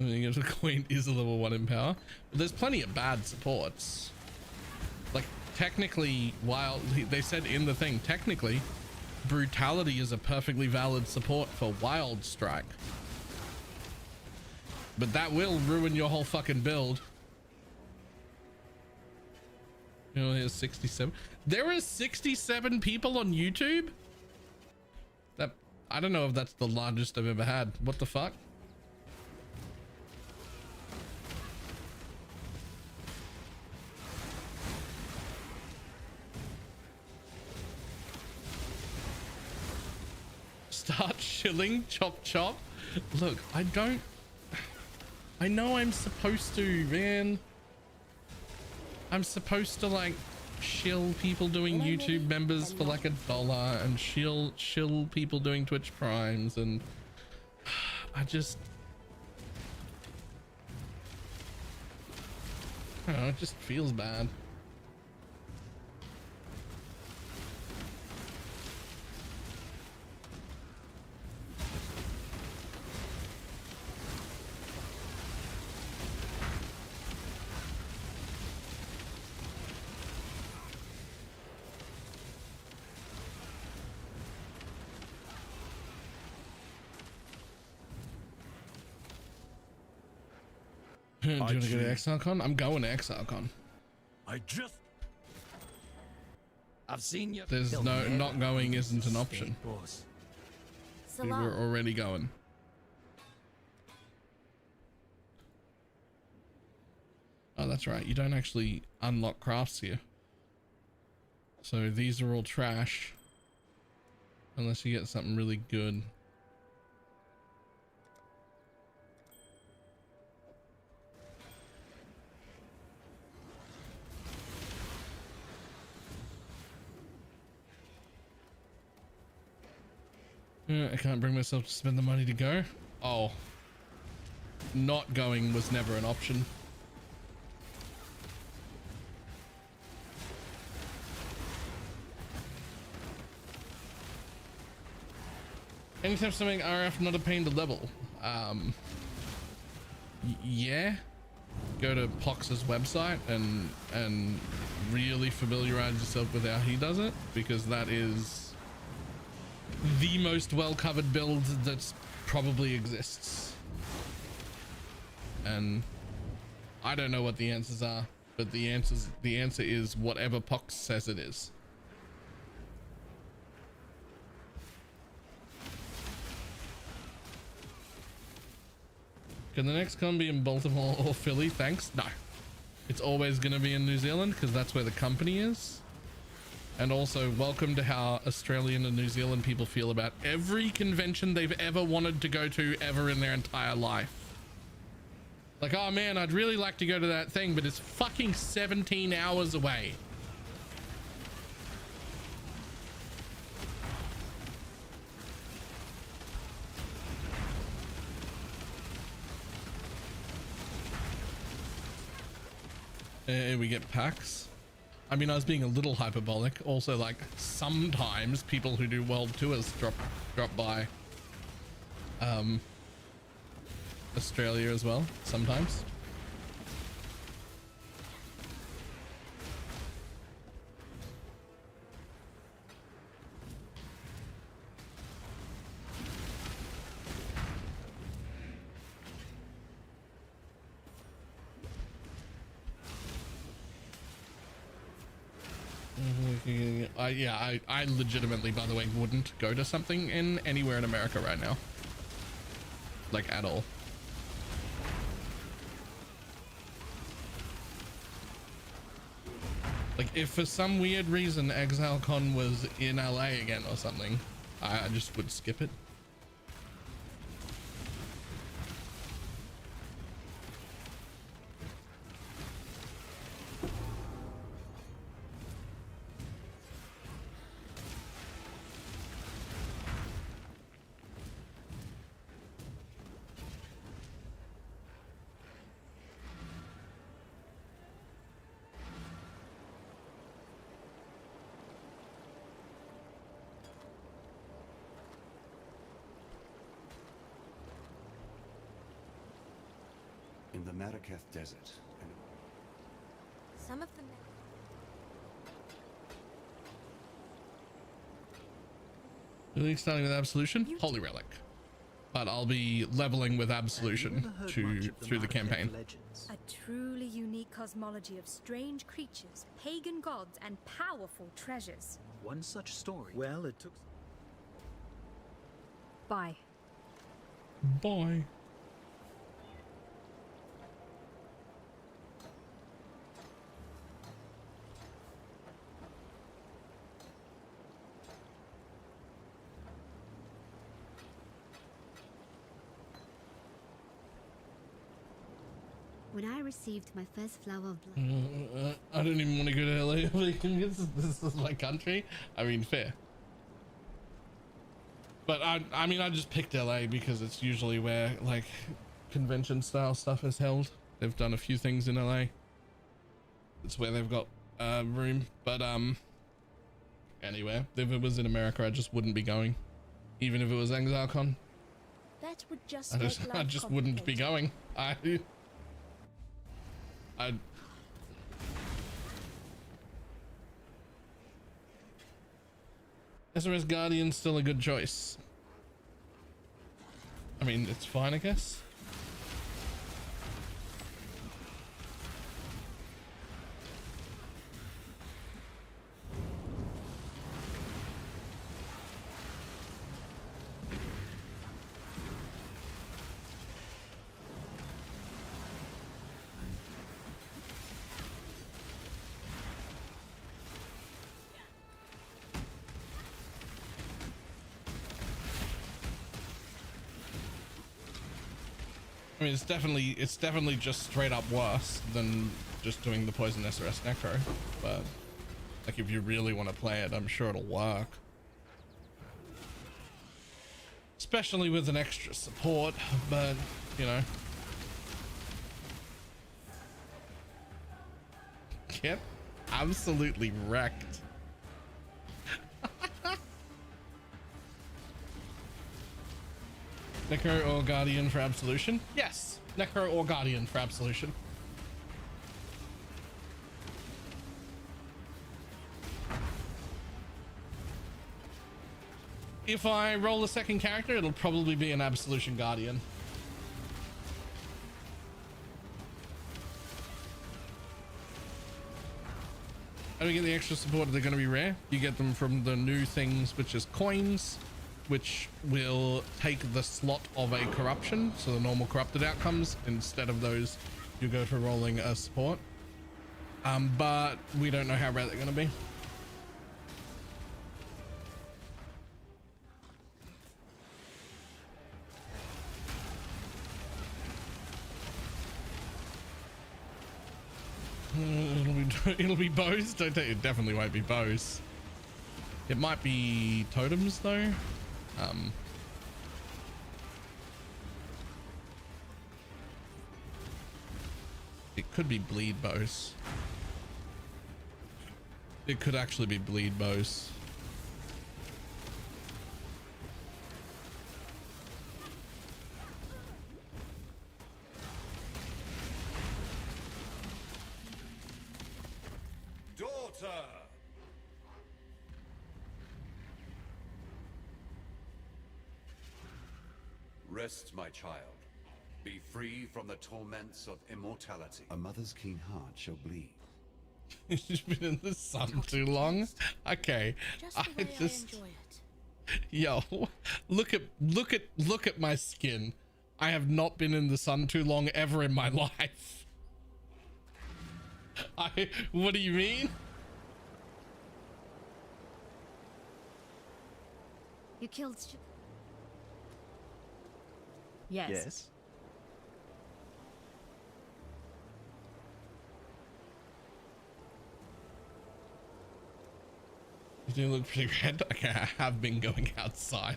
I mean, the Queen is a level 1 in power, but there's plenty of bad supports. Like, technically, while they said in the thing, technically, Brutality is a perfectly valid support for Wild Strike. But that will ruin your whole fucking build. You know, here's 67. There are 67 people on YouTube? I don't know if that's the largest I've ever had. What the fuck? start shilling chop chop. Look, I know I'm supposed to, man. I'm supposed to like shill people doing YouTube members for like $1 and shill people doing Twitch Primes, and I just, I don't know, it just feels bad. Do you want to go to ExileCon? I'm going to ExileCon. I've seen you. There's no, not going isn't an option. We were already going. Oh, that's right. You don't actually unlock crafts here. So these are all trash. Unless you get something really good. I can't bring myself to spend the money to go. Oh, not going was never an option. Anytime something RF, not a pain to level. Yeah, go to Pox's website and really familiarize yourself with how he does it, because that is the most well-covered build that probably exists. And I don't know what the answers are, but the answer is whatever Pox says it is. Can the next con be in Baltimore or Philly? Thanks. No, it's always going to be in New Zealand because that's where the company is. And also, welcome to how Australian and New Zealand people feel about every convention they've ever wanted to go to ever in their entire life. Like, oh man, I'd really like to go to that thing, but it's fucking 17 hours away. We get packs. I mean, I was being a little hyperbolic. Also, like, sometimes people who do world tours drop by Australia as well, sometimes. I legitimately, by the way, wouldn't go to something in anywhere in America right now, like at all. Like, if for some weird reason ExileCon was in LA again or something, I just would skip it. In the Marraketh Desert. Some of them. Really starting with Absolution? Holy Relic. But I'll be leveling with Absolution through the campaign. A truly unique cosmology of strange creatures, pagan gods, and powerful treasures. One such story. Well, it took. Bye. Bye. When I received my first flower of blood. I don't even want to go to LA. This is my country. I mean, fair. But I mean, I just picked LA because it's usually where like convention style stuff is held. They've done a few things in LA. It's where they've got room. But anywhere. If it was in America, I just wouldn't be going. Even if it was ExileCon. That would just I just wouldn't be going. SRS Guardian's still a good choice. I mean, it's fine, I guess. I mean, it's definitely just straight up worse than just doing the poison SRS Necro, but like if you really want to play it, I'm sure it'll work. Especially with an extra support, but you know. Get absolutely wrecked. Necro or Guardian for Absolution? Yes, Necro or Guardian for Absolution. If I roll a second character, it'll probably be an Absolution Guardian. How do we get the extra support? They're going to be rare. You get them from the new things, which is coins, which will take the slot of a corruption, so the normal corrupted outcomes. Instead of those, you go for rolling a support. But we don't know how rare they're going to be. It'll be bows. Don't take it. Definitely won't be bows. It might be totems though. It could be bleed bows. It could actually be bleed bows. Daughter! Rest, my child. Be free from the torments of immortality. A mother's keen heart shall bleed. She's been in the sun too long. Okay. Yo, look at my skin. I have not been in the sun too long ever in my life. What do you mean? You killed. Yes. You do look pretty red. Okay, I have been going outside.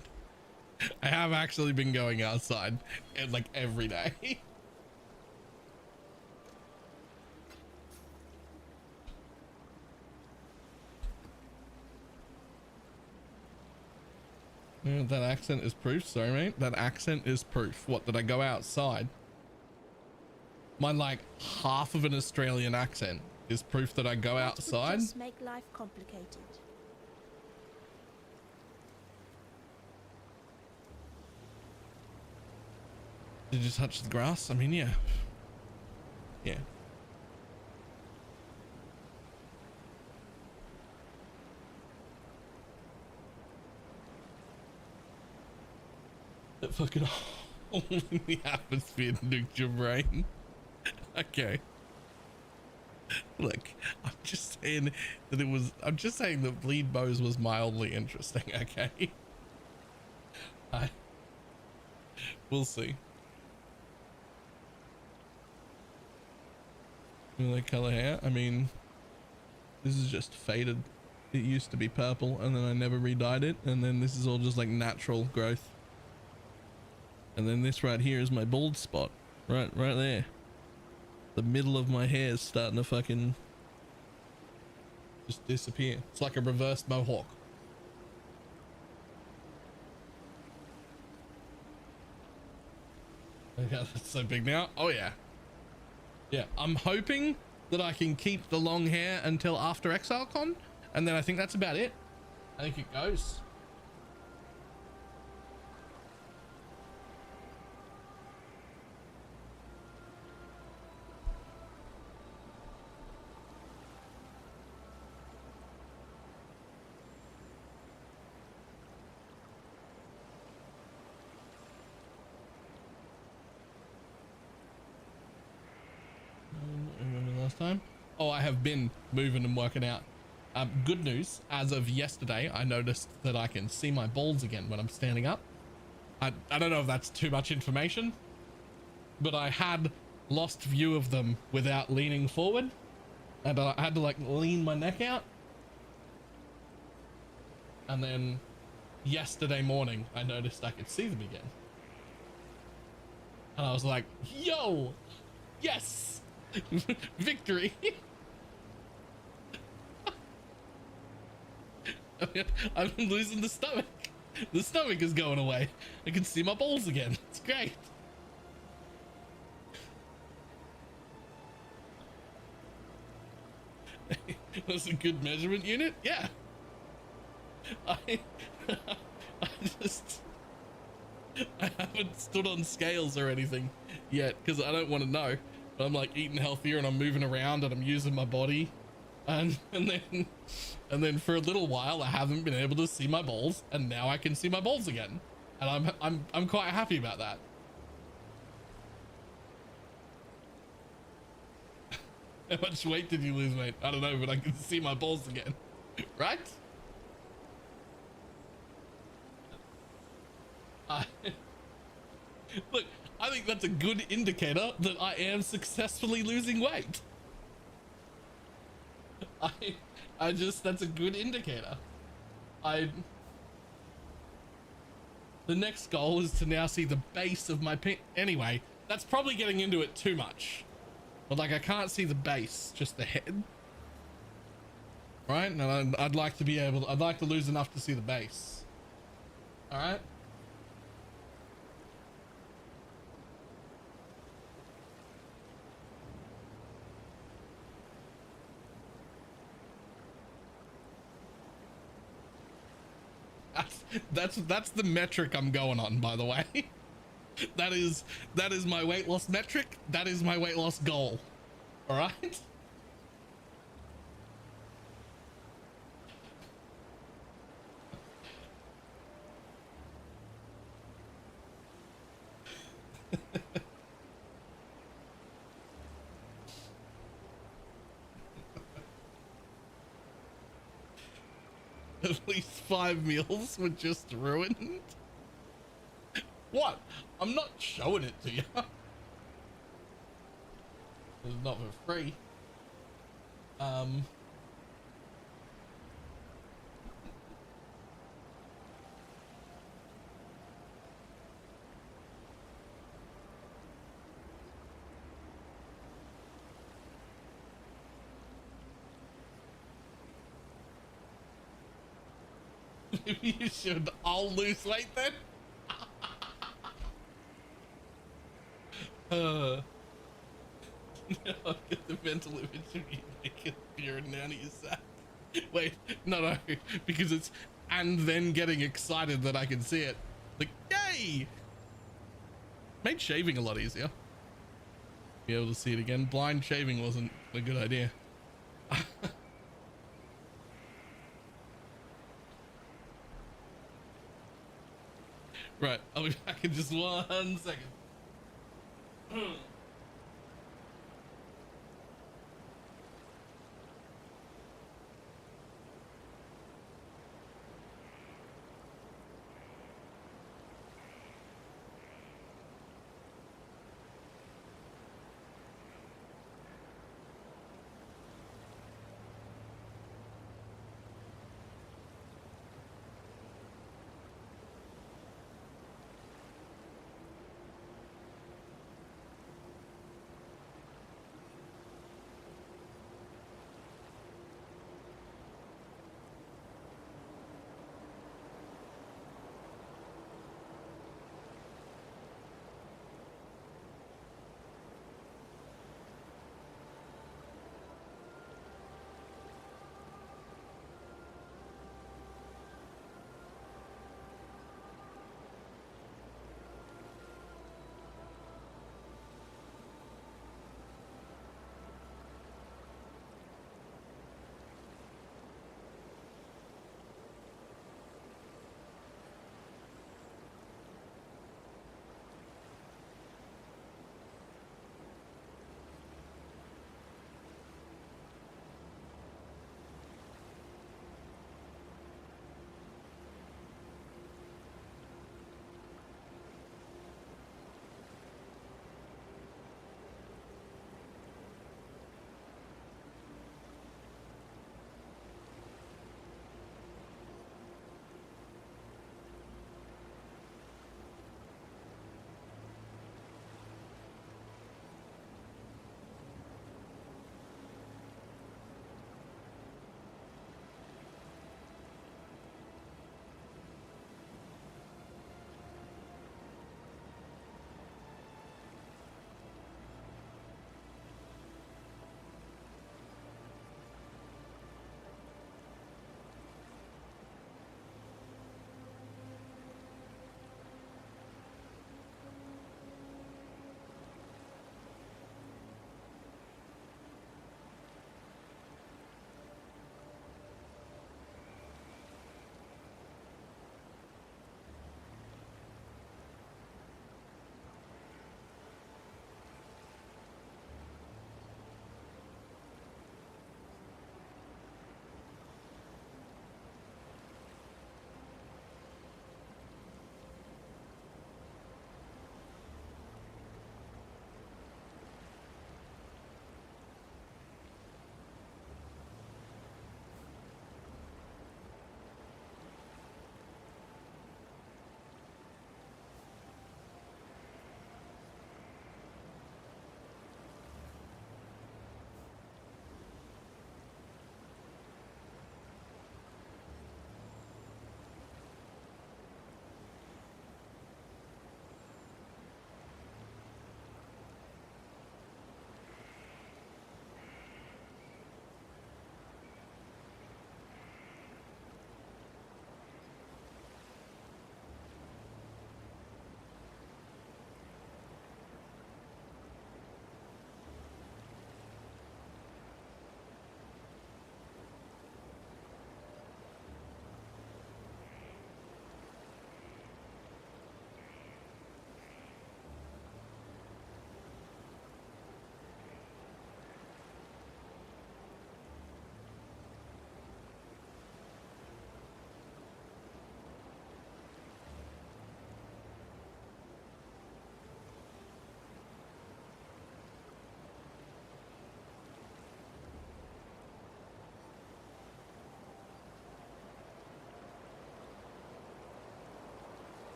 I have actually been going outside like every day. That accent is proof. Sorry, mate. That accent is proof. What, did I go outside? My like half of an Australian accent is proof that I go outside. Just make life complicated. Did you touch the grass? I mean, yeah. Yeah. That fucking hole in the atmosphere nuked your brain. Okay. Look, I'm just saying that I'm just saying that bleed bows was mildly interesting, okay? We'll see. like color hair. I mean, this is just faded. It used to be purple and then I never re-dyed it, and then this is all just like natural growth. And then this right here is my bald spot. Right there. The middle of my hair is starting to fucking just disappear. It's like a reverse mohawk. Yeah, that's so big now. Oh yeah. Yeah, I'm hoping that I can keep the long hair until after ExileCon, and then I think that's about it. I think it goes. Remember last time? Oh, I have been moving and working out. Good news, as of yesterday, I noticed that I can see my balls again when I'm standing up. I don't know if that's too much information, but I had lost view of them without leaning forward, and I had to like lean my neck out. And then yesterday morning, I noticed I could see them again. And I was like, yo, yes, victory. I'm losing the stomach. The stomach is going away. I can see my balls again. It's great. That's a good measurement unit. Yeah. I haven't stood on scales or anything yet because I don't want to know. But I'm like eating healthier and I'm moving around and I'm using my body, and then for a little while I haven't been able to see my balls, and now I can see my balls again, and I'm quite happy about that. How much weight did you lose, mate? I don't know, but I can see my balls again. Right? Look, I think that's a good indicator that I am successfully losing weight. I just, that's a good indicator. The next goal is to now see the base of my pin. Anyway, that's probably getting into it too much. But like, I can't see the base, just the head. Right? And I'd like to be able to, I'd like to lose enough to see the base. All right. That's the metric I'm going on, by the way. That is my weight loss metric. That is my weight loss goal. All right. At least 5 meals were just ruined. What? I'm not showing it to you. It's not for free. Maybe you should all lose weight then. I'll get the mental image of you naked beer and nanny is that. Wait, no, because it's and then getting excited that I can see it. Like, yay! Made shaving a lot easier. Be able to see it again. Blind shaving wasn't a good idea. Right, I'll be back in just 1 second.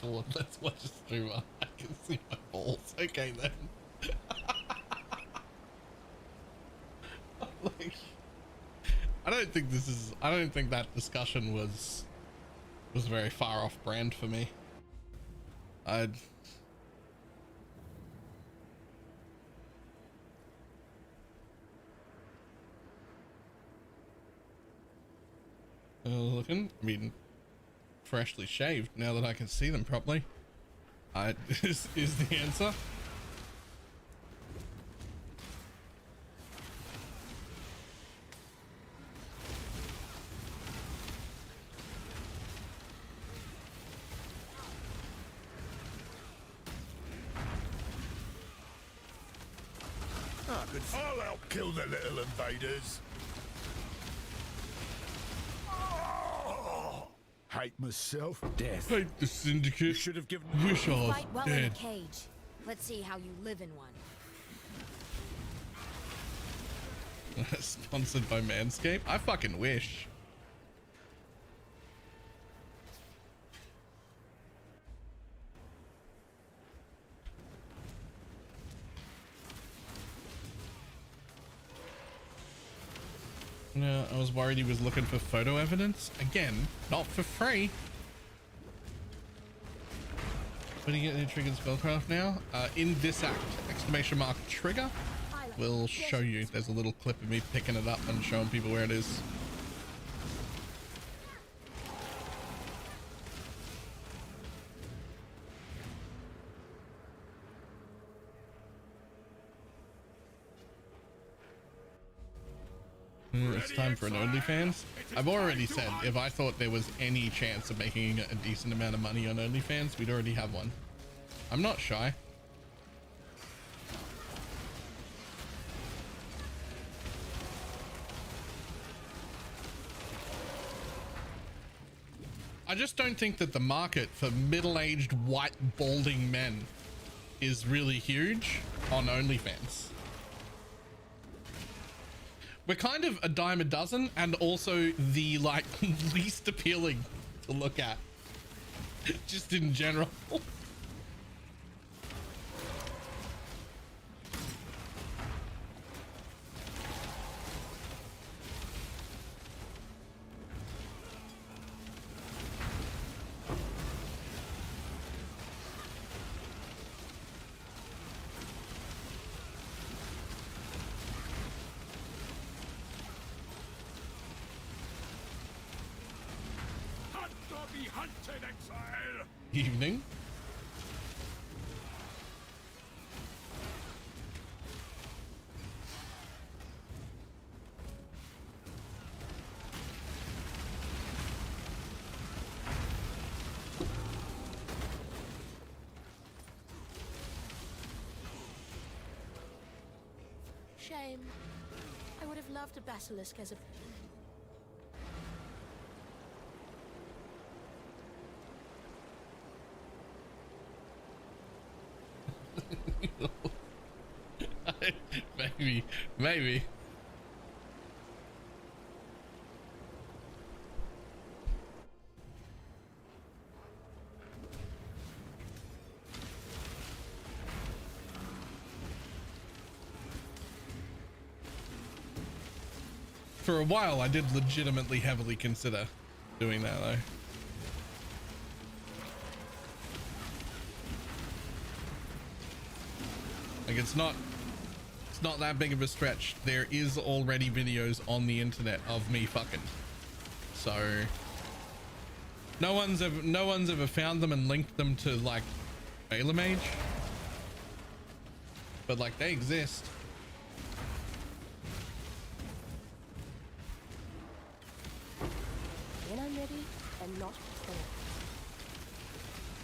bored. Let's watch a streamer. I can see my balls. Okay then. Like, I don't think that discussion was very far off brand for me. I'd looking, I mean, freshly shaved now that I can see them properly. Is the answer. I'll help kill the little invaders. Hate myself. Death. Hate the syndicate. You should have given wish I was Fight well in a dead. cage. Let's see how you live in one. Sponsored by Manscaped. I fucking wish. No, I was worried he was looking for photo evidence. Again, not for free. When you get any triggered spellcraft now? In this act, exclamation mark trigger will show you. There's a little clip of me picking it up and showing people where it is. It's time for an OnlyFans. I've already said if I thought there was any chance of making a decent amount of money on OnlyFans, we'd already have one. I'm not shy. I just don't think that the market for middle-aged white balding men is really huge on OnlyFans. We're kind of a dime a dozen and also the like least appealing to look at just in general. Evening. Shame. I would have loved a basilisk as a... Maybe. For a while, I did legitimately heavily consider doing that though. Like it's not that big of a stretch. There is already videos on the internet of me fucking. So no one's ever found them and linked them to like BalorMage. But like they exist. When I'm ready and not before.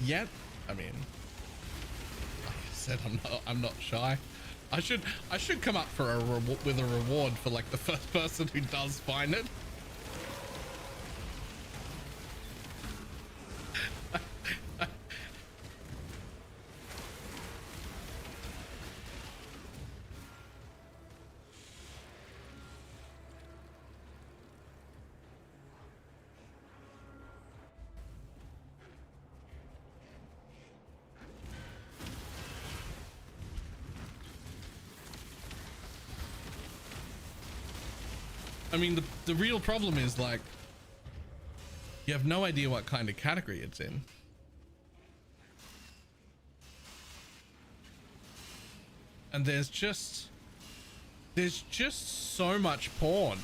Yet, I mean, like I said, I'm not shy. I should come up for with a reward for like the first person who does find it. I mean, the real problem is like, you have no idea what kind of category it's in. And there's just so much porn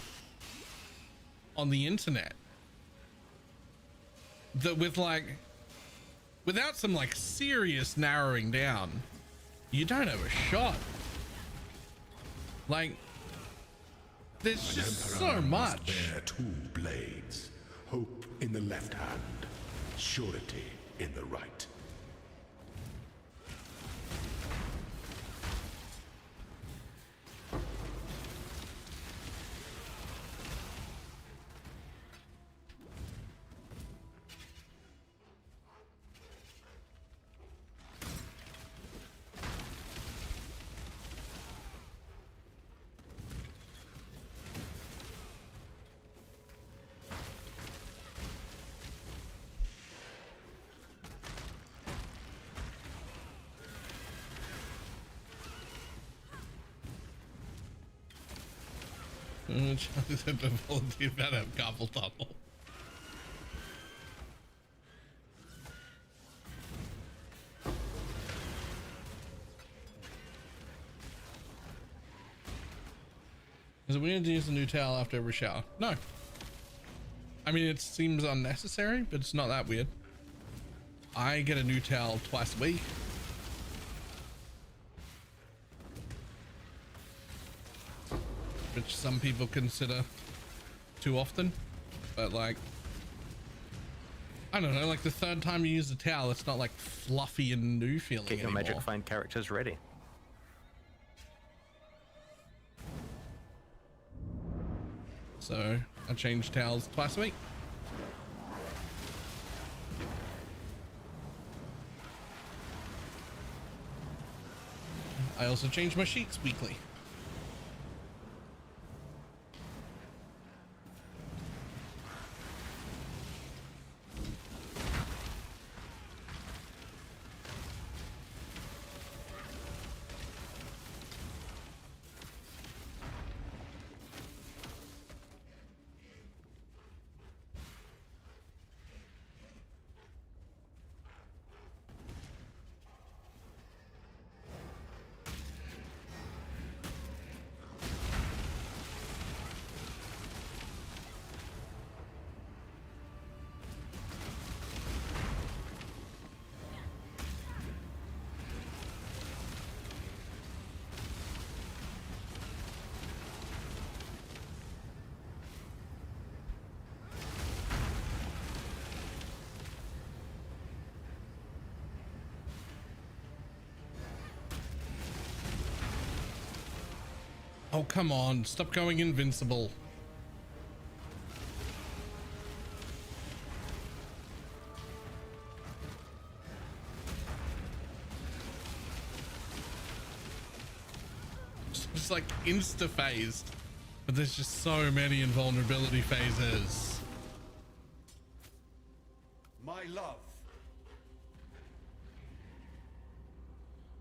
on the internet that without some like serious narrowing down, you don't have a shot. Like, there's just so much. Bear two blades, hope in the left hand, surety in the right. Charlie said to volunteer about a carpal tunnel. Is it weird to use a new towel after every shower? No. I mean, it seems unnecessary, but it's not that weird. I get a new towel twice a week. Which some people consider too often, but like, I don't know, like the third time you use the towel, it's not like fluffy and new feeling Get your anymore. magic find characters ready. So I change towels twice a week. I also change my sheets weekly. Oh, come on. Stop going invincible. It's like insta-phased, but there's just so many invulnerability phases. My love.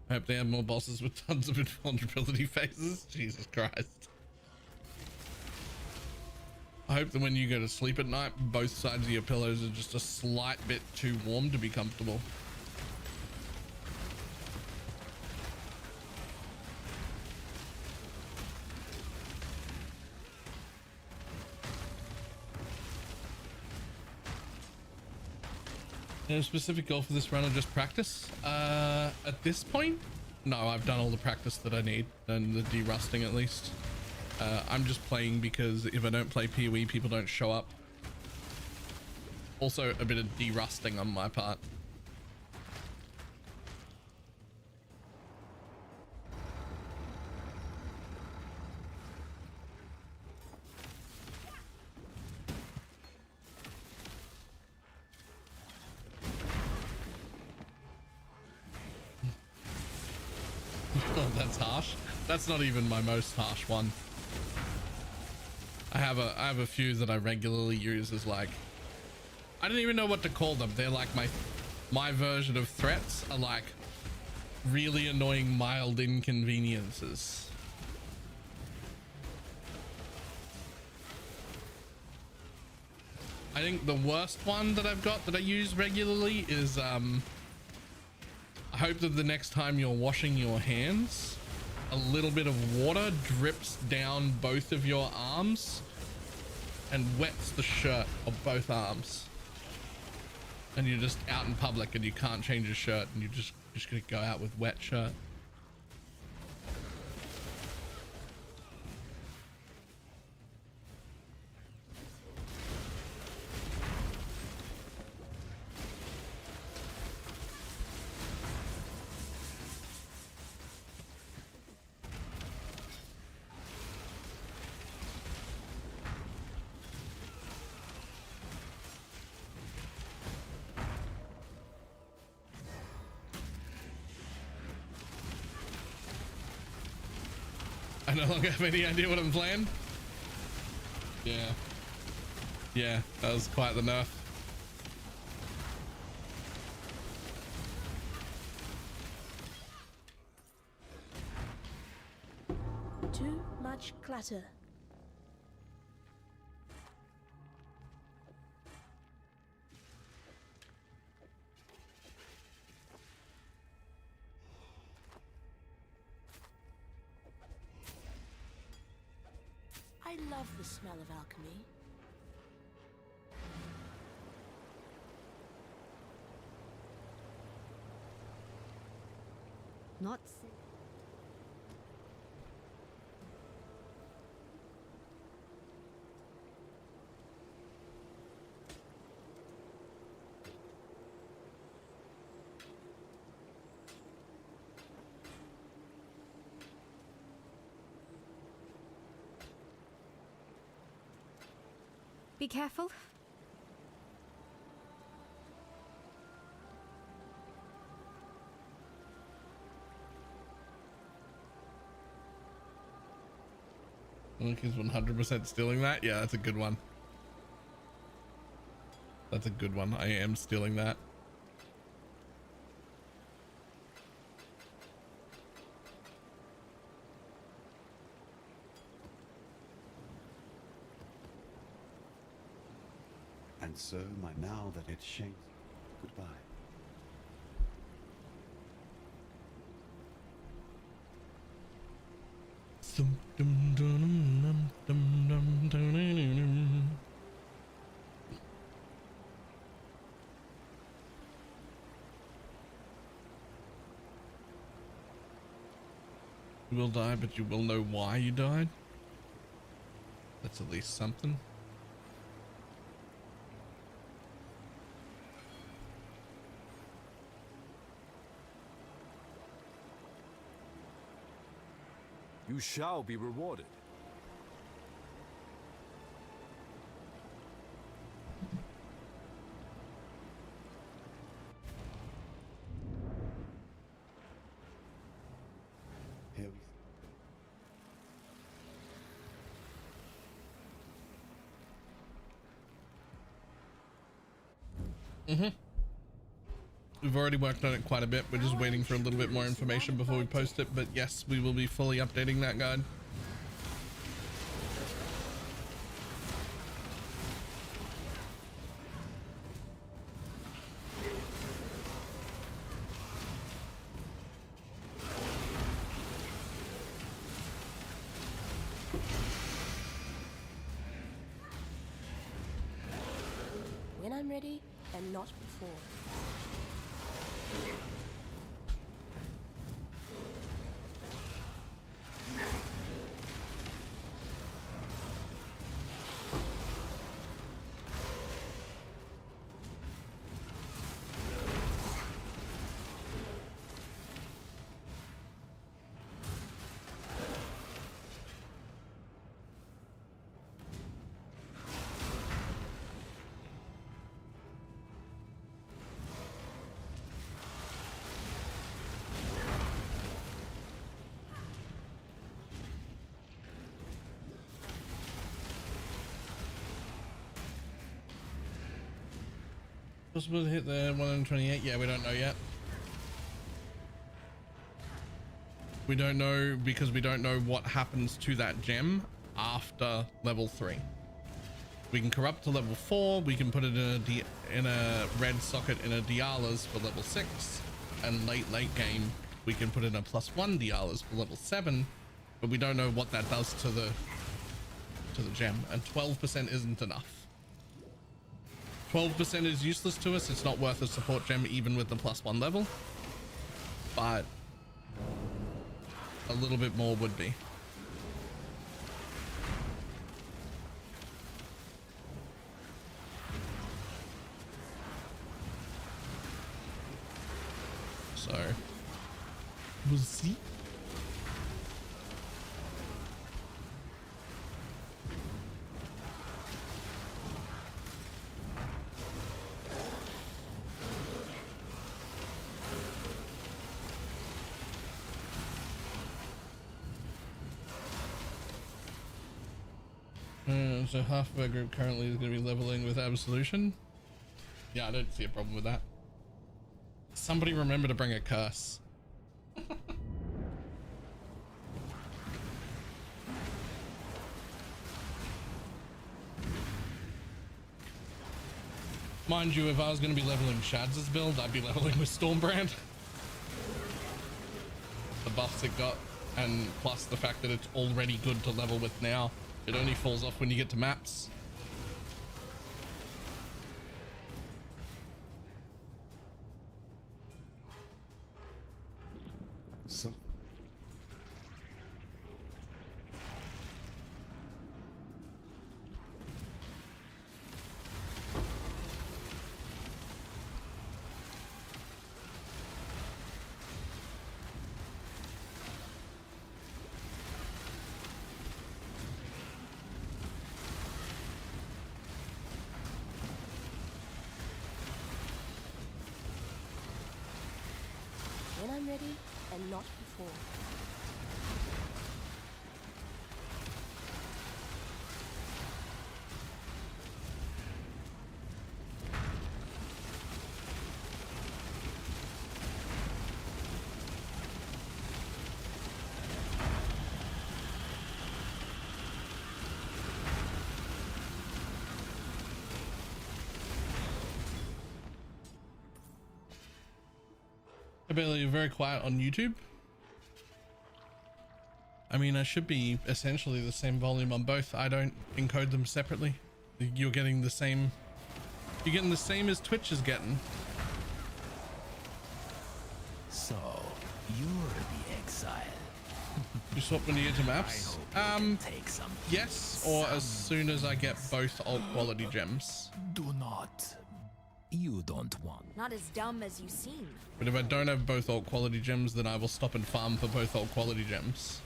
I hope they have more bosses with tons of invulnerability phases. Jesus Christ. I hope that when you go to sleep at night, both sides of your pillows are just a slight bit too warm to be comfortable. No specific goal for this run or just practice? At this point, no, I've done all the practice that I need and the de-rusting at least. I'm just playing because if I don't play PoE, people don't show up. Also a bit of de-rusting on my part. Oh, that's harsh. That's not even my most harsh one. I have a few that I regularly use as like, I don't even know what to call them. They're like my version of threats are like really annoying mild inconveniences. I think the worst one that I've got that I use regularly is I hope that the next time you're washing your hands, a little bit of water drips down both of your arms and wets the shirt of both arms. And you're just out in public and you can't change your shirt and you're just gonna go out with wet shirt. I no longer have any idea what I'm playing. Yeah, that was quite the nerf. Too much clutter. I love the smell of alchemy. Not Be careful. Link is 100% stealing that. Yeah, that's a good one. That's a good one. I am stealing that. And so, now that it's changed, goodbye. You will die, but you will know why you died. That's at least something. You shall be rewarded. Here we We've already worked on it quite a bit. We're just waiting for a little bit more information before we post it, but yes, we will be fully updating that guide. When I'm ready, and not before. Possible to hit the 128? Yeah, we don't know yet. We don't know because we don't know what happens to that gem after level 3. We can corrupt to level 4. We can put it in a red socket in a Diala's for level 6. And late game, we can put in a +1 Diala's for level 7. But we don't know what that does to the gem. And 12% isn't enough. 12% is useless to us. It's not worth a support gem even with the +1 level. But a little bit more would be. So we'll see. So half of our group currently is going to be leveling with Absolution. Yeah, I don't see a problem with that. Somebody remember to bring a curse. Mind you, if I was going to be leveling Shad's build, I'd be leveling with Stormbrand. The buffs it got, and plus the fact that it's already good to level with now. It only falls off when you get to maps. So When I'm ready, and not before. Bailey, you're very quiet on YouTube. I mean, I should be essentially the same volume on both. I don't encode them separately. You're getting the same. You're getting the same as Twitch is getting. So, you're the exile. You swap when you get to maps? Yes, or as soon as I get both alt quality gems. Do not. You don't want. Not as dumb as you seem. But if I don't have both alt quality gems, then I will stop and farm for both alt quality gems.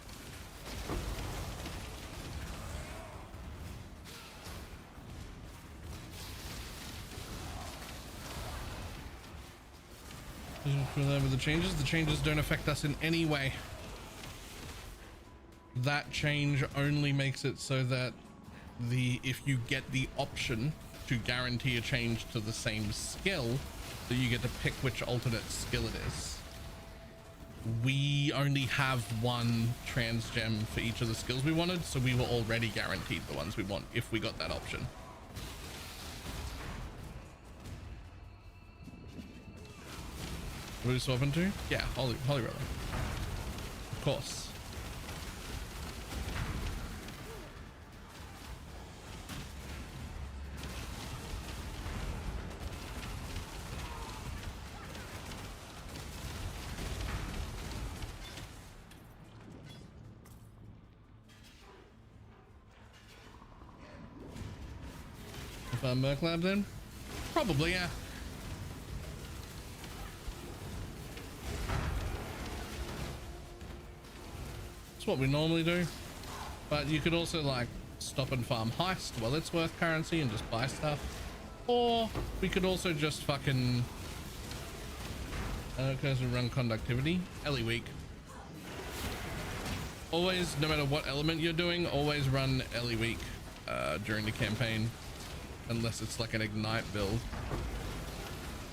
With the changes don't affect us in any way. That change only makes it so that if you get the option to guarantee a change to the same skill, so you get to pick which alternate skill it is. We only have one trans gem for each of the skills we wanted, so we were already guaranteed the ones we want if we got that option. What are we swapping to? Yeah, Holy Relic. Of course. Merc Lab then? Probably, yeah. It's what we normally do. But you could also like stop and farm heist while it's worth currency and just buy stuff. Or we could also just fucking because we run conductivity. Ellie week. Always, no matter what element you're doing, always run Ellie week during the campaign. Unless it's like an ignite build,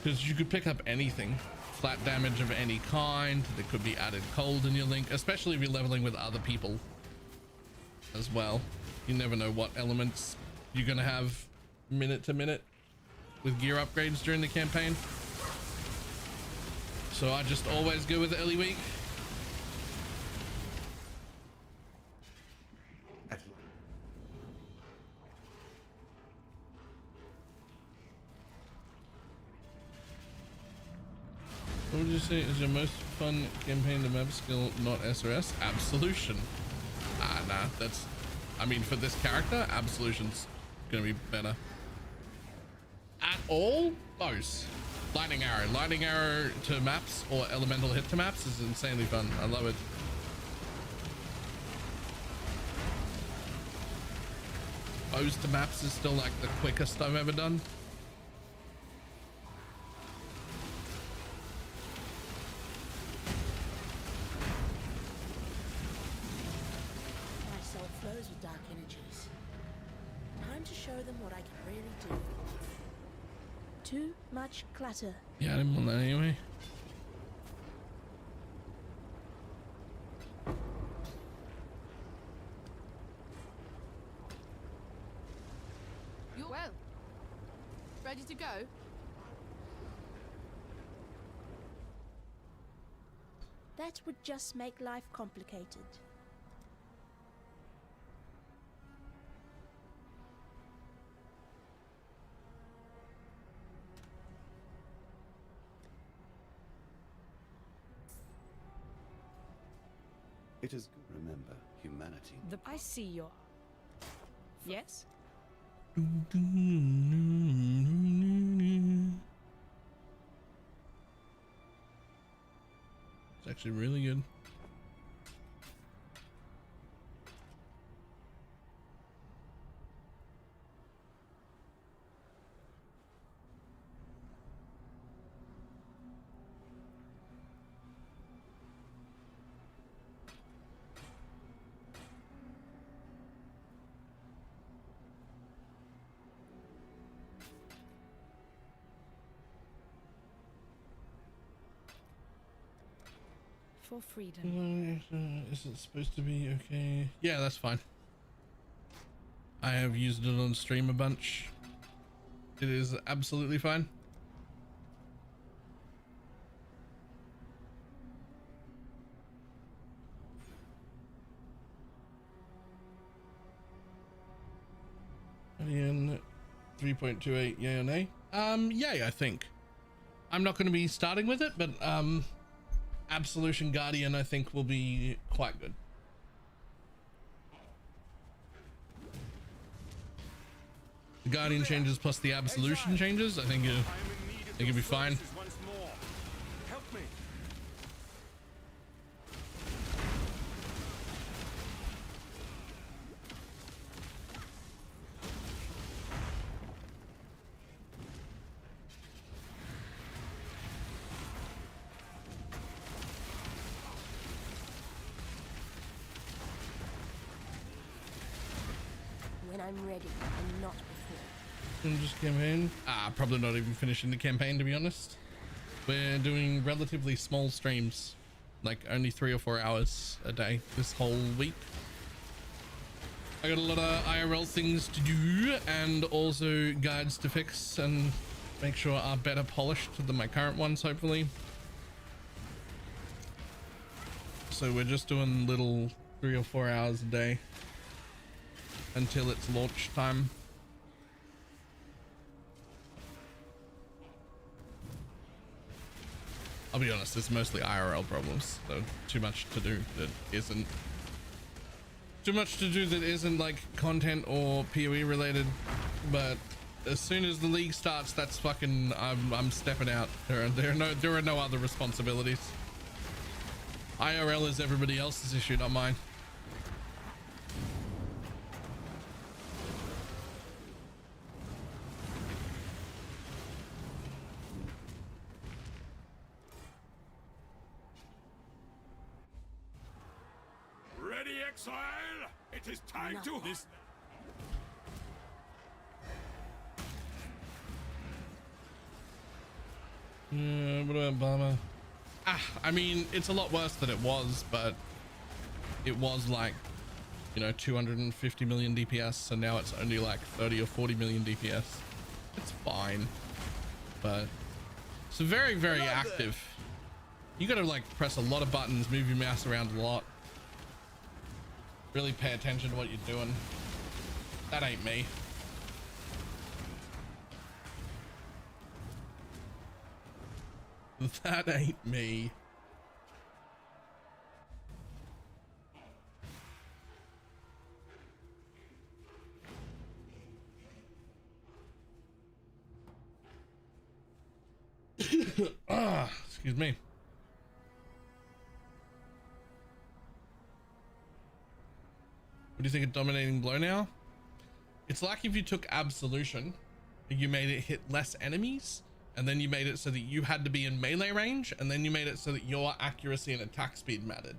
because you could pick up anything, flat damage of any kind. There could be added cold in your link, especially if you're leveling with other people as well. You never know what elements you're gonna have minute to minute with gear upgrades during the campaign. So I just always go with early week. What would you say is your most fun campaign to map skill, not SRS? Absolution. Nah, that's, I mean, for this character, Absolution's gonna be better. At all? Both. Lightning arrow to maps or elemental hit to maps is insanely fun. I love it. Bows to maps is still like the quickest I've ever done. My soul flows with dark energies. Time to show them what I can really do. Too much clutter. Yeah, I didn't want that anyway. You're well. Ready to go? That would just make life complicated. It is good. Remember, humanity. I see your... Yes? It's actually really good. For freedom. Is it supposed to be okay? Yeah, that's fine. I have used it on stream a bunch. It is absolutely fine. Minion 3.28, yay or nay? Yay, I think. I'm not going to be starting with it, but Absolution Guardian I think will be quite good. The Guardian changes plus the Absolution changes, I think it'll be fine. Help me. When I'm ready, and not before. And just campaign. Probably not even finishing the campaign, to be honest. We're doing relatively small streams, like only 3 or 4 hours a day this whole week. I got a lot of IRL things to do and also guides to fix and make sure are better polished than my current ones, hopefully. So we're just doing little 3 or 4 hours a day until it's launch time. I'll be honest, it's mostly IRL problems, so too much to do that isn't like content or PoE related. But as soon as the league starts, that's fucking, I'm stepping out. There are no other responsibilities. IRL is everybody else's issue, not mine. Ready, exile? It is time to... This... What about Obama? I mean, it's a lot worse than it was, but it was like you know, 250 million DPS, so now it's only like 30 or 40 million DPS. It's fine, but it's very, very active. You gotta like press a lot of buttons, move your mouse around a lot, really pay attention to what you're doing. That ain't me. That ain't me. Excuse me. What do you think of dominating blow now? It's like if you took Absolution and you made it hit less enemies, and then you made it so that you had to be in melee range, and then you made it so that your accuracy and attack speed mattered.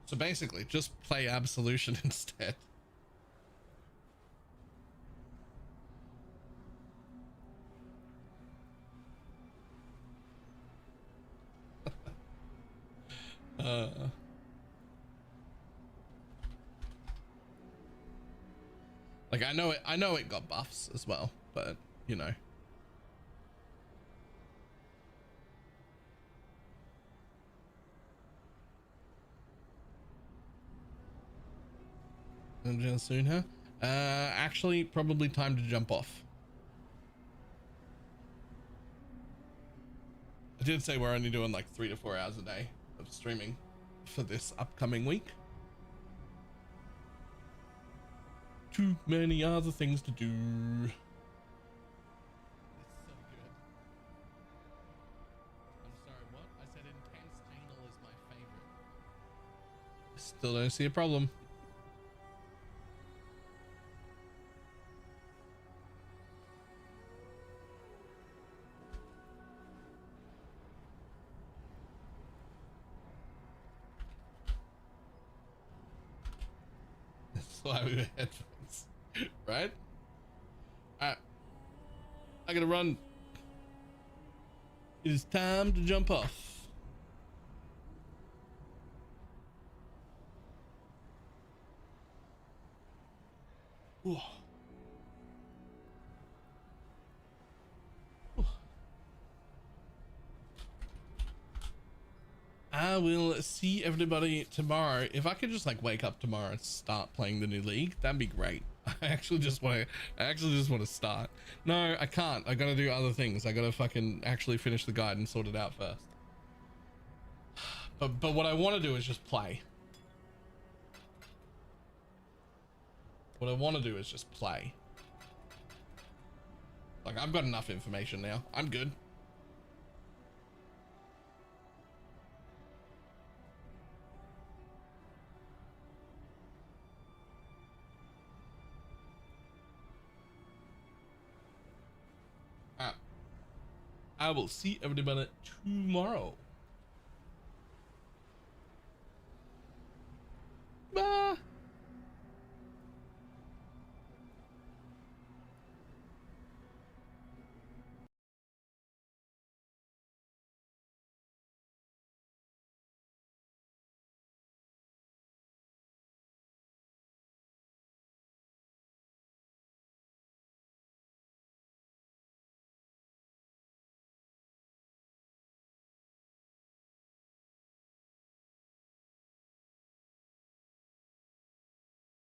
So basically, just play Absolution instead. Like I know it got buffs as well, but you know. Soon, huh? Actually, probably time to jump off. I did say we're only doing like 3 to 4 hours a day of streaming for this upcoming week. Too many other things to do. It's so good. I'm sorry, what? I said intense anal is my favorite. Still don't see a problem. That's why we wear headphones, right? I gotta run. It is time to jump off. Ooh. Ooh. I will see everybody tomorrow. If I could just like wake up tomorrow and start playing the new league, that'd be great. I actually just want to start. No, I can't. I gotta do other things. I gotta fucking actually finish the guide and sort it out first. But what I want to do is just play. What I want to do is just play. Like, I've got enough information now. I'm good. I will see everybody tomorrow.